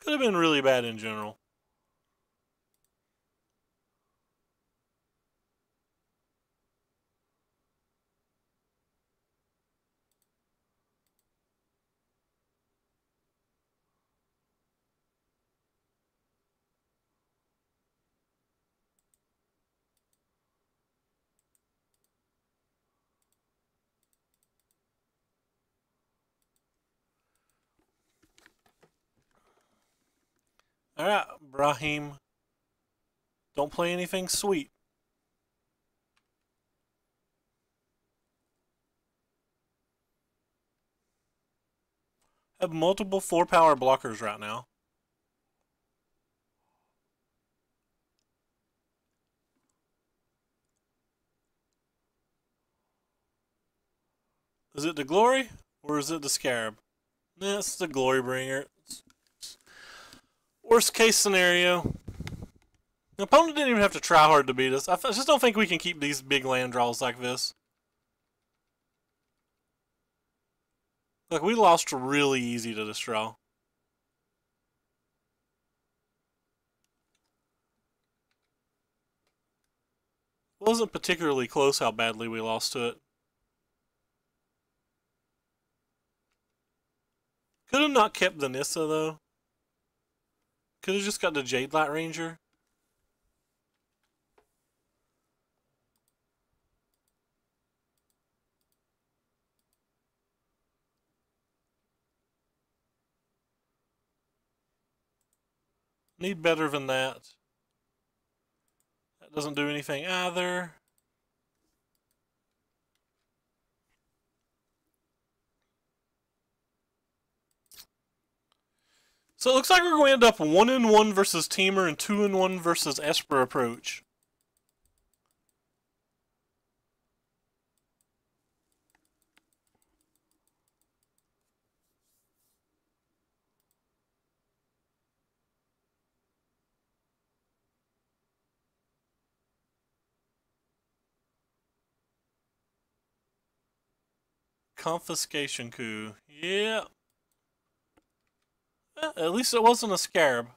Could have been really bad in general. Alright, Brahim. Don't play anything sweet. I have multiple 4-power blockers right now. Is it the Glory? Or is it the Scarab? Nah, it's the Glorybringer. Worst case scenario. The opponent didn't even have to try hard to beat us. I just don't think we can keep these big land draws like this. Like, we lost really easy to this draw. wasn't particularly close how badly we lost to it. Could have not kept the Nissa, though. Could have just got the Jade Light Ranger. Need better than that. That doesn't do anything either. So it looks like we're going to end up 1-1 versus Teamer and 2-1 versus Esper Approach. Confiscation coup. Yeah. At least it wasn't a Scarab.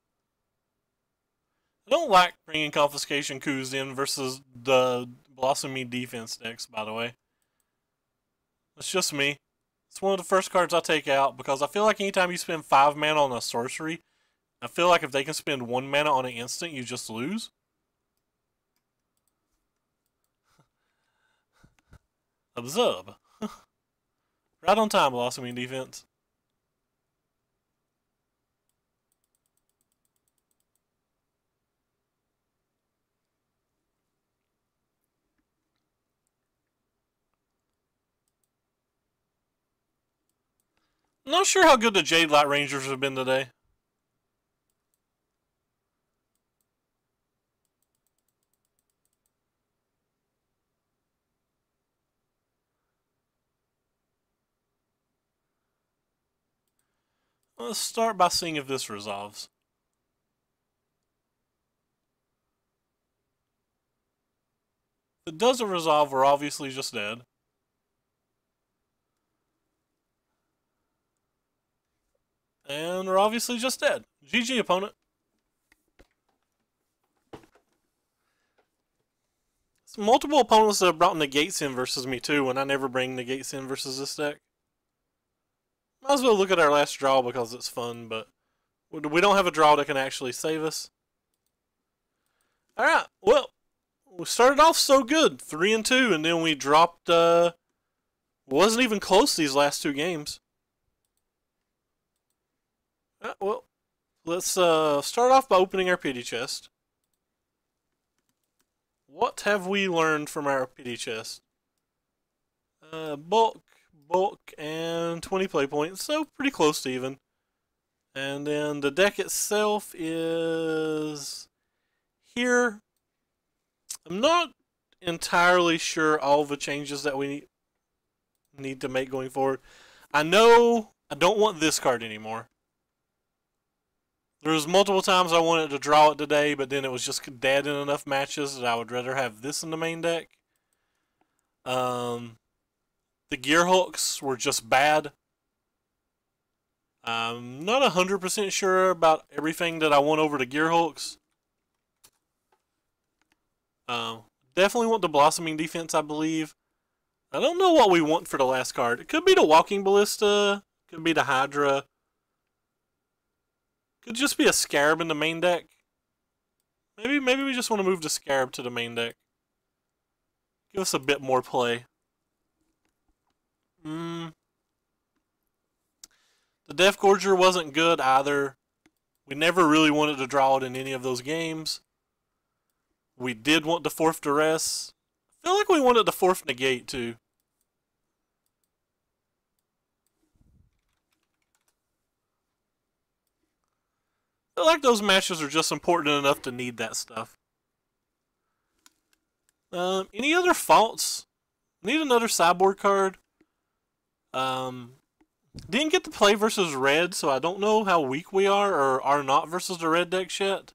I don't like bringing confiscation coups in versus the Blossoming defense decks, by the way. It's just me. It's one of the first cards I take out because I feel like anytime you spend 5 mana on a sorcery, I feel like if they can spend 1 mana on an instant, you just lose. Observe. Right on time, Blossoming defense. Not sure how good the Jade Light Rangers have been today. Let's start by seeing if this resolves. If it doesn't resolve, we're obviously just dead. And we're obviously just dead. GG, opponent. It's multiple opponents that have brought negates in versus me too, and I never bring negates in versus this deck. Might as well look at our last draw because it's fun, but we don't have a draw that can actually save us. Alright, well, we started off so good, 3-2, and then we dropped, wasn't even close these last 2 games. Well, let's start off by opening our pity chest. What have we learned from our pity chest? Bulk, and 20 play points, so pretty close to even. And then the deck itself is here. I'm not entirely sure all the changes that we need to make going forward. I know I don't want this card anymore. There was multiple times I wanted to draw it today, but then it was just dead in enough matches that I would rather have this in the main deck. The gear hooks were just bad. I'm not 100% sure about everything that I want over the gear hooks. Definitely want the Blossoming defense, I believe. I don't know what we want for the last card. It could be the Walking Ballista. Could be the Hydra. Could just be a Scarab in the main deck. Maybe we just want to move the Scarab to the main deck. Give us a bit more play. The Death Gorger wasn't good either. We never really wanted to draw it in any of those games. We did want the 4th Duress. I feel like we wanted the 4th Negate too. I feel like those matches are just important enough to need that stuff. Any other faults? Need another sideboard card. Didn't get to play versus red, so I don't know how weak we are or are not versus the red decks yet.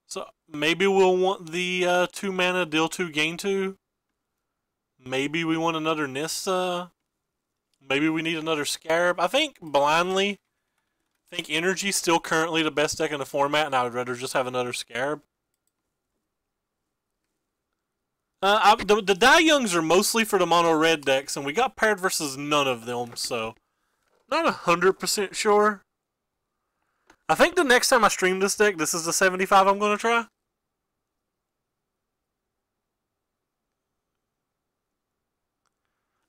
So maybe we'll want the 2 mana deal 2 gain 2. Maybe we want another Nissa. Maybe we need another Scarab. I think blindly, I think Energy's still currently the best deck in the format, and I would rather just have another Scarab. The Die Youngs are mostly for the mono red decks, and we got paired versus none of them, so not 100% sure. I think the next time I stream this deck, this is the 75 I'm going to try.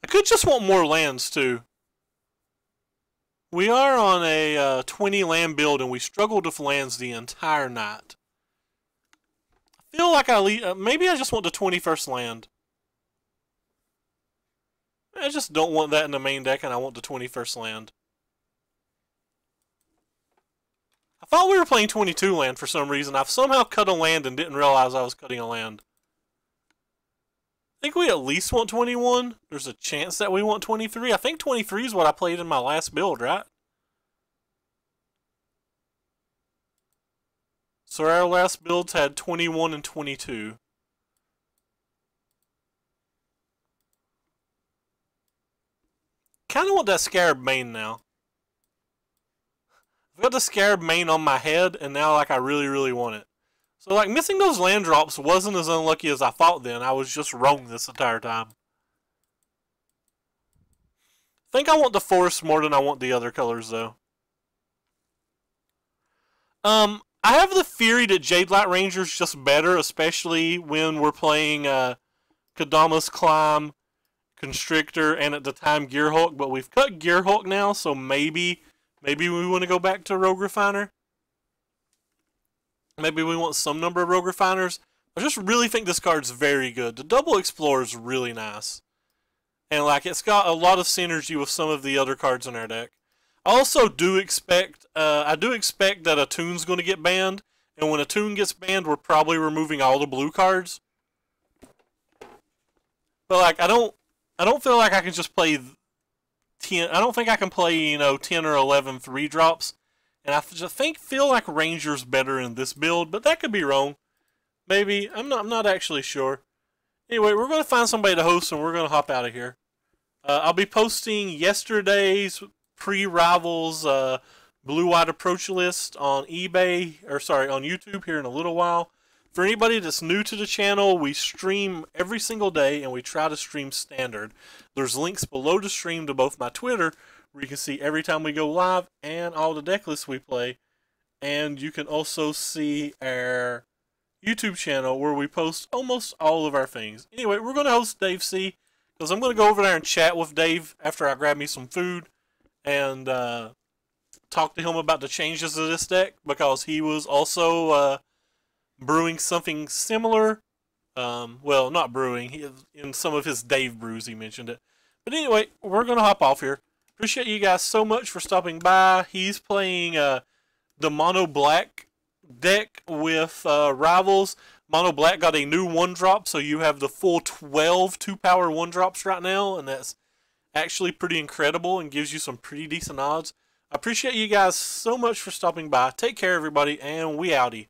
I could just want more lands, too. We are on a 20 land build, and we struggled with lands the entire night. I feel like maybe I just want the 21st land. I just don't want that in the main deck, and I want the 21st land. I thought we were playing 22 land for some reason. I've somehow cut a land and didn't realize I was cutting a land. I think we at least want 21. There's a chance that we want 23. I think 23 is what I played in my last build, right? So our last builds had 21 and 22. Kind of want that Scarab Mane now. I've got the Scarab Mane on my head, and now like I really want it. So like missing those land drops wasn't as unlucky as I thought then. I was just wrong this entire time. I think I want the forest more than I want the other colors though. I have the theory that Jade Light Ranger's just better, especially when we're playing Kadama's Climb, Constrictor, and at the time Gearhulk, but we've cut Gearhulk now, so maybe we want to go back to Rogue Refiner. Maybe we want some number of Rogue Refiners. I just really think this card's very good. The Double Explorer is really nice. And like it's got a lot of synergy with some of the other cards in our deck. I also do expect that a Toon's going to get banned, and when a Toon gets banned, we're probably removing all the blue cards. But like I don't feel like I can just play 10. I don't think I can play 10 or 11 3-drops, and I just feel like Ranger's better in this build, but that could be wrong. Maybe I'm not actually sure. Anyway, we're going to find somebody to host, and we're going to hop out of here. I'll be posting yesterday's pre-Rivals blue-white approach list on on YouTube here in a little while. For anybody that's new to the channel, we stream every single day, and we try to stream standard. There's links below the stream to both my Twitter, where you can see every time we go live, and all the deck lists we play. And you can also see our YouTube channel, where we post almost all of our things. Anyway, we're going to host Dave C, because I'm going to go over there and chat with Dave after I grab me some food, and talk to him about the changes of this deck, because he was also brewing something similar. Well, not brewing. In some of his Dave brews, he mentioned it. But anyway, we're going to hop off here. Appreciate you guys so much for stopping by. He's playing the Mono Black deck with Rivals. Mono Black got a new 1-drop, so you have the full 12 2-power 1-drops right now, and that's actually pretty incredible and gives you some pretty decent odds. I appreciate you guys so much for stopping by. Take care, everybody, and we outie.